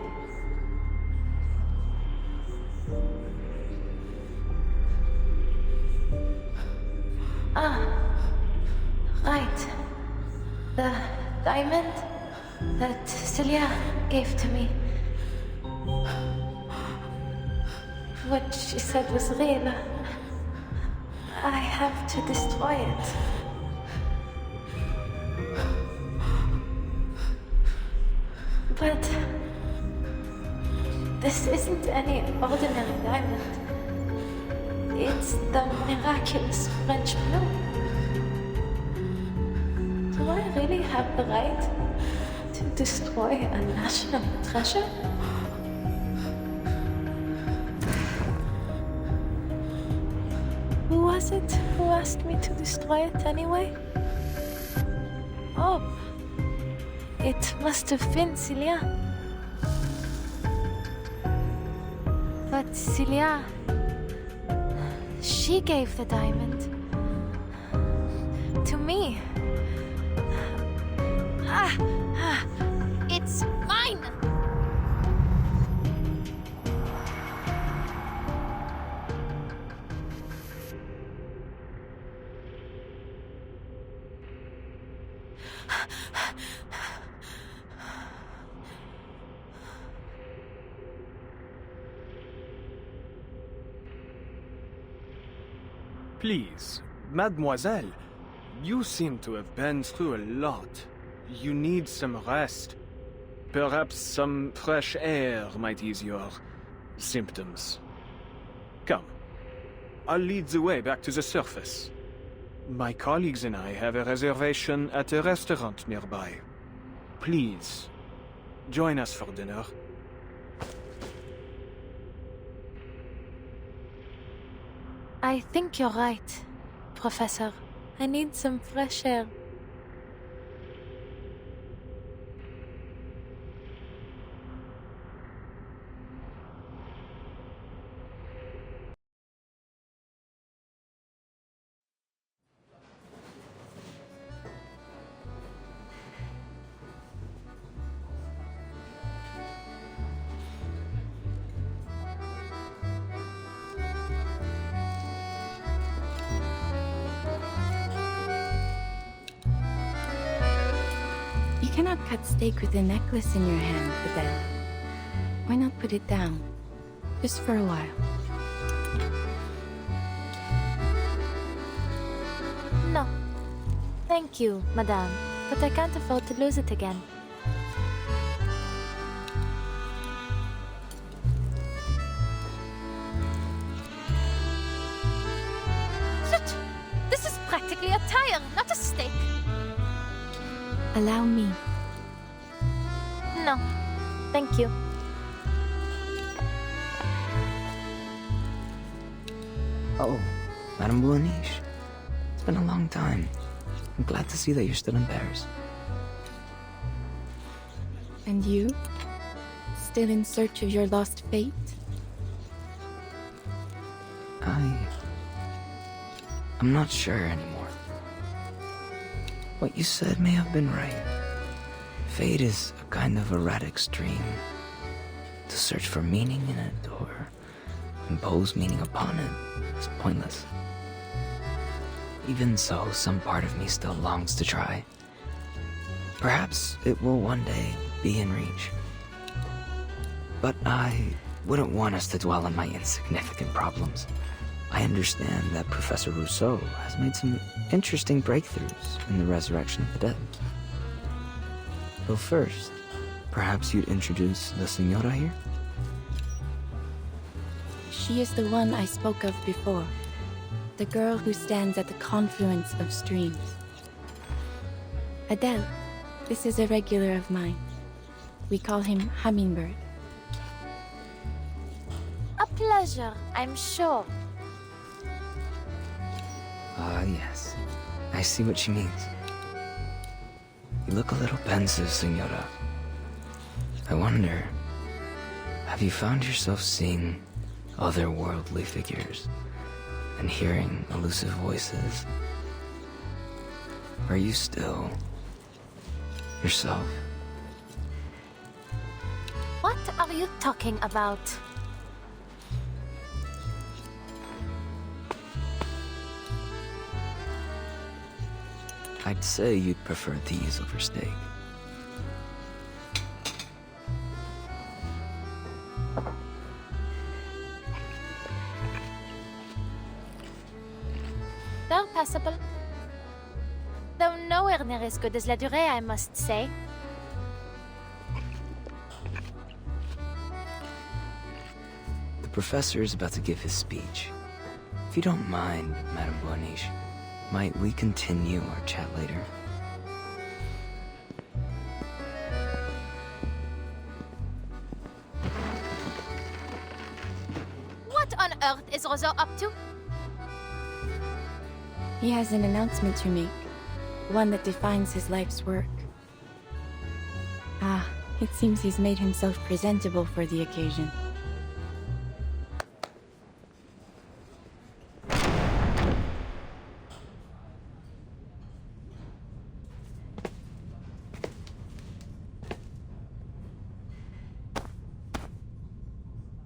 Right. The diamond that Celia gave to me. What she said was real. I have to destroy it. But this isn't any ordinary diamond. It's the miraculous French blue. Do I really have the right to destroy a national treasure? was it who asked me to destroy it anyway? Oh, it must have been Celia. But Celia, she gave the diamond to me. It's mine! Please, mademoiselle, you seem to have been through a lot. You need some rest. Perhaps some fresh air might ease your symptoms. Come, I'll lead the way back to the surface. My colleagues and I have a reservation at a restaurant nearby. Please, join us for dinner. I think you're right, Professor. I need some fresh air. You cannot cut steak with a necklace in your hand, Adele. Why not put it down? Just for a while. No. Thank you, Madame, but I can't afford to lose it again. Zut! This is practically a tire, not a steak. Allow me. No, thank you. Oh, Madame Bouaniche. It's been a long time. I'm glad to see that you're still in Paris. And you? Still in search of your lost fate? I'm not sure anymore. What you said may have been right. Fate is a kind of erratic stream. To search for meaning in it or impose meaning upon it is pointless. Even so, some part of me still longs to try. Perhaps it will one day be in reach. But I wouldn't want us to dwell on my insignificant problems. I understand that Professor Rousseau has made some interesting breakthroughs in the resurrection of the dead. So first, perhaps you'd introduce the Senora here? She is the one I spoke of before. The girl who stands at the confluence of streams. Adele, this is a regular of mine. We call him Hummingbird. A pleasure, I'm sure. Ah, yes. I see what she means. You look a little pensive, Senora. I wonder, have you found yourself seeing otherworldly figures and hearing elusive voices? Are you still yourself? What are you talking about? I'd say you'd prefer these over steak. They're passable. Though nowhere near as good as La Durée, I must say. The professor is about to give his speech. If you don't mind, Madame Bouaniche, might we continue our chat later? What on earth is Rousseau up to? He has an announcement to make, one that defines his life's work. Ah, it seems he's made himself presentable for the occasion.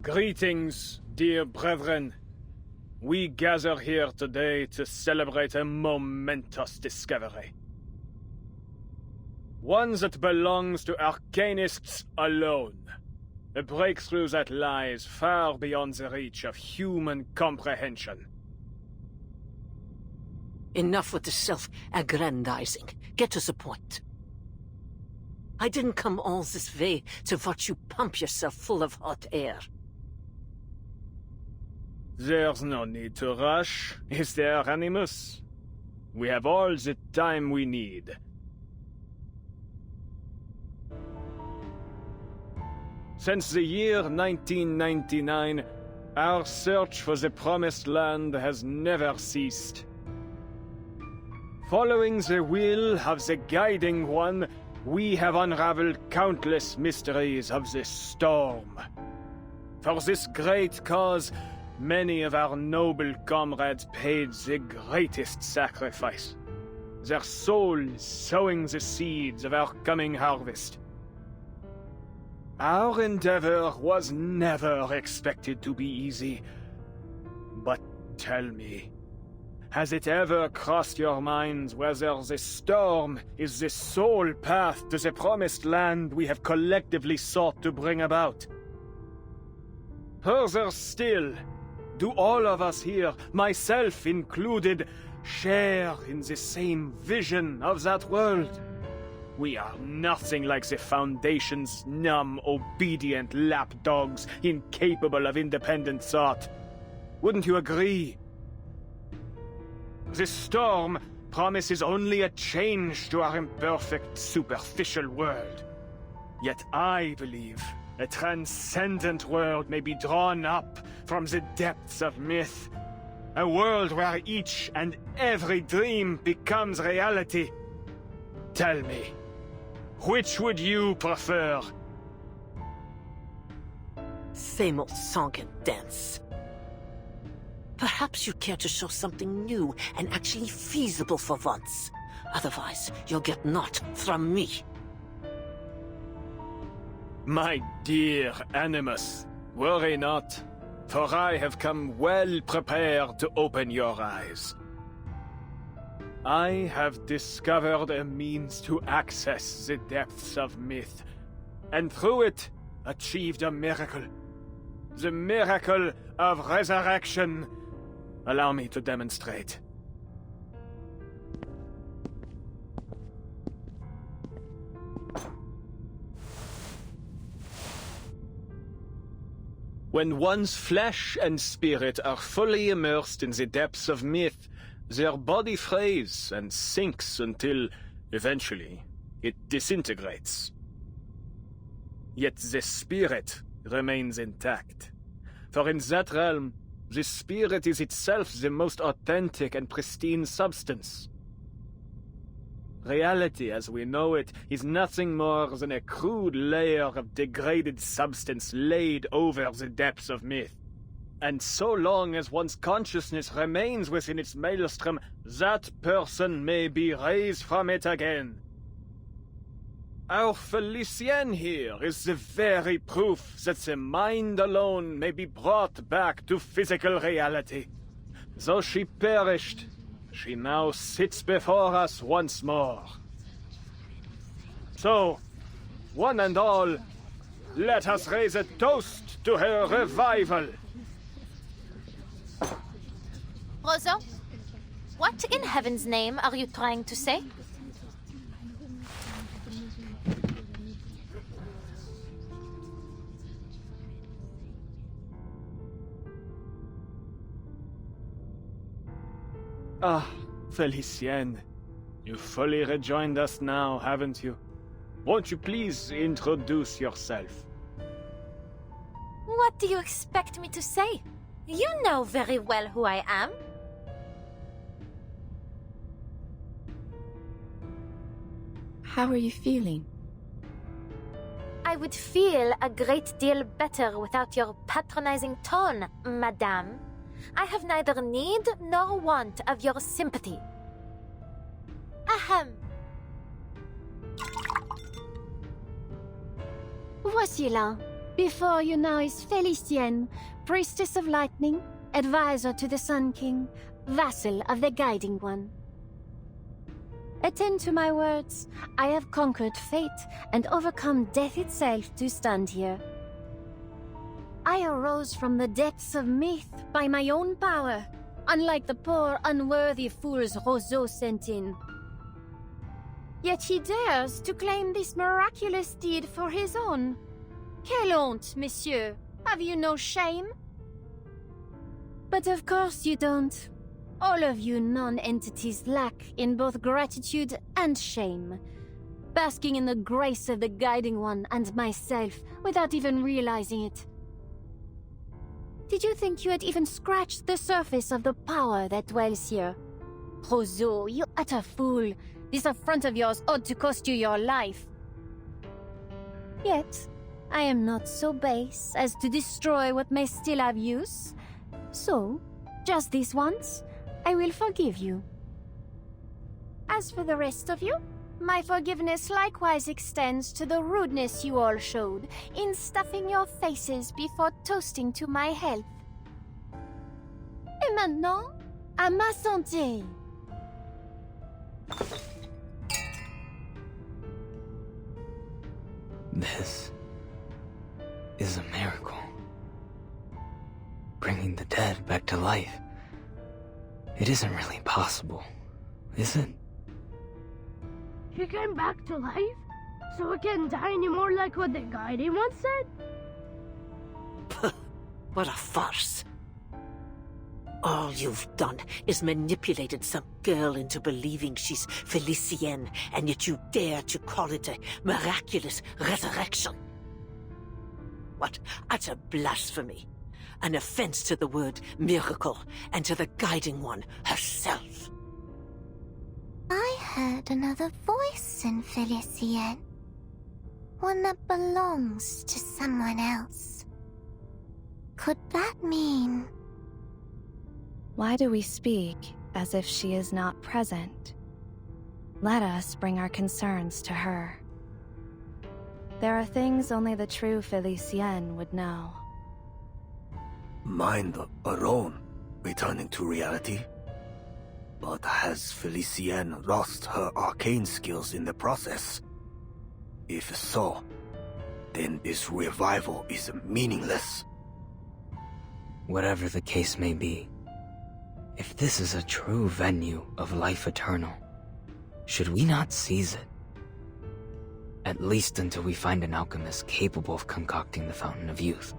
Greetings, dear brethren. We gather here today to celebrate a momentous discovery. One that belongs to arcanists alone. A breakthrough that lies far beyond the reach of human comprehension. Enough with the self-aggrandizing. Get to the point. I didn't come all this way to watch you pump yourself full of hot air. There's no need to rush, is there, Animus? We have all the time we need. Since the year 1999, our search for the Promised Land has never ceased. Following the will of the Guiding One, we have unraveled countless mysteries of this storm. For this great cause, many of our noble comrades paid the greatest sacrifice, their souls sowing the seeds of our coming harvest. Our endeavor was never expected to be easy. But tell me, has it ever crossed your minds whether this storm is the sole path to the Promised Land we have collectively sought to bring about? Further still, do all of us here, myself included, share in the same vision of that world? We are nothing like the Foundation's numb, obedient lapdogs, incapable of independent thought. Wouldn't you agree? This storm promises only a change to our imperfect, superficial world. Yet I believe a transcendent world may be drawn up from the depths of myth. A world where each and every dream becomes reality. Tell me, which would you prefer? Same old song and dance. Perhaps you care to show something new and actually feasible for once. Otherwise, you'll get naught from me. My dear Animus, worry not, for I have come well prepared to open your eyes. I have discovered a means to access the depths of myth, and through it, achieved a miracle. The miracle of resurrection. Allow me to demonstrate. When one's flesh and spirit are fully immersed in the depths of myth, their body frays and sinks until, eventually, it disintegrates. Yet the spirit remains intact. For in that realm, the spirit is itself the most authentic and pristine substance. Reality as we know it is nothing more than a crude layer of degraded substance laid over the depths of myth. And so long as one's consciousness remains within its maelstrom, that person may be raised from it again. Our Felicienne here is the very proof that the mind alone may be brought back to physical reality. Though she perished, she now sits before us once more. So, one and all, let us raise a toast to her revival. Rosa, what in heaven's name are you trying to say? Ah, Felicienne, you fully rejoined us now, haven't you? Won't you please introduce yourself? What do you expect me to say? You know very well who I am. How are you feeling? I would feel a great deal better without your patronizing tone, madame. I have neither need nor want of your sympathy. Ahem. Voici là. Before you now is Felicienne, priestess of lightning, advisor to the Sun King, vassal of the Guiding One. Attend to my words. I have conquered fate and overcome death itself to stand here. I arose from the depths of myth by my own power, unlike the poor, unworthy fools Roseau sent in. Yet he dares to claim this miraculous deed for his own. Quelle honte, monsieur! Have you no shame? But of course you don't. All of you non-entities lack in both gratitude and shame, basking in the grace of the Guiding One and myself without even realizing it. Did you think you had even scratched the surface of the power that dwells here? Roseau, you utter fool! This affront of yours ought to cost you your life. Yet, I am not so base as to destroy what may still have use. So, just this once, I will forgive you. As for the rest of you, my forgiveness likewise extends to the rudeness you all showed in stuffing your faces before toasting to my health. Et maintenant, à ma santé! This is a miracle. Bringing the dead back to life. It isn't really possible, is it? He came back to life? So it can't die anymore like what the Guardian once said? What a farce. All you've done is manipulated some girl into believing she's Felicienne, and yet you dare to call it a miraculous resurrection. What utter blasphemy. An offense to the word miracle and to the Guiding One herself. I heard another voice in Felicienne. One that belongs to someone else. Could that mean... Why do we speak as if she is not present? Let us bring our concerns to her. There are things only the true Felicienne would know. Mind alone, returning to reality? But has Felicienne lost her arcane skills in the process? If so, then this revival is meaningless. Whatever the case may be, if this is a true venue of life eternal, should we not seize it? At least until we find an alchemist capable of concocting the Fountain of Youth.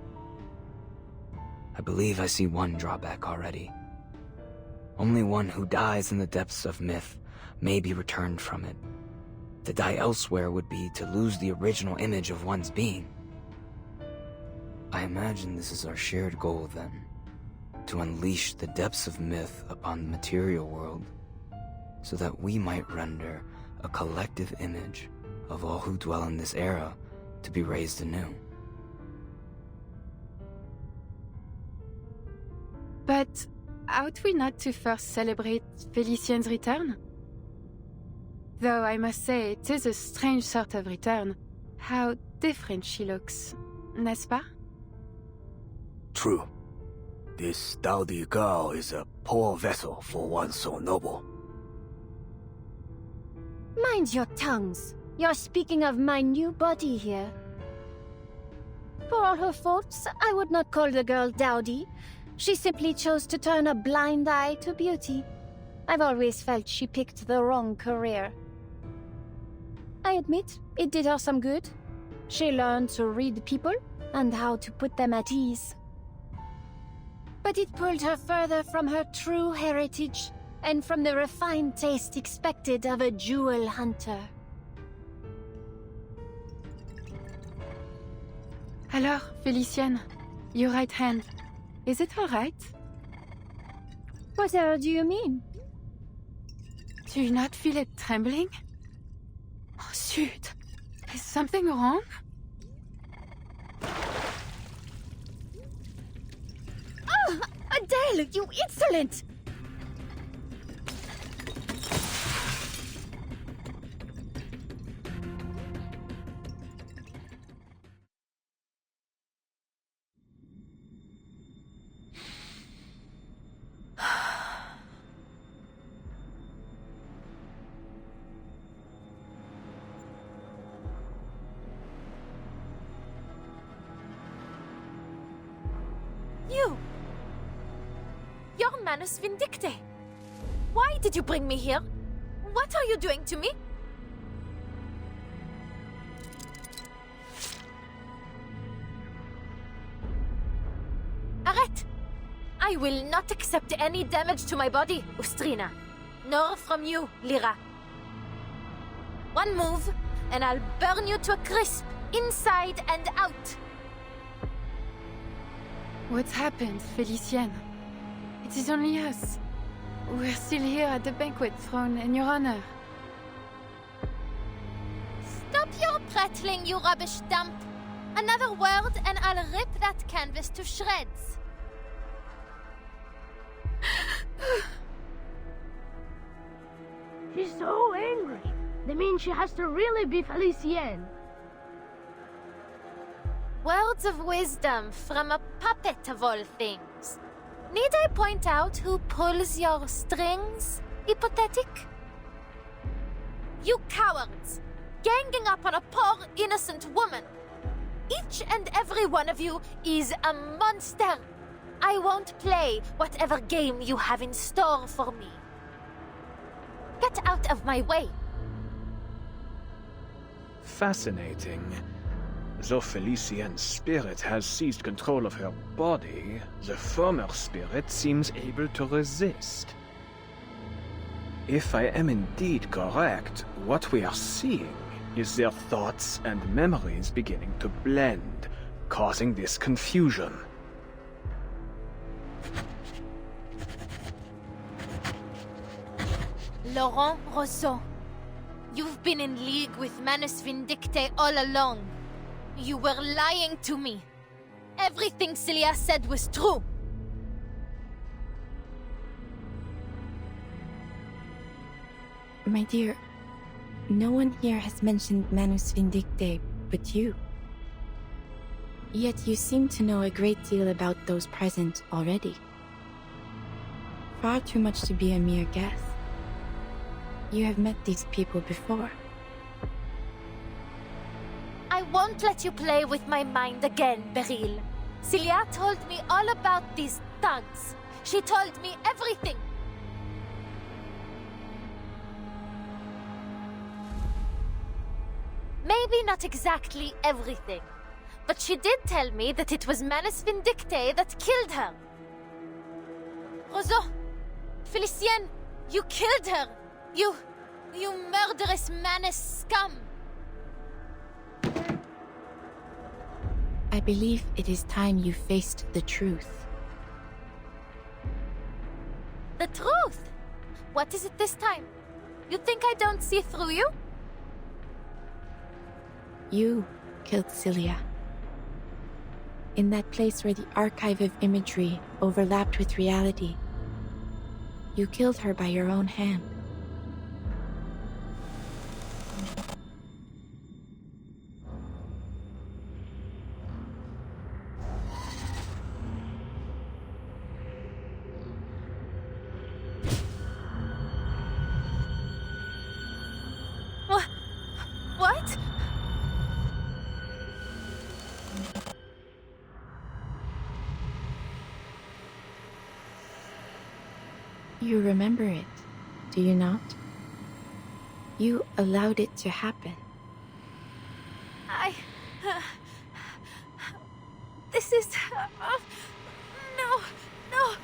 I believe I see one drawback already. Only one who dies in the depths of myth may be returned from it. To die elsewhere would be to lose the original image of one's being. I imagine this is our shared goal then, to unleash the depths of myth upon the material world, so that we might render a collective image of all who dwell in this era to be raised anew. But ought we not to first celebrate Felicienne's return? Though I must say, it is a strange sort of return. How different she looks, n'est-ce pas? True. This dowdy girl is a poor vessel for one so noble. Mind your tongues. You're speaking of my new body here. For all her faults, I would not call the girl dowdy. She simply chose to turn a blind eye to beauty. I've always felt she picked the wrong career. I admit, it did her some good. She learned to read people and how to put them at ease. But it pulled her further from her true heritage and from the refined taste expected of a jewel hunter. Alors, Felicienne, your right hand, is it all right? Whatever do you mean? Do you not feel it trembling? Oh, Shoot. Is something wrong? Oh, Adele, you insolent! You're Manus Vindicte. Why did you bring me here? What are you doing to me? Arrête! I will not accept any damage to my body, Ustrina. Nor from you, Lyra. One move, and I'll burn you to a crisp, inside and out. What's happened, Felicienne? It is only us. We're still here at the banquet thrown in your honor. Stop your prattling, you rubbish dump! Another word and I'll rip that canvas to shreds. She's so angry. That means she has to really be Felicienne. Words of wisdom from a puppet of all things. Need I point out who pulls your strings, hypothetic? You cowards! Ganging up on a poor, innocent woman! Each and every one of you is a monster! I won't play whatever game you have in store for me. Get out of my way! Fascinating. Though Felicienne's spirit has seized control of her body, the former spirit seems able to resist. If I am indeed correct, what we are seeing is their thoughts and memories beginning to blend, causing this confusion. Laurent Rousseau, you've been in league with Manus Vindicte all along. You were lying to me. Everything Celia said was true. My dear, no one here has mentioned Manus Vindicte but you. Yet you seem to know a great deal about those present already. Far too much to be a mere guess. You have met these people before. I won't let you play with my mind again, Beryl. Celia told me all about these thugs. She told me everything. Maybe not exactly everything, but she did tell me that it was Manus Vindicte that killed her. Roseau, Felicienne, you killed her. You murderous Manus scum. I believe it is time you faced the truth. The truth? What is it this time? You think I don't see through you? You killed Celia. In that place where the archive of imagery overlapped with reality. You killed her by your own hand. What? You remember it, do you not? You allowed it to happen. This is... no, no.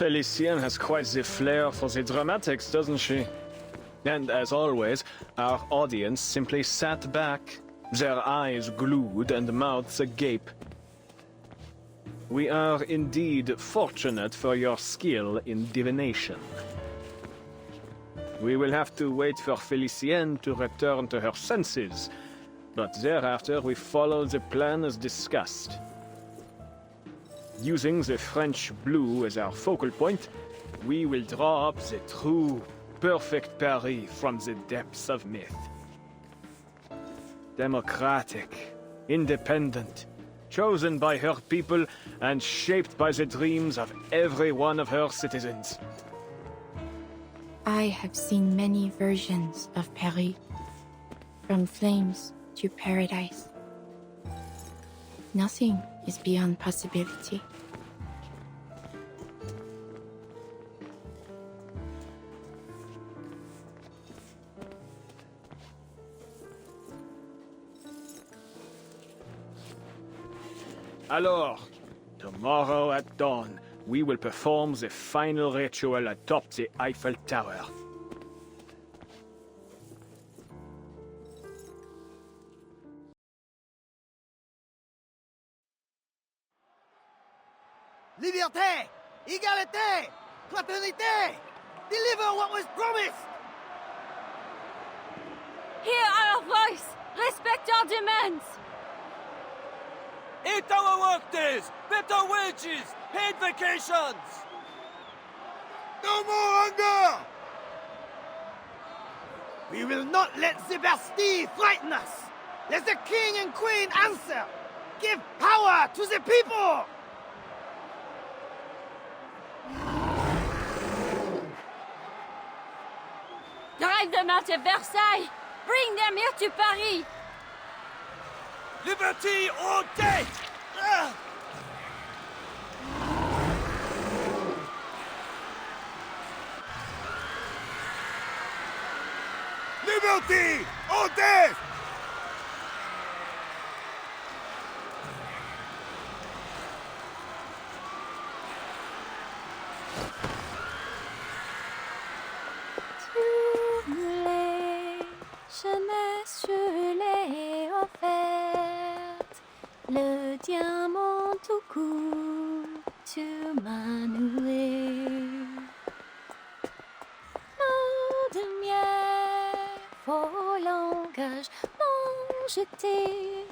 Felicienne has quite the flair for the dramatics, doesn't she? And as always, our audience simply sat back, their eyes glued and mouths agape. We are indeed fortunate for your skill in divination. We will have to wait for Felicienne to return to her senses, but thereafter we follow the plan as discussed. Using the French blue as our focal point, we will draw up the true, perfect Paris from the depths of myth. Democratic, independent, chosen by her people and shaped by the dreams of every one of her citizens. I have seen many versions of Paris, from flames to paradise. Nothing is beyond possibility. Alors, tomorrow at dawn, we will perform the final ritual atop the Eiffel Tower. Liberté! Égalité! Fraternité! Deliver what was promised! Hear our voice! Respect our demands! 8-hour workdays! Better wages! Paid vacations! No more hunger! We will not let the Bastille frighten us! Let the king and queen answer! Give power to the people! Drive them out of Versailles! Bring them here to Paris! Liberty or death! Liberty or death! Jeunesse, je l'ai offerte. Le diamant tout court, tu m'as noué. Mot de miel, faux langage, m'ont jeté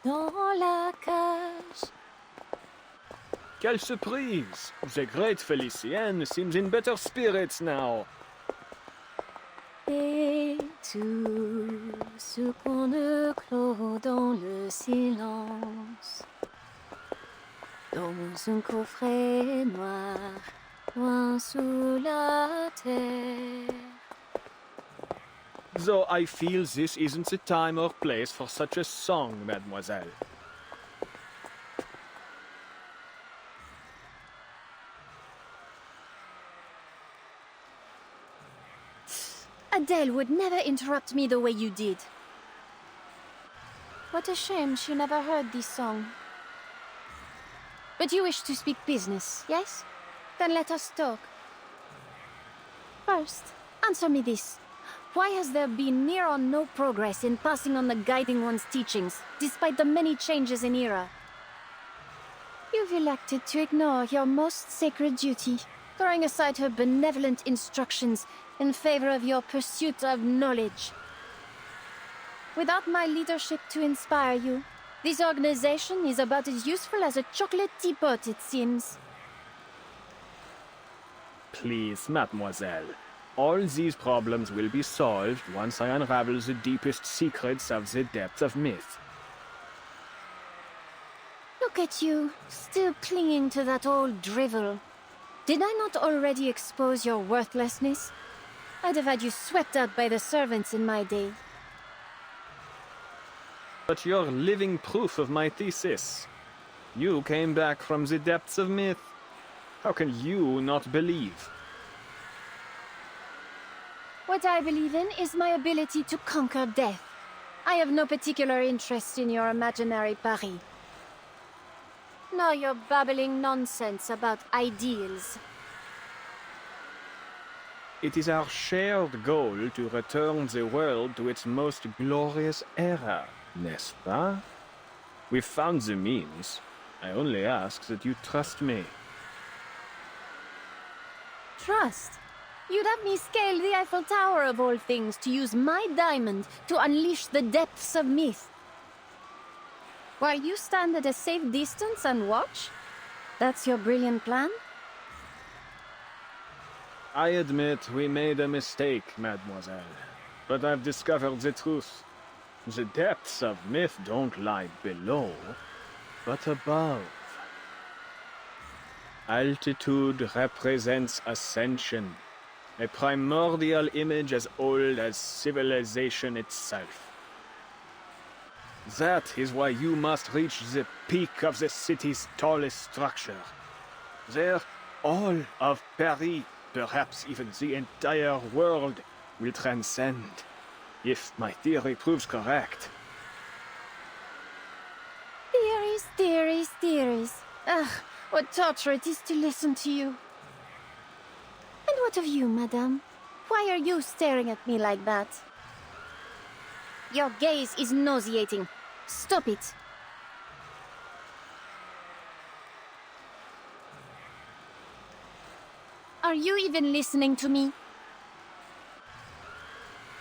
dans la cage. Quelle surprise! The great Felicienne seems in better spirits now. Et tout ce qu'on ne clôt dans le silence, dans un coffret noir, loin sous la terre. Though I feel this isn't the time or place for such a song, mademoiselle. Adele would never interrupt me the way you did. What a shame she never heard this song. But you wish to speak business, yes? Then let us talk. First, answer me this. Why has there been near or no progress in passing on the Guiding One's teachings, despite the many changes in era? You've elected to ignore your most sacred duty, throwing aside her benevolent instructions in favor of your pursuit of knowledge. Without my leadership to inspire you, this organization is about as useful as a chocolate teapot, it seems. Please, mademoiselle. All these problems will be solved once I unravel the deepest secrets of the depths of myth. Look at you, still clinging to that old drivel. Did I not already expose your worthlessness? I'd have had you swept out by the servants in my day. But you're living proof of my thesis. You came back from the depths of myth. How can you not believe? What I believe in is my ability to conquer death. I have no particular interest in your imaginary Paris. Nor your babbling nonsense about ideals. It is our shared goal to return the world to its most glorious era, n'est-ce pas? We've found the means. I only ask that you trust me. Trust? You'd have me scale the Eiffel Tower of all things to use my diamond to unleash the depths of myth. While you stand at a safe distance and watch? That's your brilliant plan? I admit we made a mistake, mademoiselle. But I've discovered the truth. The depths of myth don't lie below, but above. Altitude represents ascension, a primordial image as old as civilization itself. That is why you must reach the peak of the city's tallest structure. There, all of Paris, perhaps even the entire world, will transcend, if my theory proves correct. Theories, theories, theories. Ugh, what torture it is to listen to you. And what of you, madame? Why are you staring at me like that? Your gaze is nauseating. Stop it. Are you even listening to me?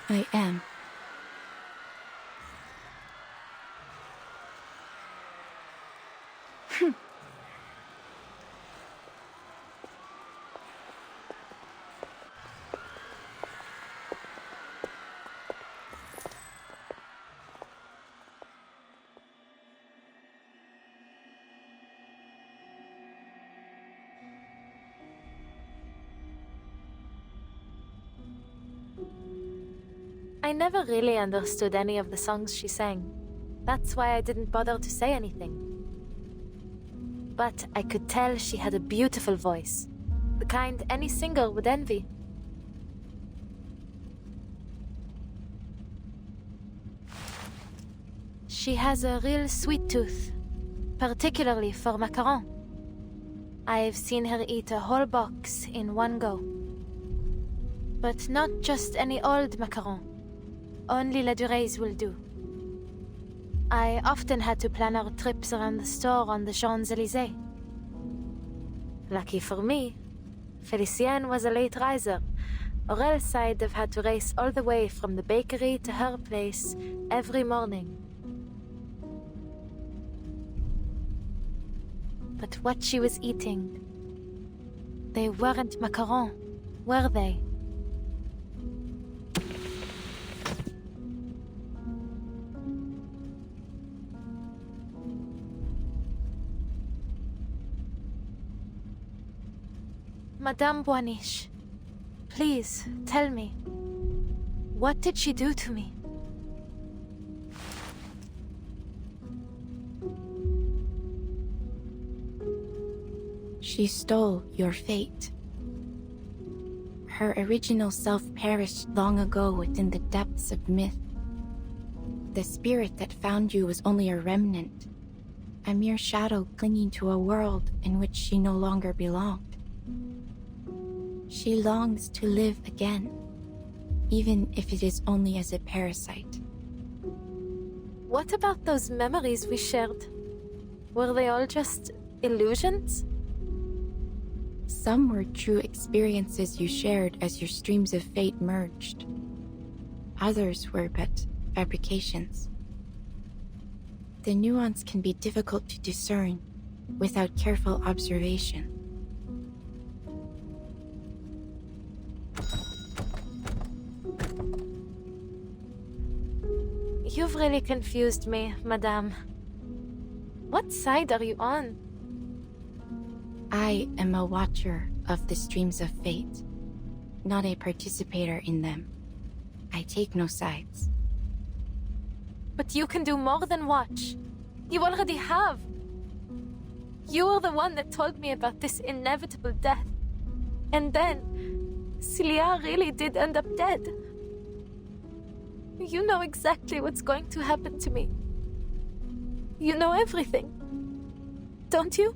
I am. I never really understood any of the songs she sang. That's why I didn't bother to say anything. But I could tell she had a beautiful voice, the kind any singer would envy. She has a real sweet tooth, particularly for macarons. I've seen her eat a whole box in one go. But not just any old macaron. Only La Dure's will do. I often had to plan our trips around the store on the Champs-Élysées. Lucky for me, Felicienne was a late riser, or else I'd have had to race all the way from the bakery to her place every morning. But what she was eating, they weren't macarons, were they? Madame Boaniche, please tell me, what did she do to me? She stole your fate. Her original self perished long ago within the depths of myth. The spirit that found you was only a remnant, a mere shadow clinging to a world in which she no longer belonged. She longs to live again, even if it is only as a parasite. What about those memories we shared? Were they all just illusions? Some were true experiences you shared as your streams of fate merged. Others were but fabrications. The nuance can be difficult to discern without careful observation. You've really confused me, madame. What side are you on? I am a watcher of the streams of fate, not a participator in them. I take no sides. But you can do more than watch. You already have. You were the one that told me about this inevitable death. And then, Cilia really did end up dead. You know exactly what's going to happen to me. You know everything. Don't you?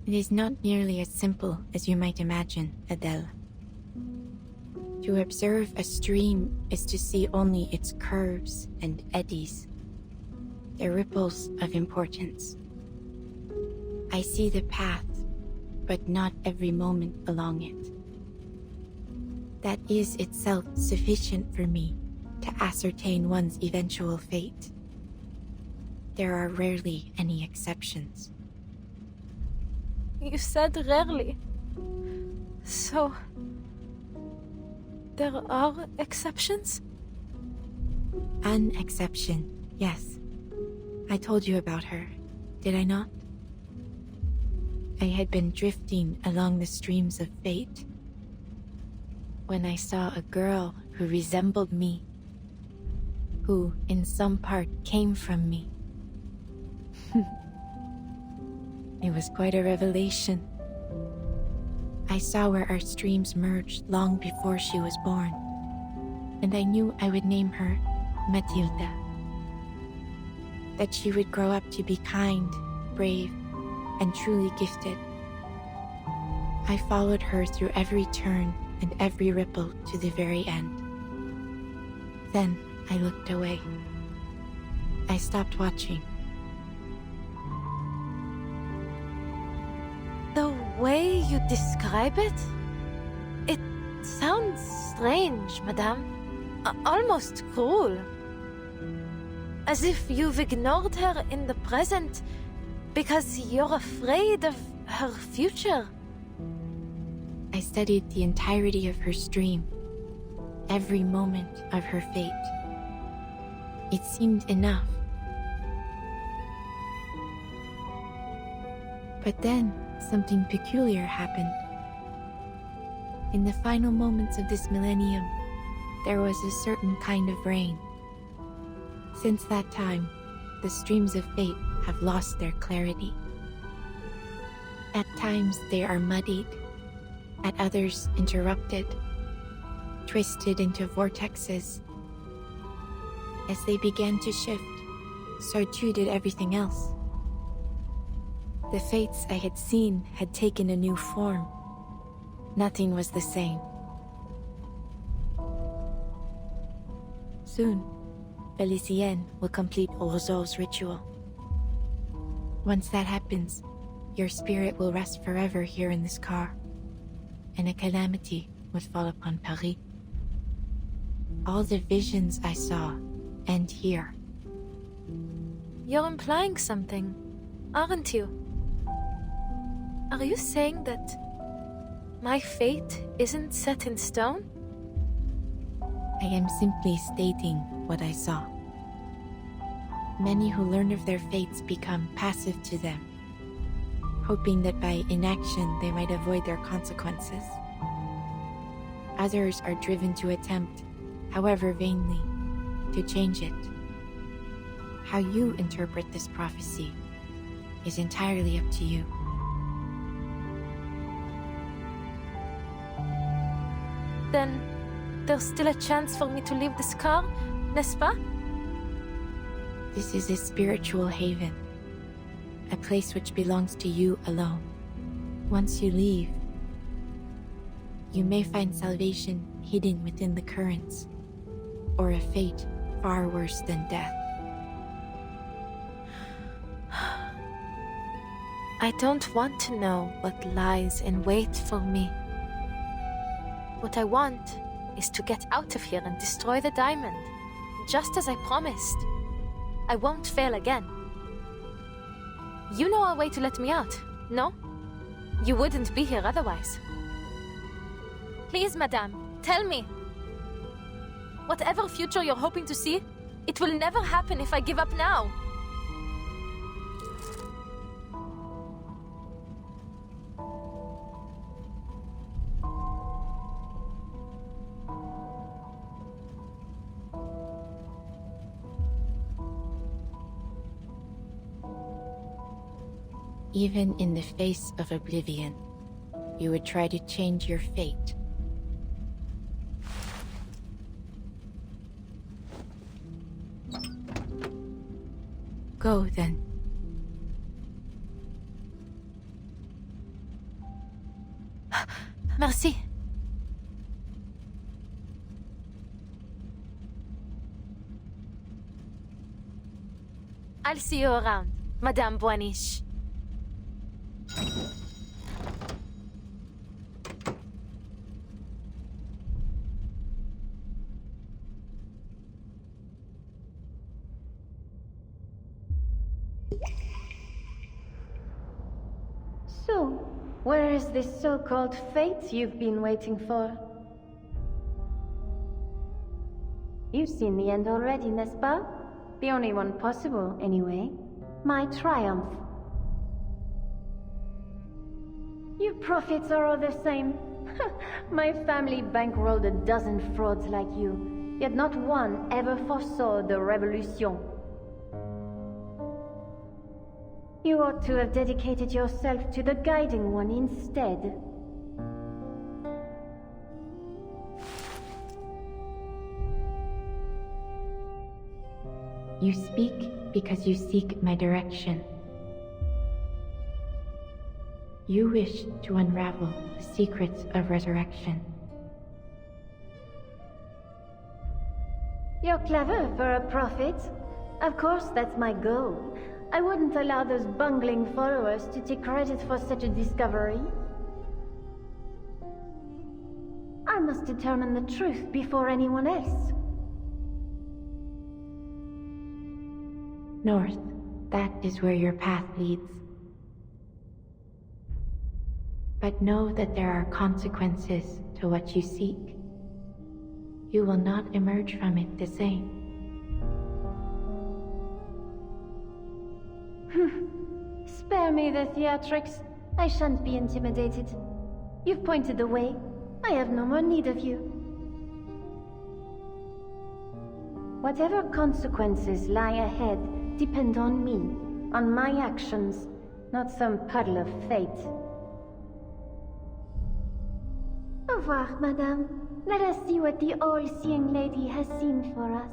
It is not nearly as simple as you might imagine, Adele. To observe a stream is to see only its curves and eddies, the ripples of importance. I see the path, but not every moment along it. That is itself sufficient for me to ascertain one's eventual fate. There are rarely any exceptions. You said rarely. So, there are exceptions? An exception, yes. I told you about her, did I not? I had been drifting along the streams of fate when I saw a girl who resembled me, who in some part came from me. It was quite a revelation. I saw where our streams merged long before she was born, and I knew I would name her Matilda. That she would grow up to be kind, brave, and truly gifted. I followed her through every turn and every ripple to the very end. Then I looked away. I stopped watching. The way you describe it? It sounds strange, madame. Almost cruel. As if you've ignored her in the present because you're afraid of her future. I studied the entirety of her stream, every moment of her fate. It seemed enough. But then something peculiar happened. In the final moments of this millennium, there was a certain kind of rain. Since that time, the streams of fate have lost their clarity. At times they are muddied, at others interrupted, twisted into vortexes. As they began to shift, so too did everything else. The fates I had seen had taken a new form. Nothing was the same. Soon, Felicienne will complete Roseau's ritual. Once that happens, your spirit will rest forever here in this car, and a calamity would fall upon Paris. All the visions I saw end here. You're implying something, aren't you? Are you saying that my fate isn't set in stone? I am simply stating what I saw. Many who learn of their fates become passive to them, hoping that by inaction they might avoid their consequences. Others are driven to attempt, however vainly, to change it. How you interpret this prophecy is entirely up to you. Then there's still a chance for me to leave this car, n'est-ce pas? This is a spiritual haven, a place which belongs to you alone. Once you leave, you may find salvation hidden within the currents, or a fate far worse than death. I don't want to know what lies in wait for me. What I want is to get out of here and destroy the diamond, just as I promised. I won't fail again. You know a way to let me out, no? You wouldn't be here otherwise. Please, madame, tell me. Whatever future you're hoping to see, it will never happen if I give up now. Even in the face of oblivion, you would try to change your fate. Go, then. I'll see you around, Madame Boiniche. So, where is this so-called fate you've been waiting for? You've seen the end already, n'est-ce pas? The only one possible, anyway. My triumph. You prophets are all the same. My family bankrolled a dozen frauds like you, yet not one ever foresaw the revolution. You ought to have dedicated yourself to the guiding one instead. You speak because you seek my direction. You wish to unravel the secrets of resurrection. You're clever for a prophet. Of course, that's my goal. I wouldn't allow those bungling followers to take credit for such a discovery. I must determine the truth before anyone else. North, that is where your path leads. But know that there are consequences to what you seek. You will not emerge from it the same. Spare me the theatrics. I shan't be intimidated. You've pointed the way. I have no more need of you. Whatever consequences lie ahead depend on me, on my actions, not some puddle of fate. Au revoir, madame. Let us see what the all-seeing lady has seen for us.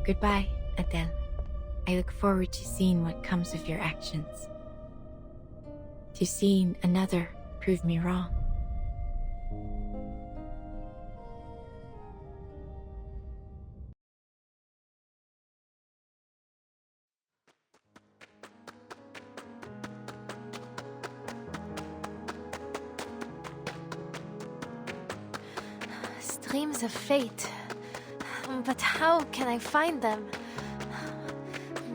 Goodbye, Adele. I look forward to seeing what comes of your actions. To seeing another prove me wrong. Streams of fate. But how can I find them?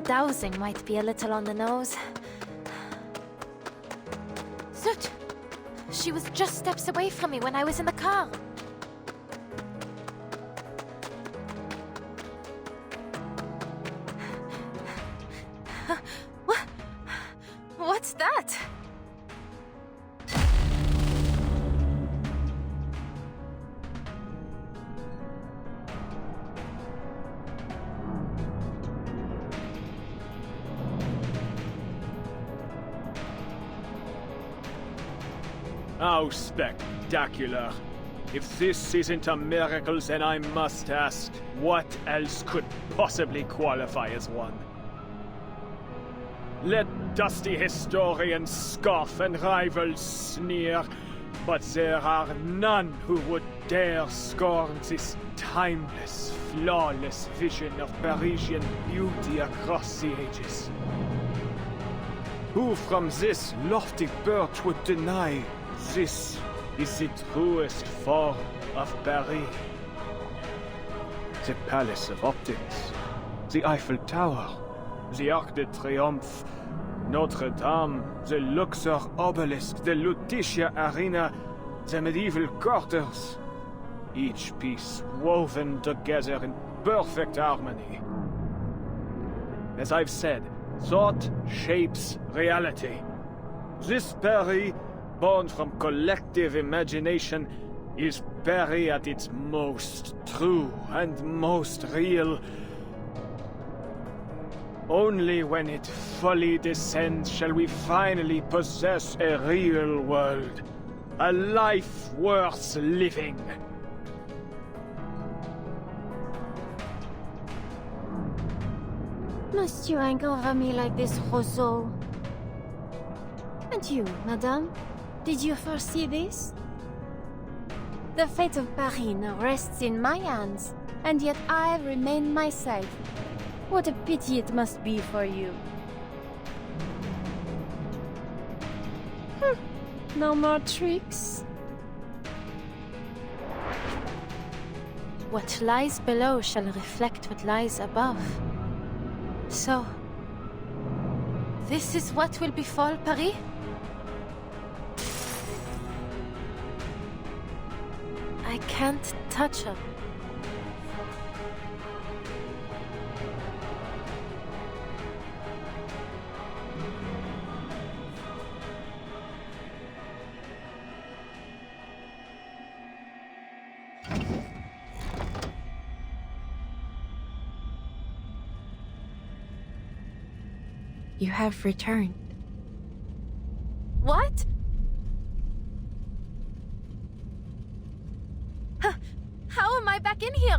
Dowsing might be a little on the nose. Zut! She was just steps away from me when I was in the car. What's that? How spectacular. If this isn't a miracle, then I must ask, what else could possibly qualify as one? Let dusty historians scoff and rivals sneer, but there are none who would dare scorn this timeless, flawless vision of Parisian beauty across the ages. Who from this lofty perch would deny this is the truest form of Paris? The Palace of Optics, the Eiffel Tower, the Arc de Triomphe, Notre Dame, the Luxor Obelisk, the Lutetia Arena, the medieval quarters, each piece woven together in perfect harmony. As I've said, thought shapes reality. This Paris, born from collective imagination, is Paris at its most true and most real. Only when it fully descends shall we finally possess a real world, a life worth living. Must you hang over me like this, Roseau? And you, madame? Did you foresee this? The fate of Paris now rests in my hands, and yet I remain myself. What a pity it must be for you. No more tricks. What lies below shall reflect what lies above. So, this is what will befall Paris? I can't touch her. You have returned. What? How am I back in here?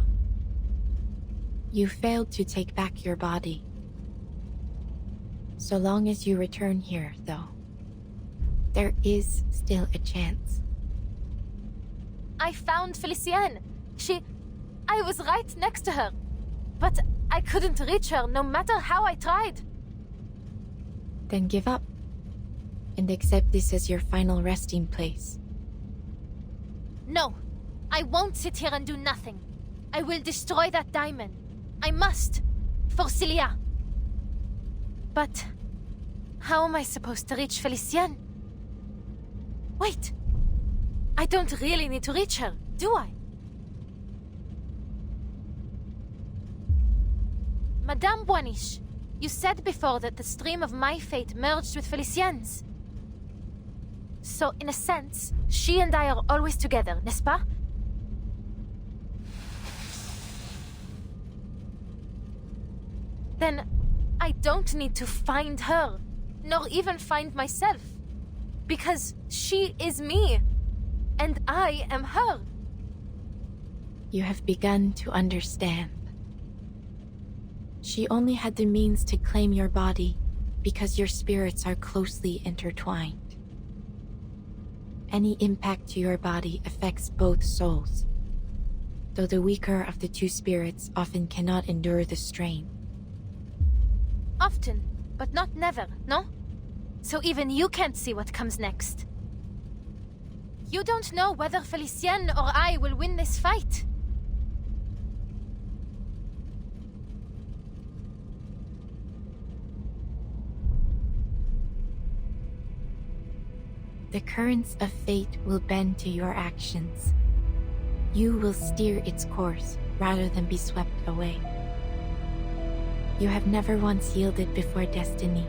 You failed to take back your body. So long as you return here, though, there is still a chance. I found Felicienne. I was right next to her. But I couldn't reach her no matter how I tried. Then give up, and accept this as your final resting place. No, I won't sit here and do nothing. I will destroy that diamond. I must, for Celia. But how am I supposed to reach Felicienne? Wait, I don't really need to reach her, do I? Madame Boiniche, you said before that the stream of my fate merged with Felicienne's. So, in a sense, she and I are always together, n'est-ce pas? Then, I don't need to find her, nor even find myself. Because she is me, and I am her. You have begun to understand. She only had the means to claim your body because your spirits are closely intertwined. Any impact to your body affects both souls, though the weaker of the two spirits often cannot endure the strain. Often, but not never, no? So even you can't see what comes next. You don't know whether Felicienne or I will win this fight. The currents of fate will bend to your actions. You will steer its course rather than be swept away. You have never once yielded before destiny,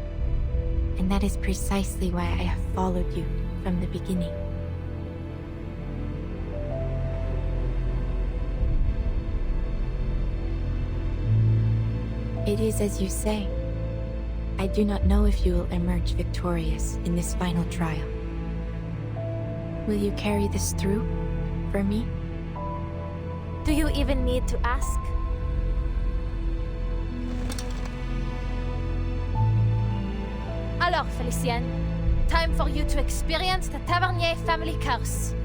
and that is precisely why I have followed you from the beginning. It is as you say. I do not know if you will emerge victorious in this final trial. Will you carry this through for me? Do you even need to ask? Alors, Felicienne, time for you to experience the Tavernier family curse.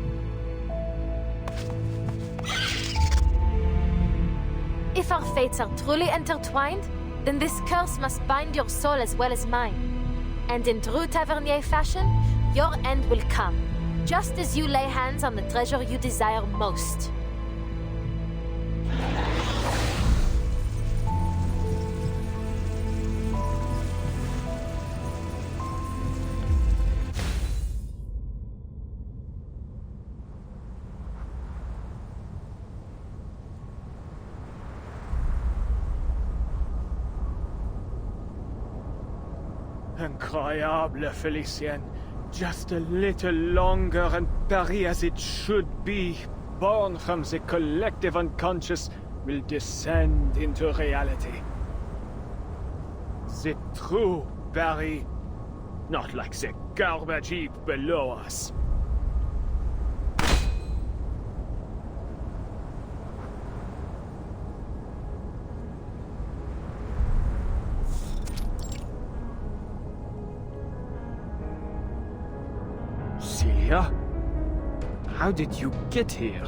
If our fates are truly intertwined, then this curse must bind your soul as well as mine. And in true Tavernier fashion, your end will come, just as you lay hands on the treasure you desire most. Incroyable, Felicienne. Just a little longer and Paris as it should be, born from the collective unconscious, will descend into reality. The true Paris, not like the garbage heap below us. How did you get here?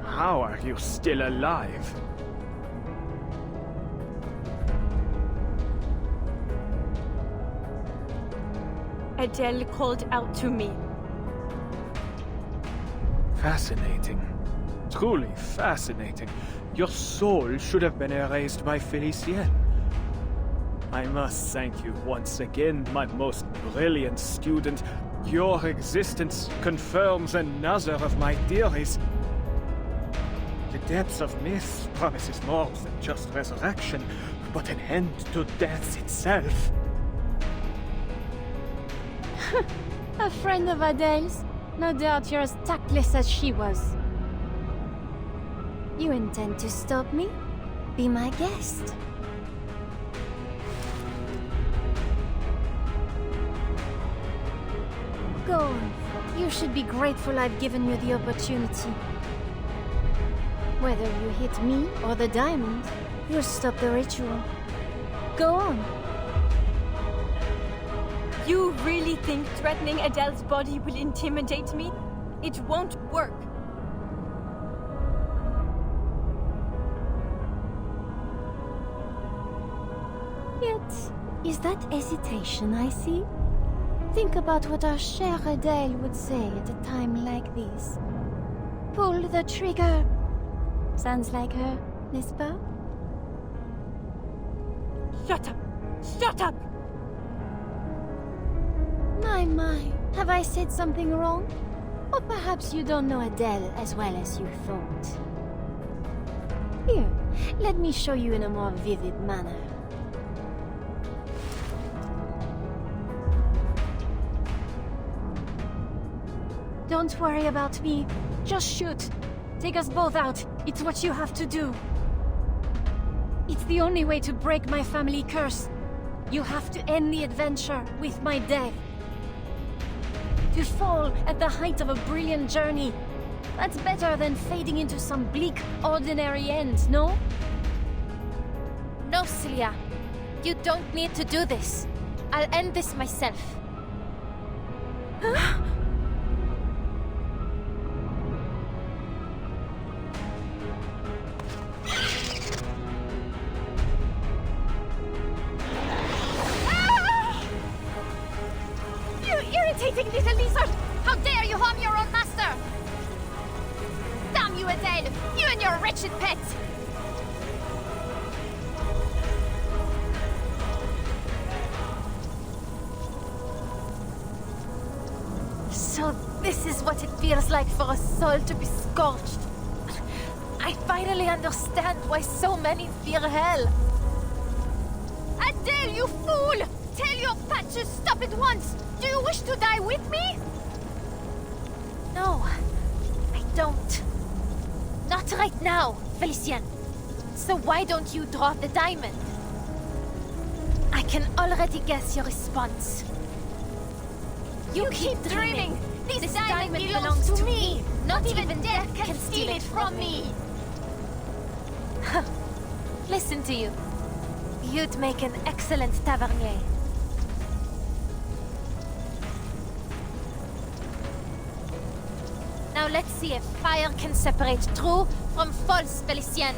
How are you still alive? Adele called out to me. Fascinating. Truly fascinating. Your soul should have been erased by Felicienne. I must thank you once again, my most brilliant student. Your existence confirms another of my theories. The depths of myth promises more than just resurrection, but an end to death itself. A friend of Adele's? No doubt you're as tactless as she was. You intend to stop me? Be my guest. Go on. You should be grateful I've given you the opportunity. Whether you hit me or the diamond, you'll stop the ritual. Go on. You really think threatening Adele's body will intimidate me? It won't work. Yet, is that hesitation I see? Think about what our chère Adele would say at a time like this. Pull the trigger. Sounds like her, n'est-ce pas? Shut up! Shut up! My, have I said something wrong? Or perhaps you don't know Adele as well as you thought. Here, let me show you in a more vivid manner. Don't worry about me. Just shoot. Take us both out. It's what you have to do. It's the only way to break my family curse. You have to end the adventure with my death. To fall at the height of a brilliant journey. That's better than fading into some bleak, ordinary end, no? No, Celia. You don't need to do this. I'll end this myself. Huh? Irritating little lizard! How dare you harm your own master! Damn you, Adele! You and your wretched pet! So this is what it feels like for a soul to be scorched. I finally understand why so many fear hell. Adele, you fool! Tell your pet to stop at once! Do you wish to die with me? No, I don't. Not right now, Felicienne. So why don't you draw the diamond? I can already guess your response. You keep dreaming! This diamond belongs to me! Not even death can steal it from me! Listen to you. You'd make an excellent tavernier. Now let's see if fire can separate true from false, Felicienne.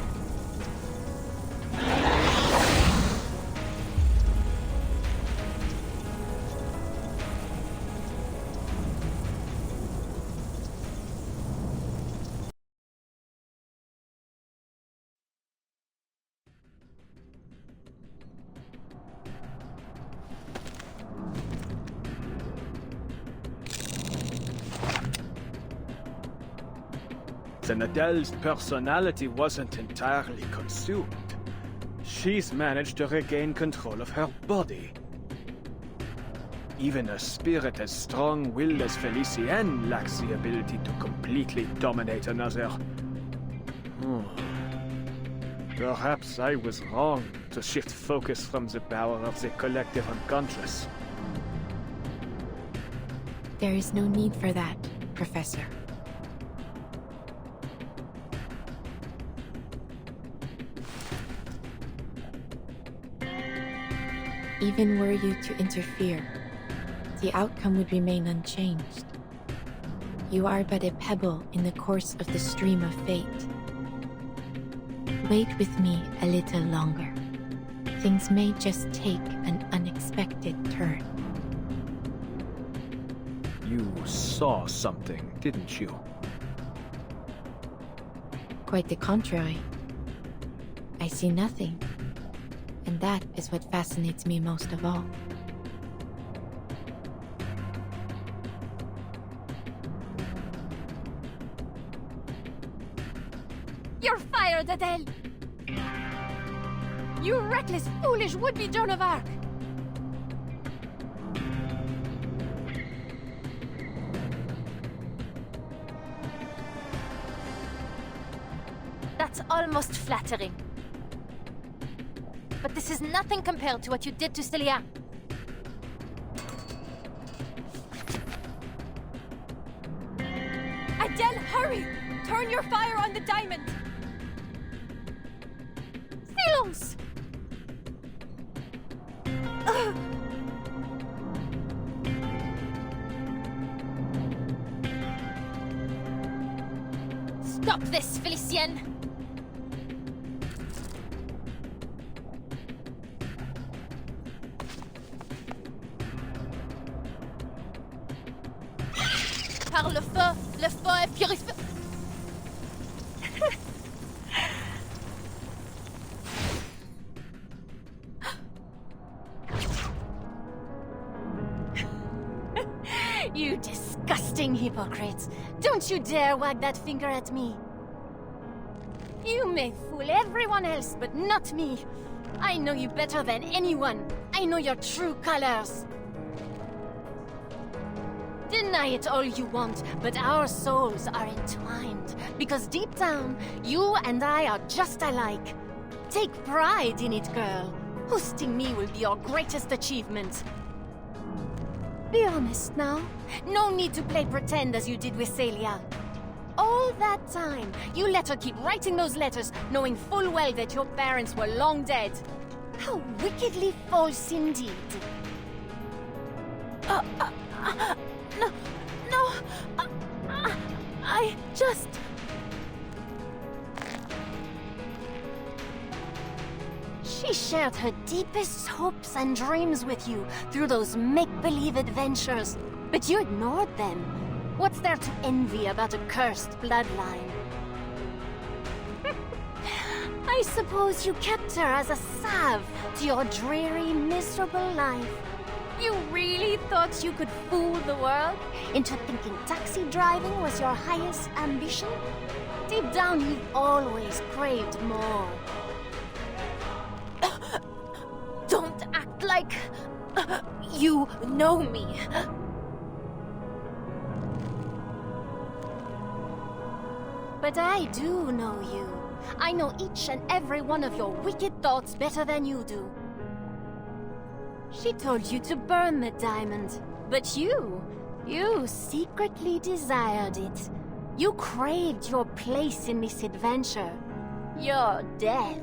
Then Adele's personality wasn't entirely consumed. She's managed to regain control of her body. Even a spirit as strong-willed as Felicienne lacks the ability to completely dominate another. Perhaps I was wrong to shift focus from the power of the collective unconscious. There is no need for that, Professor. Even were you to interfere, the outcome would remain unchanged. you are but a pebble in the course of the stream of fate. Wait with me a little longer. Things may just take an unexpected turn. You saw something, didn't you? Quite the contrary. I see nothing. And that is what fascinates me most of all. You're fired, Adele! You reckless, foolish would-be Joan of Arc! That's almost flattering. But this is nothing compared to what you did to Celia. Adele, hurry! Turn your fire on the diamond! Silence! Stop this, Felicienne! Par le feu est purifié. You disgusting hypocrites! Don't you dare wag that finger at me! You may fool everyone else, but not me. I know you better than anyone. I know your true colors. Deny it all you want, but our souls are entwined. Because deep down, you and I are just alike. Take pride in it, girl. Hosting me will be your greatest achievement. Be honest now. No need to play pretend as you did with Celia. All that time, you let her keep writing those letters, knowing full well that your parents were long dead. How wickedly false indeed. No, I just... She shared her deepest hopes and dreams with you through those make-believe adventures, but you ignored them. What's there to envy about a cursed bloodline? I suppose you kept her as a salve to your dreary, miserable life. You really thought you could fool the world into thinking taxi driving was your highest ambition? Deep down, you've always craved more. Don't act like... you know me. But I do know you. I know each and every one of your wicked thoughts better than you do. She told you to burn the diamond, but you secretly desired it. You craved your place in this adventure. Your death.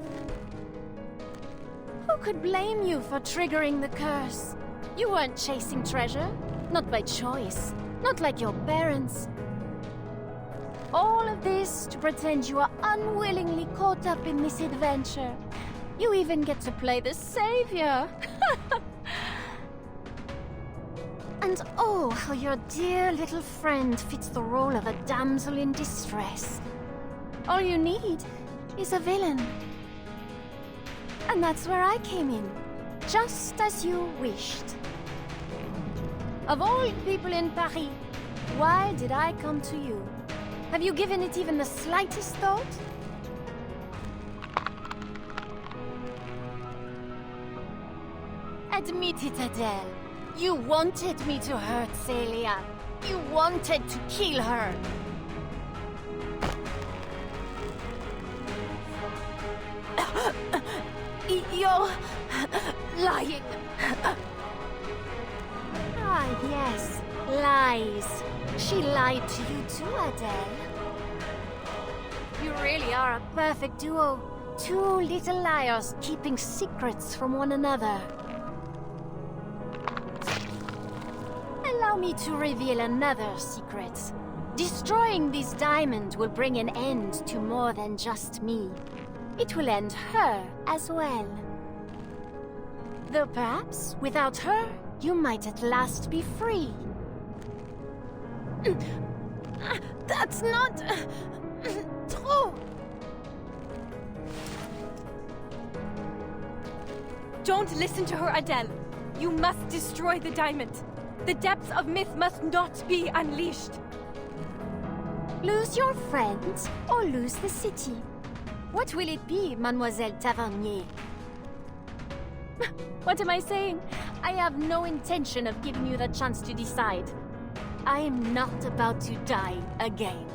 Who could blame you for triggering the curse? You weren't chasing treasure, not by choice, not like your parents. All of this to pretend you are unwillingly caught up in this adventure. You even get to play the savior. And oh, how your dear little friend fits the role of a damsel in distress. All you need is a villain. And that's where I came in, just as you wished. Of all people in Paris, why did I come to you? Have you given it even the slightest thought? Admit it, Adele. You wanted me to hurt Celia. You wanted to kill her. You're lying. Ah, yes, lies. She lied to you too, Adele. You really are a perfect duo. Two little liars keeping secrets from one another. Allow me to reveal another secret. Destroying this diamond will bring an end to more than just me. It will end her as well. Though perhaps, without her, you might at last be free. That's not... true! Don't listen to her, Adele. You must destroy the diamond. The depths of myth must not be unleashed. Lose your friends or lose the city? What will it be, Mademoiselle Tavernier? What am I saying? I have no intention of giving you the chance to decide. I am not about to die again.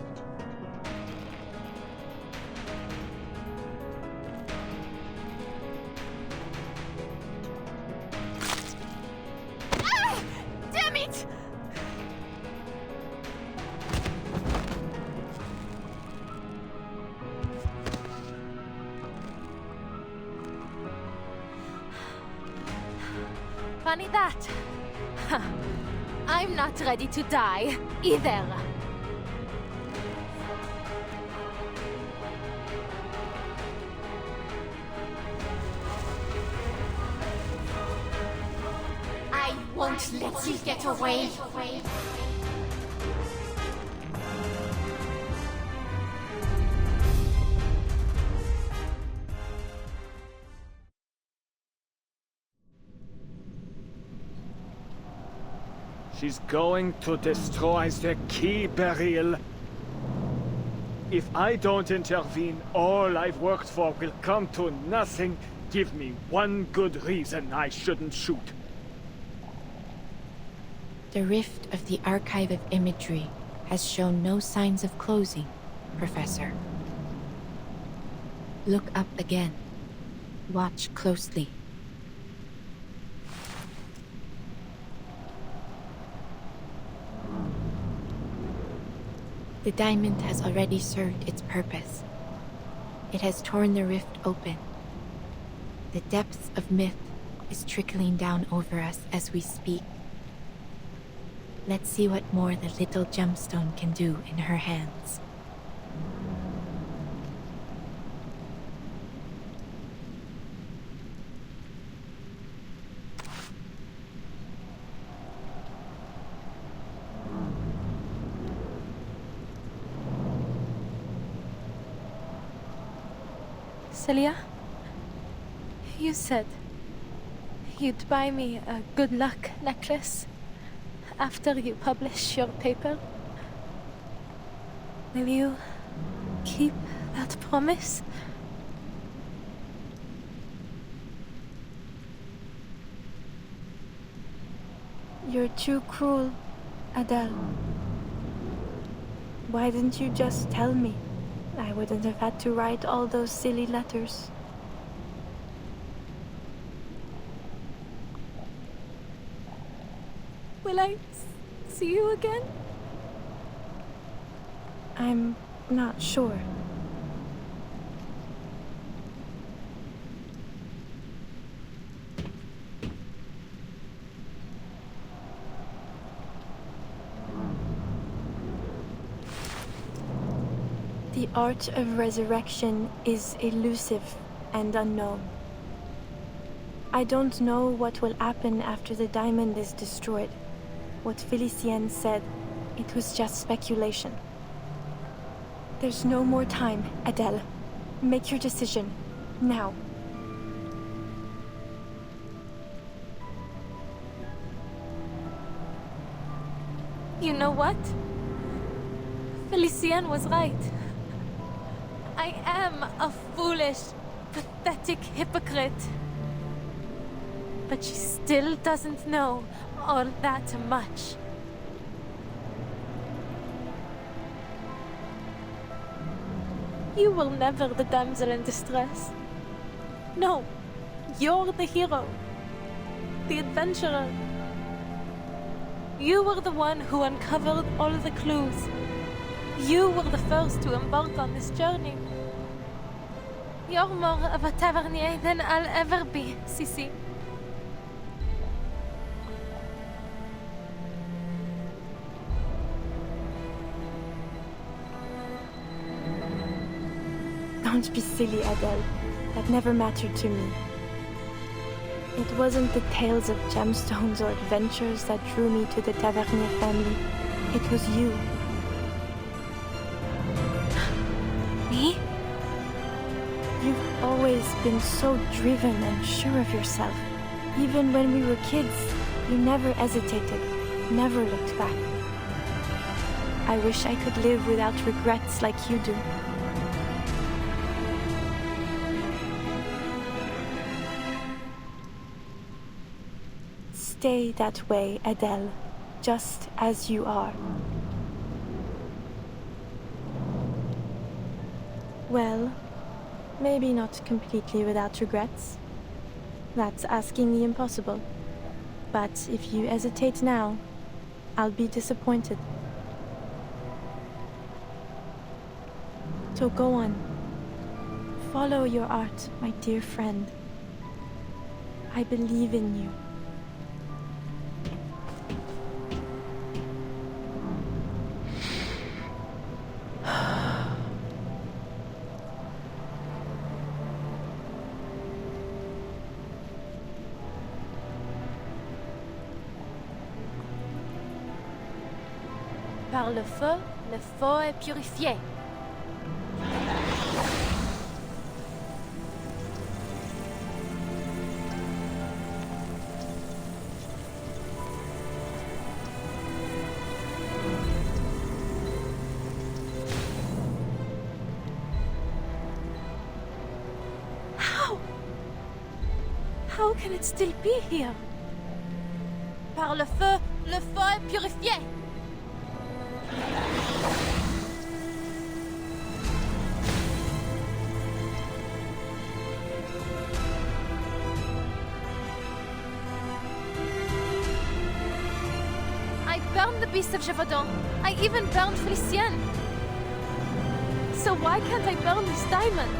Ah! Damn it! Funny that. I'm not ready to die, either. I won't let you get away. She's going to destroy the key, Beryl. If I don't intervene, all I've worked for will come to nothing. Give me one good reason I shouldn't shoot. The rift of the archive of imagery has shown no signs of closing, Professor. Look up again. Watch closely. The diamond has already served its purpose. It has torn the rift open. The depths of myth is trickling down over us as we speak. Let's see what more the little gemstone can do in her hands. Celia, you said you'd buy me a good luck necklace after you publish your paper. Will you keep that promise? You're too cruel, Adele. Why didn't you just tell me? I wouldn't have had to write all those silly letters. Will I see you again? I'm not sure. The art of resurrection is elusive and unknown. I don't know what will happen after the diamond is destroyed. What Felicienne said, it was just speculation. There's no more time, Adele. Make your decision. Now. You know what? Felicienne was right. I am a foolish, pathetic hypocrite. But she still doesn't know all that much. You were never the damsel in distress. No, you're the hero. The adventurer. You were the one who uncovered all the clues. You were the first to embark on this journey. You're more of a tavernier than I'll ever be, Sissi. Don't be silly, Adele. That never mattered to me. It wasn't the tales of gemstones or adventures that drew me to the Tavernier family. It was you. Me? You've always been so driven and sure of yourself. Even when we were kids, you never hesitated, never looked back. I wish I could live without regrets like you do. Stay that way, Adele, just as you are. Well, maybe not completely without regrets. That's asking the impossible. But if you hesitate now, I'll be disappointed. So go on. Follow your art, my dear friend. I believe in you. Par le feu est purifié. How can it still be here? Par le feu est purifié. I burned the beast of Gévaudan. I even burned Felicienne. So why can't I burn this diamond?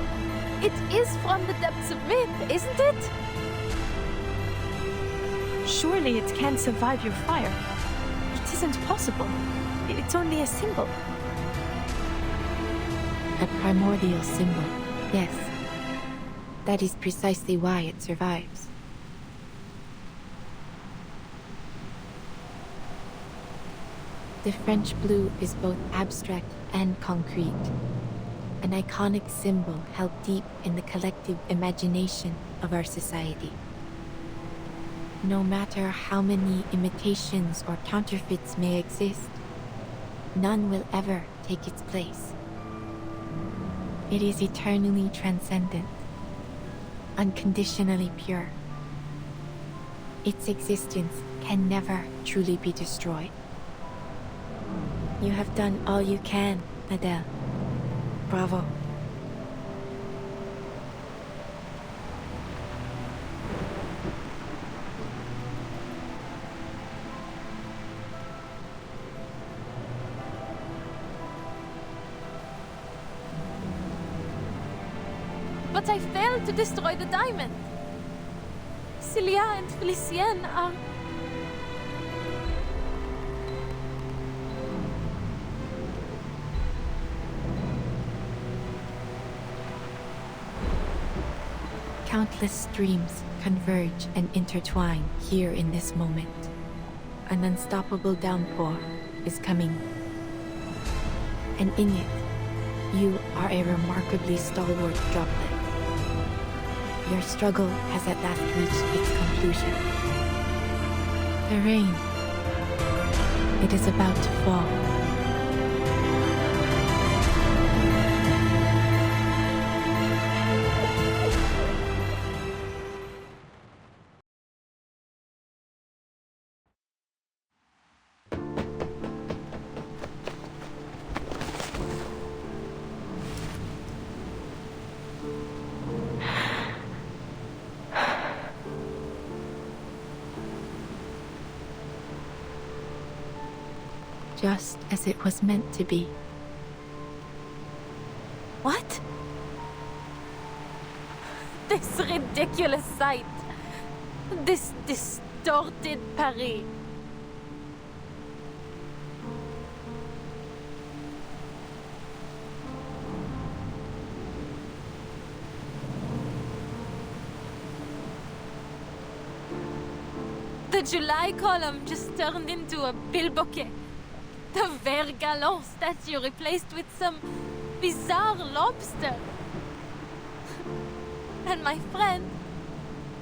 It is from the depths of myth, isn't it? Surely it can't survive your fire. It isn't possible. It's only a symbol. A primordial symbol, yes. That is precisely why it survives. The French blue is both abstract and concrete, an iconic symbol held deep in the collective imagination of our society. No matter how many imitations or counterfeits may exist, none will ever take its place. It is eternally transcendent, unconditionally pure. Its existence can never truly be destroyed. You have done all you can, Adele. Bravo. But I failed to destroy the diamond. Celia and Felicienne are... Countless streams converge and intertwine here in this moment. An unstoppable downpour is coming. And in it, you are a remarkably stalwart droplet. Your struggle has at last reached its conclusion. The rain. It is about to fall. Just as it was meant to be. What? This ridiculous sight. This distorted Paris. The July column just turned into a bilboquet. The Vert Galant statue replaced with some bizarre lobster. And my friend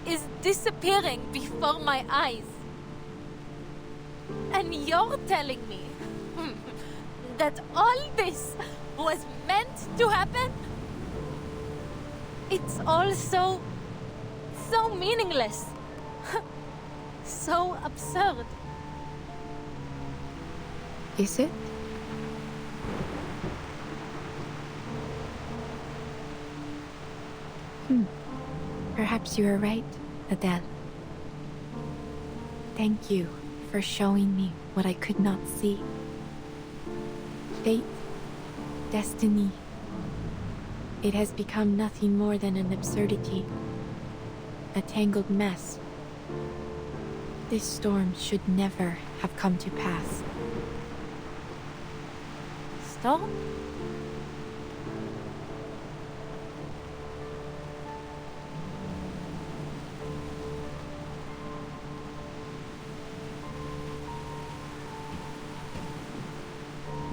is disappearing before my eyes. And you're telling me that all this was meant to happen? It's all so meaningless. So absurd. Is it? Perhaps you are right, Adele. Thank you for showing me what I could not see. Fate, destiny. It has become nothing more than an absurdity. A tangled mess. This storm should never have come to pass. Storm?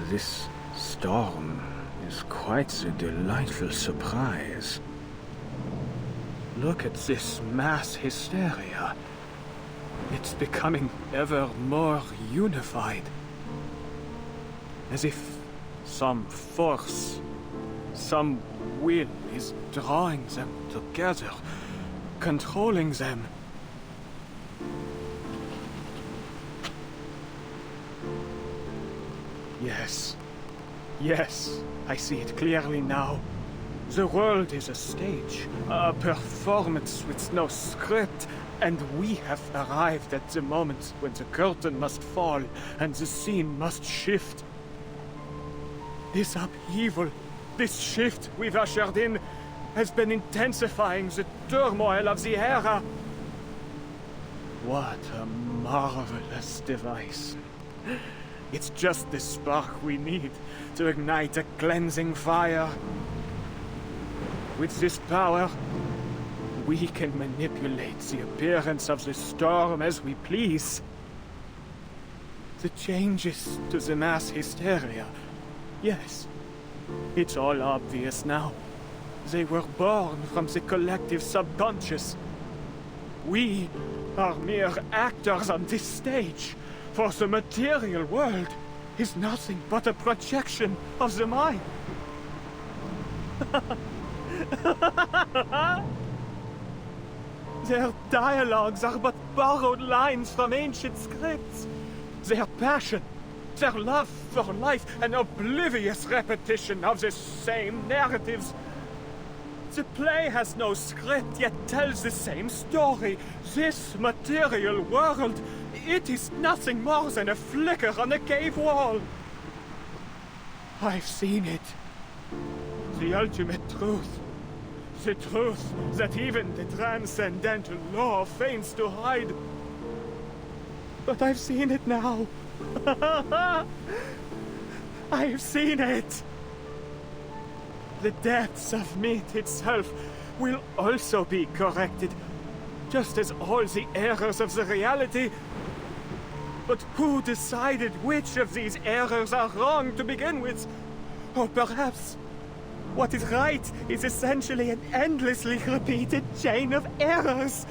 This storm is quite a delightful surprise. Look at this mass hysteria. It's becoming ever more unified. As if some force, some will is drawing them together, controlling them. Yes, I see it clearly now. The world is a stage, a performance with no script, and we have arrived at the moment when the curtain must fall and the scene must shift. This upheaval, this shift we've ushered in, has been intensifying the turmoil of the era. What a marvelous device. It's just the spark we need to ignite a cleansing fire. With this power, we can manipulate the appearance of the storm as we please. The changes to the mass hysteria, yes, it's all obvious now. They were born from the collective subconscious. We are mere actors on this stage, for the material world is nothing but a projection of the mind. Their dialogues are but borrowed lines from ancient scripts. Their passion, their love for life, an oblivious repetition of the same narratives. The play has no script, yet tells the same story. This material world, it is nothing more than a flicker on a cave wall. I've seen it. The ultimate truth. The truth that even the transcendental law feigns to hide. But I've seen it now. I've seen it. The depths of meat itself will also be corrected, just as all the errors of the reality. But who decided which of these errors are wrong to begin with? Or perhaps what is right is essentially an endlessly repeated chain of errors.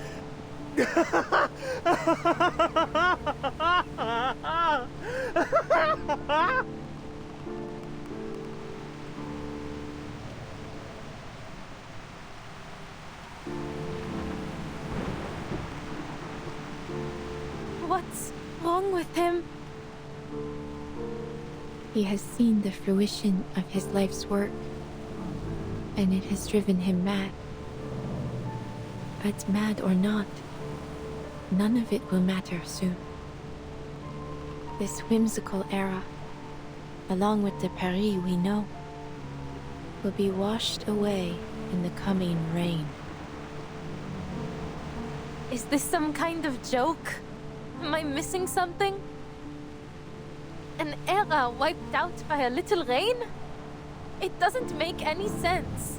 What's wrong with him? He has seen the fruition of his life's work, and it has driven him mad. But mad or not, none of it will matter soon. This whimsical era, along with the Paris we know, will be washed away in the coming rain. Is this some kind of joke? Am I missing something? An era wiped out by a little rain? It doesn't make any sense.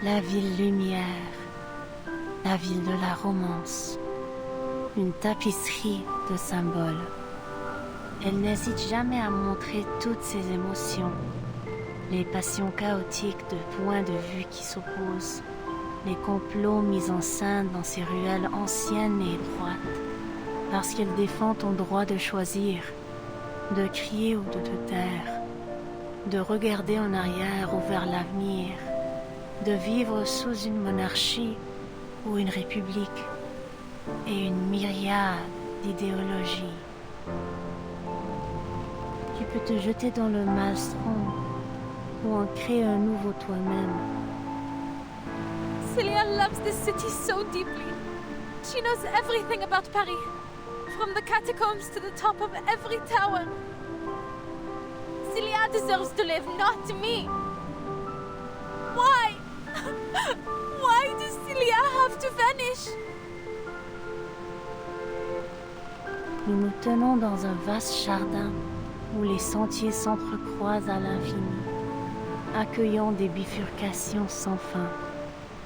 La ville lumière, la ville de la romance, une tapisserie de symboles. Elle n'hésite jamais à montrer toutes ses émotions, les passions chaotiques de points de vue qui s'opposent, les complots mis en scène dans ces ruelles anciennes et étroites, parce qu'elle défend ton droit de choisir, de crier ou de te taire, de regarder en arrière ou vers l'avenir, de vivre sous une monarchie ou une république, et une myriade d'idéologies. Tu peux te jeter dans le maelstrom ou en créer un nouveau toi-même. Celia loves this city so deeply. She knows everything about Paris, from the catacombs to the top of every tower. Celia deserves to live, not me. Why? Why does Celia have to vanish? Nous nous tenons dans un vaste jardin où les sentiers s'entrecroisent à l'infini, accueillant des bifurcations sans fin,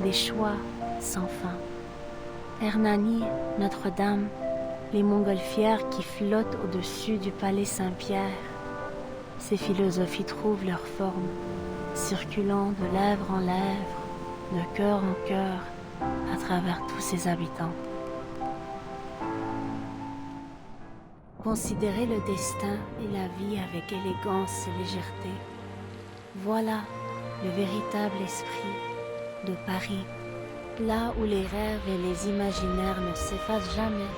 des choix sans fin. Hernani, Notre-Dame, les montgolfières qui flottent au-dessus du palais Saint-Pierre. Ces philosophies trouvent leur forme, circulant de lèvre en lèvre, de cœur en cœur, à travers tous ses habitants. Considérer le destin et la vie avec élégance et légèreté. Voilà le véritable esprit de Paris, là où les rêves et les imaginaires ne s'effacent jamais.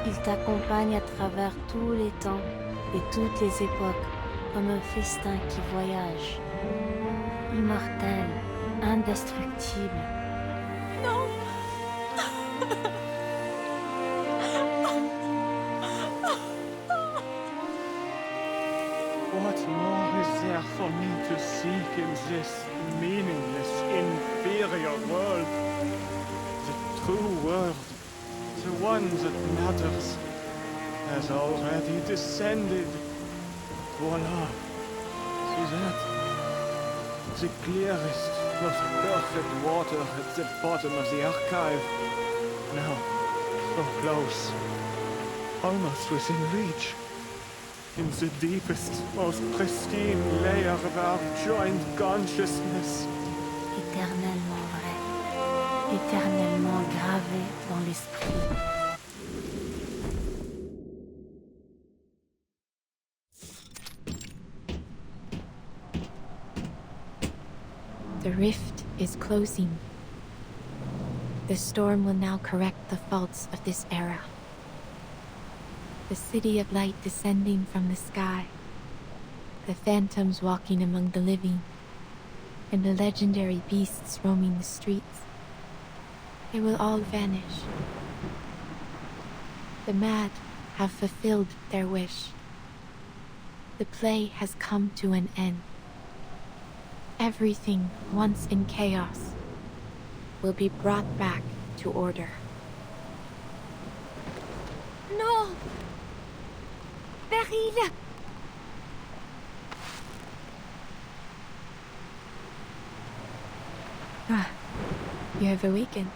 Il t'accompagne à travers tous les temps et toutes les époques, comme un festin qui voyage. Immortel, indestructible. Non. What more is there for me to seek in this meaningless, inferior world? The true world, the one that matters, has already descended. Voila. See that? The clearest, most perfect water at the bottom of the archive. Now, so close. Almost within reach. In the deepest, most pristine layer of our joint consciousness. Éternellement vrai, éternellement gravé dans l'esprit. The rift is closing. The storm will now correct the faults of this era. The city of light descending from the sky, the phantoms walking among the living, and the legendary beasts roaming the streets. They will all vanish. The mad have fulfilled their wish. The play has come to an end. Everything once in chaos will be brought back to order. No! Beryl! You have awakened.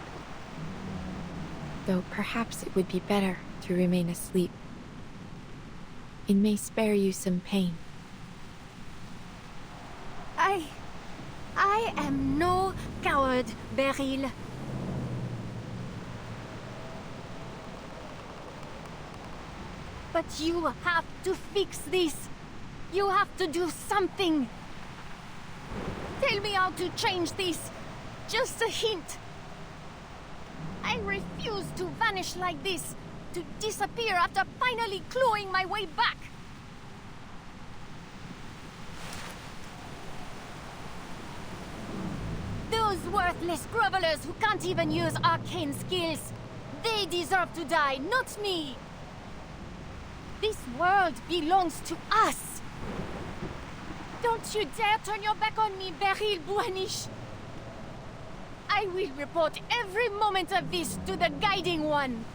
Though perhaps it would be better to remain asleep. It may spare you some pain. I am no coward, Beryl. But you have to fix this. You have to do something. Tell me how to change this. Just a hint. I refuse to vanish like this, to disappear after finally clawing my way back. Those worthless grovelers who can't even use arcane skills, they deserve to die, not me. This world belongs to us. Don't you dare turn your back on me, Beryl Buanish. I will report every moment of this to the Guiding One.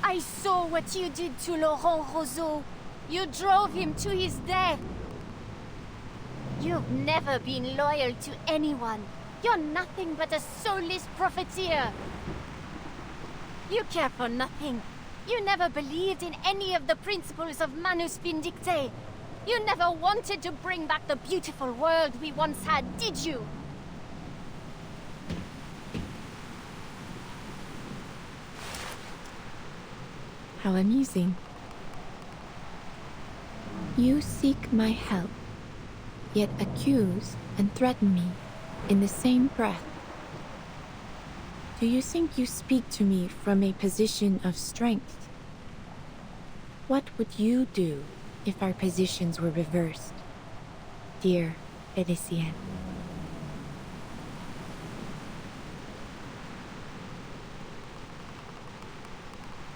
I saw what you did to Laurent Roseau. You drove him to his death. You've never been loyal to anyone. You're nothing but a soulless profiteer. You care for nothing. You never believed in any of the principles of Manus Vindicte. You never wanted to bring back the beautiful world we once had, did you? How amusing. You seek my help, yet accuse and threaten me in the same breath. Do you think you speak to me from a position of strength? What would you do if our positions were reversed, dear Felicien?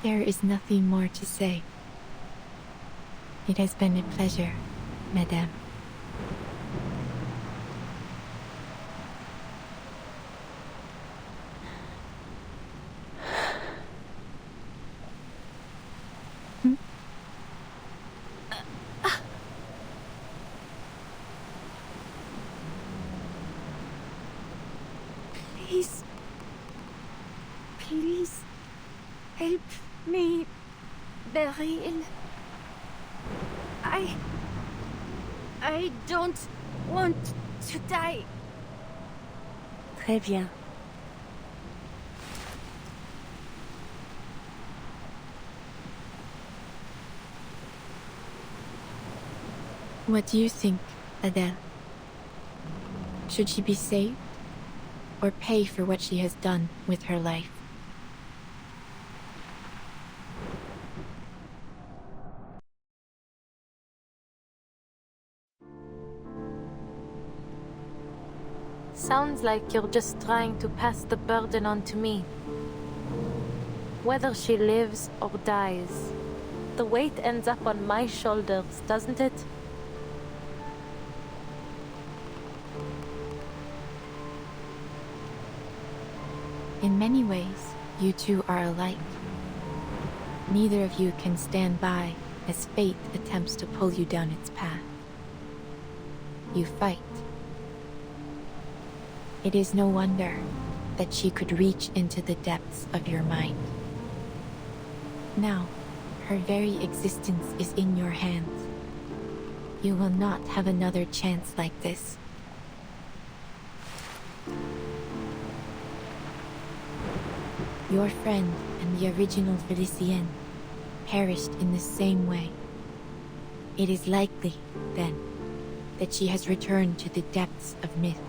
There is nothing more to say. It has been a pleasure, Madame. Please. Please. Help me, Beryl. I don't want to die. Très bien. What do you think, Adele? Should she be saved, or pay for what she has done with her life? Sounds like you're just trying to pass the burden on to me. Whether she lives or dies, the weight ends up on my shoulders, doesn't it? In many ways, you two are alike. Neither of you can stand by as fate attempts to pull you down its path. You fight. It is no wonder that she could reach into the depths of your mind. Now, her very existence is in your hands. You will not have another chance like this. Your friend and the original Felicien perished in the same way. It is likely, then, that she has returned to the depths of myth.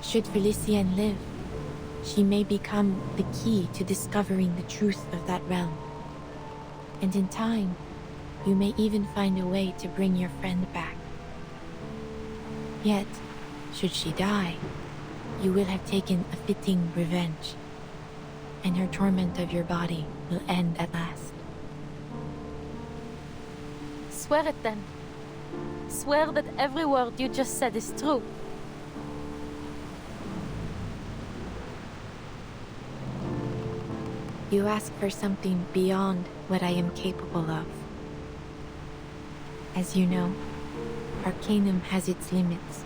Should Felicien live, she may become the key to discovering the truth of that realm. And in time, you may even find a way to bring your friend back. Yet, should she die, you will have taken a fitting revenge, and her torment of your body will end at last. Swear it then. Swear that every word you just said is true. You ask for something beyond what I am capable of. As you know, Arcanum has its limits.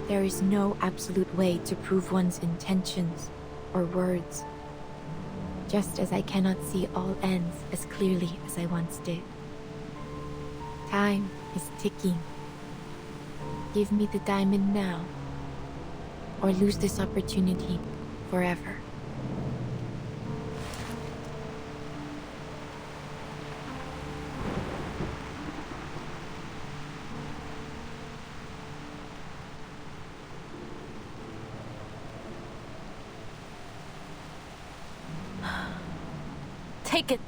There is no absolute way to prove one's intentions or words, just as I cannot see all ends as clearly as I once did. Time is ticking. Give me the diamond now, or lose this opportunity forever. Take it.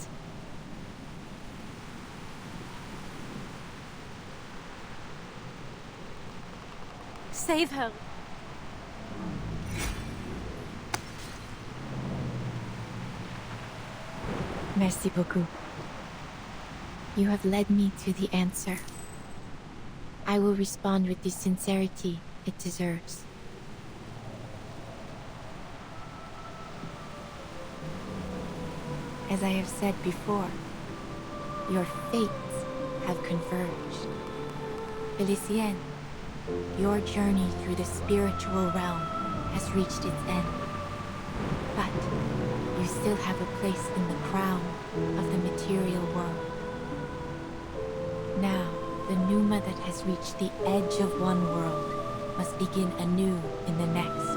Save her. Merci beaucoup. You have led me to the answer. I will respond with the sincerity it deserves. As I have said before, your fates have converged. Felicien, your journey through the spiritual realm has reached its end. But you still have a place in the crown of the material world. Now, the Numa that has reached the edge of one world must begin anew in the next.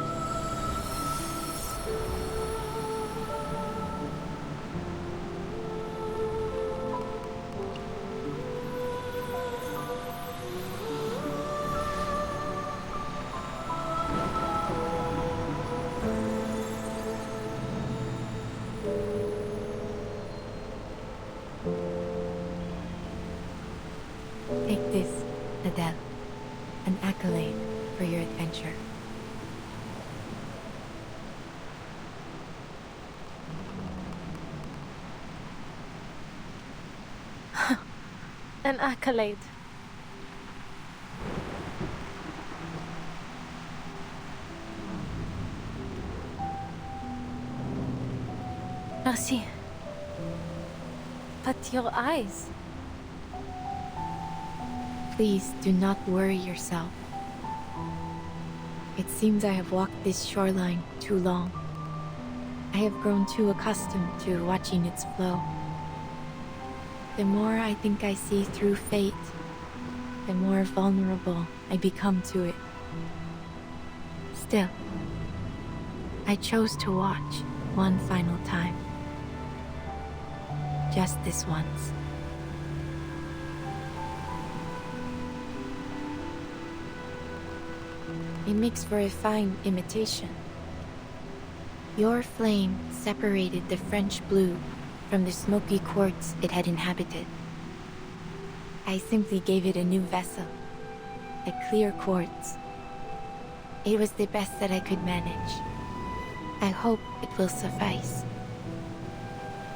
Take this, Adele, an accolade for your adventure. An accolade. Merci. But your eyes... Please do not worry yourself. It seems I have walked this shoreline too long. I have grown too accustomed to watching its flow. The more I think I see through fate, the more vulnerable I become to it. Still, I chose to watch one final time. Just this once. It makes for a fine imitation. Your flame separated the French blue from the smoky quartz it had inhabited. I simply gave it a new vessel, a clear quartz. It was the best that I could manage. I hope it will suffice.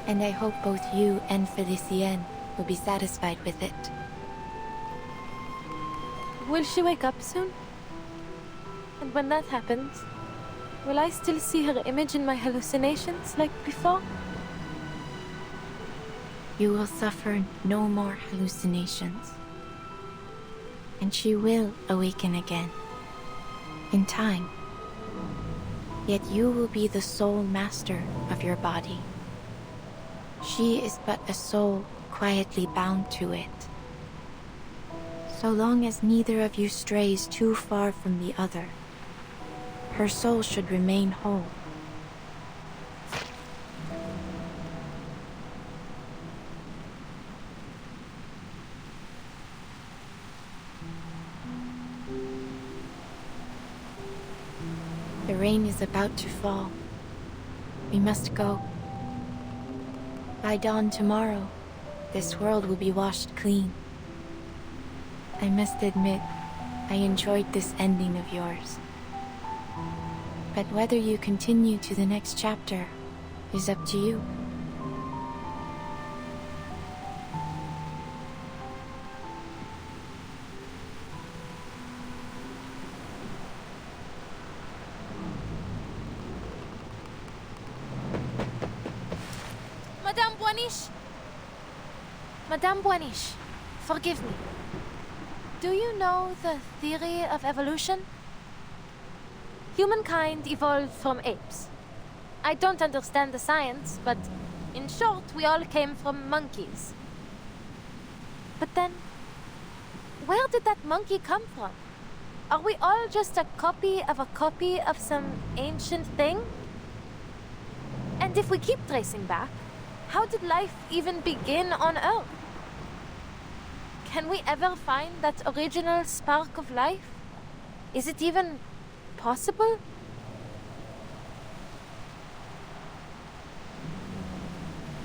And I hope both you and Felicien will be satisfied with it. Will she wake up soon? And when that happens, will I still see her image in my hallucinations like before? You will suffer no more hallucinations. And she will awaken again, in time. Yet you will be the sole master of your body. She is but a soul quietly bound to it. So long as neither of you strays too far from the other, her soul should remain whole. The rain is about to fall. We must go. By dawn tomorrow, this world will be washed clean. I must admit, I enjoyed this ending of yours. But whether you continue to the next chapter is up to you. Madame Boiniche! Madame Boiniche, forgive me. Do you know the theory of evolution? Humankind evolved from apes. I don't understand the science, but in short, we all came from monkeys. But then, where did that monkey come from? Are we all just a copy of some ancient thing? And if we keep tracing back, how did life even begin on Earth? Can we ever find that original spark of life? Is it even possible?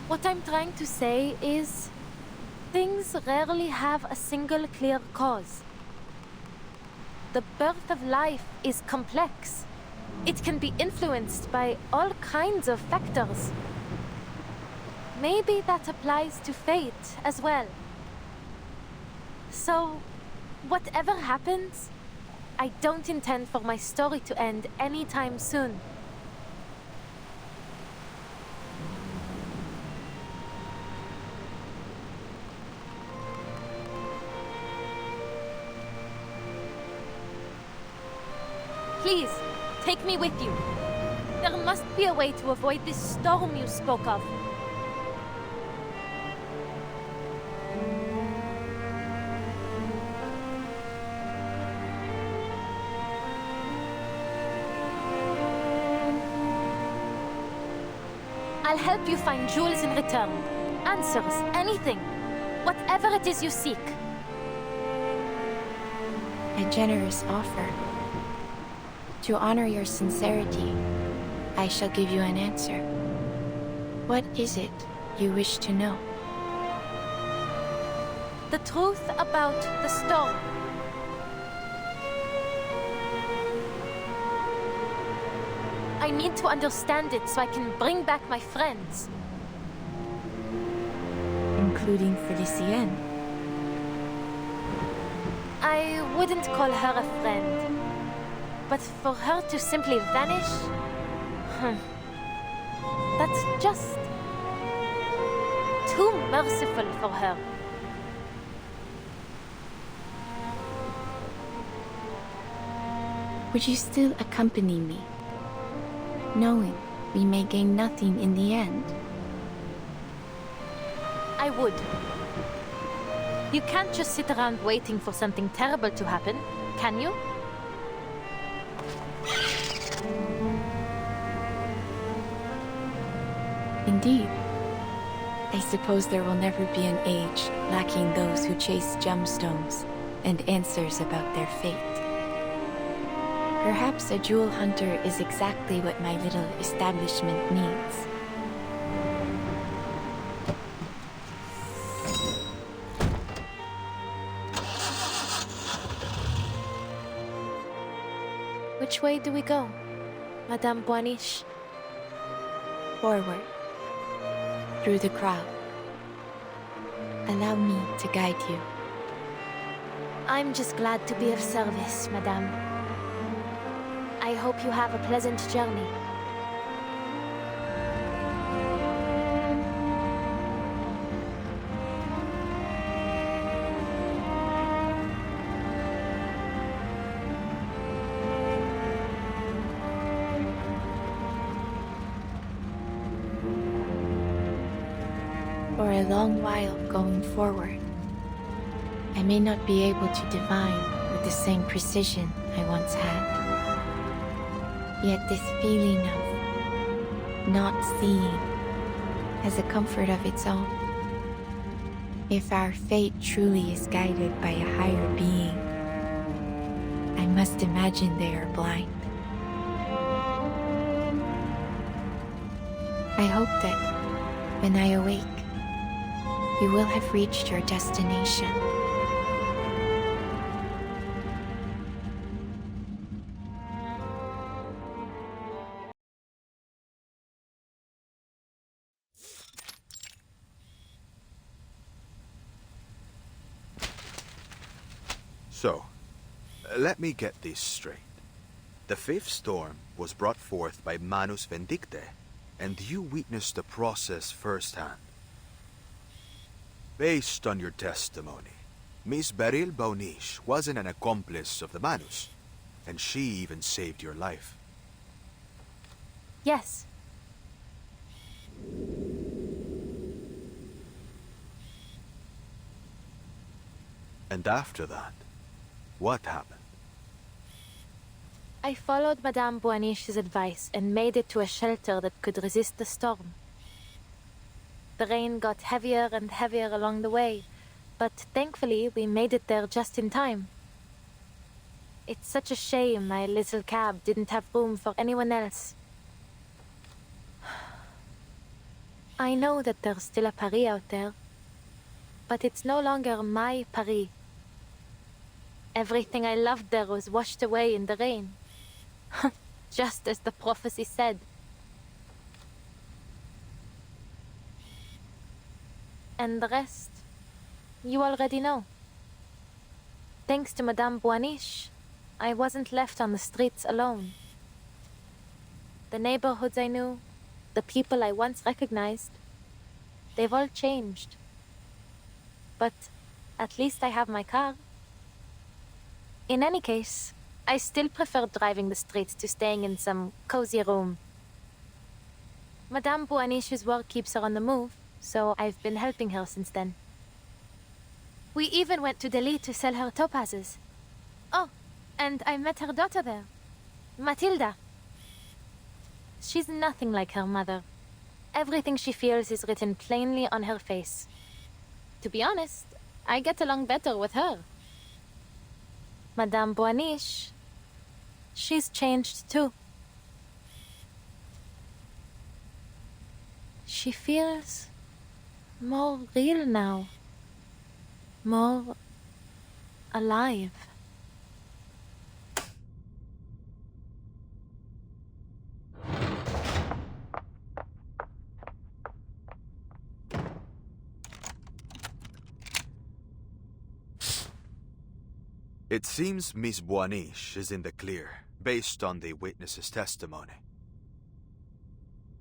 What I'm trying to say is, things rarely have a single clear cause. The birth of life is complex. It can be influenced by all kinds of factors. Maybe that applies to fate as well. So, whatever happens, I don't intend for my story to end anytime soon. Please, take me with you. There must be a way to avoid this storm you spoke of. I'll help you find jewels in return. Answers, anything. Whatever it is you seek. A generous offer. To honor your sincerity, I shall give you an answer. What is it you wish to know? The truth about the storm. I need to understand it so I can bring back my friends. Including Felicienne. I wouldn't call her a friend. But for her to simply vanish... that's just... too merciful for her. Would you still accompany me? Knowing we may gain nothing in the end. I would. You can't just sit around waiting for something terrible to happen, can you? Indeed. I suppose there will never be an age lacking those who chase gemstones and answers about their fate. Perhaps a jewel hunter is exactly what my little establishment needs. Which way do we go, Madame Boaniche? Forward. Through the crowd. Allow me to guide you. I'm just glad to be of service, Madame. I hope you have a pleasant journey. For a long while going forward, I may not be able to divine with the same precision I once had. Yet this feeling of not seeing has a comfort of its own. If our fate truly is guided by a higher being, I must imagine they are blind. I hope that when I awake, you will have reached your destination. So, let me get this straight. The fifth storm was brought forth by Manus Vindicte, and you witnessed the process firsthand. Based on your testimony, Miss Beryl Boaniche wasn't an accomplice of the Manus, and she even saved your life. Yes. And after that, what happened? I followed Madame Boaniche's advice and made it to a shelter that could resist the storm. The rain got heavier and heavier along the way, but thankfully we made it there just in time. It's such a shame my little cab didn't have room for anyone else. I know that there's still a Paris out there, but it's no longer my Paris. Everything I loved there was washed away in the rain. Just as the prophecy said. And the rest, you already know. Thanks to Madame Boaniche, I wasn't left on the streets alone. The neighborhoods I knew, the people I once recognized, they've all changed. But at least I have my car. In any case, I still prefer driving the streets to staying in some cozy room. Madame Boaniche's work keeps her on the move, so I've been helping her since then. We even went to Delhi to sell her topazes. Oh, and I met her daughter there, Matilda. She's nothing like her mother. Everything she feels is written plainly on her face. To be honest, I get along better with her. Madame Boaniche, she's changed too. She feels more real now. More alive. It seems Miss Boaniche is in the clear, based on the witness's testimony.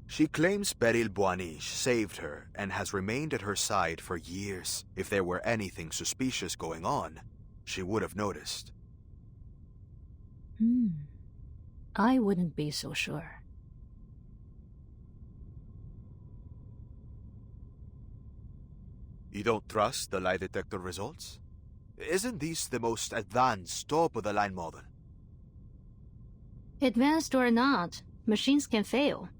She claims Beryl Boaniche saved her and has remained at her side for years. If there were anything suspicious going on, she would have noticed. I wouldn't be so sure. You don't trust the lie detector results? Isn't this the most advanced top-of-the-line model? Advanced or not, machines can fail.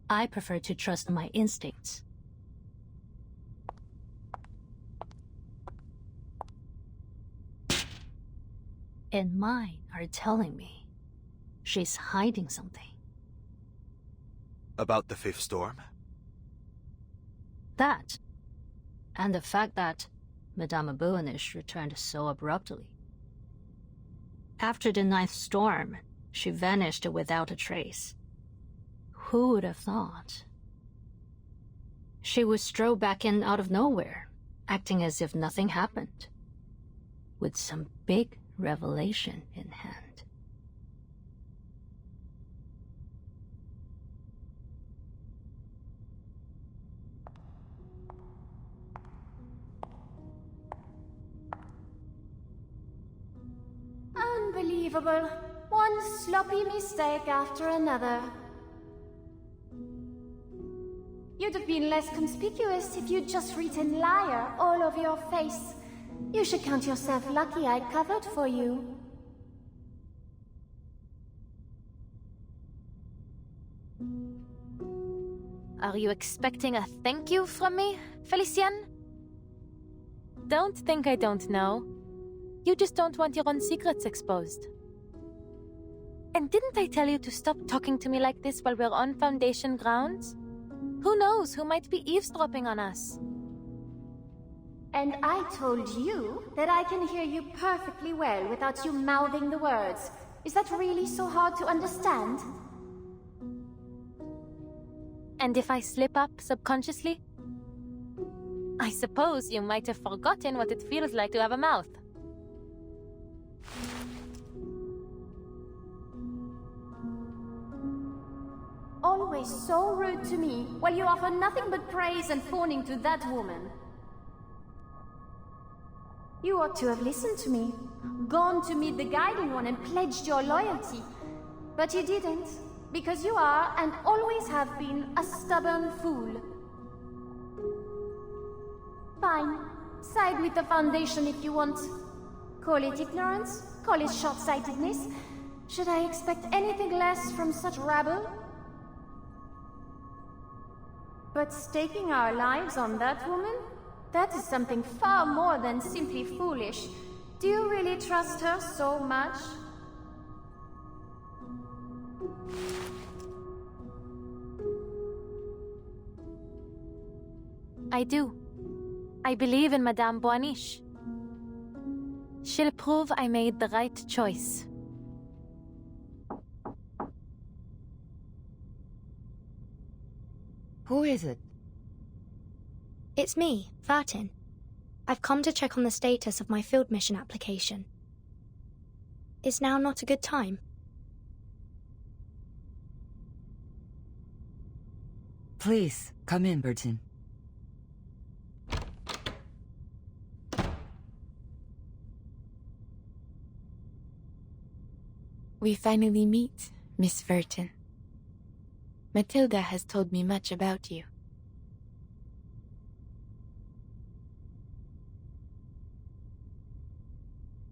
I prefer to trust my instincts. And mine are telling me she's hiding something. About the fifth storm? That, and the fact that Madame Boaniche returned so abruptly. After the ninth storm, she vanished without a trace. Who would have thought? She would stroll back in out of nowhere, acting as if nothing happened, with some big revelation in hand. Unbelievable. One sloppy mistake after another. You'd have been less conspicuous if you'd just written liar all over your face. You should count yourself lucky I covered for you. Are you expecting a thank you from me, Felicienne? Don't think I don't know. You just don't want your own secrets exposed. And didn't I tell you to stop talking to me like this while we're on Foundation grounds? Who knows who might be eavesdropping on us? And I told you that I can hear you perfectly well without you mouthing the words. Is that really so hard to understand? And if I slip up subconsciously? I suppose you might have forgotten what it feels like to have a mouth. Always so rude to me, while you offer nothing but praise and fawning to that woman. You ought to have listened to me, gone to meet the Guiding One and pledged your loyalty. But you didn't, because you are, and always have been, a stubborn fool. Fine, side with the Foundation if you want. Call it ignorance, call it short-sightedness. Should I expect anything less from such rabble? But staking our lives on that woman? That is something far more than simply foolish. Do you really trust her so much? I do. I believe in Madame Boaniche. She'll prove I made the right choice. Who is it? It's me, Vartin. I've come to check on the status of my field mission application. Is now not a good time? Please, come in, Bertin. We finally meet, Miss Verton. Matilda has told me much about you.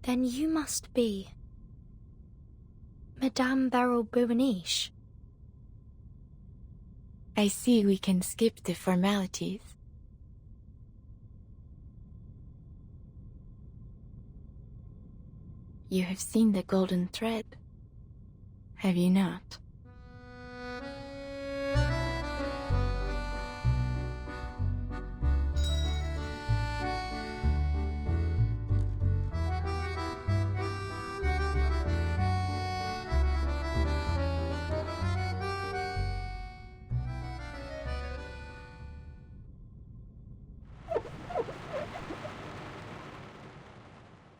Then you must be Madame Beryl Buaniche. I see we can skip the formalities. You have seen the golden thread, have you not?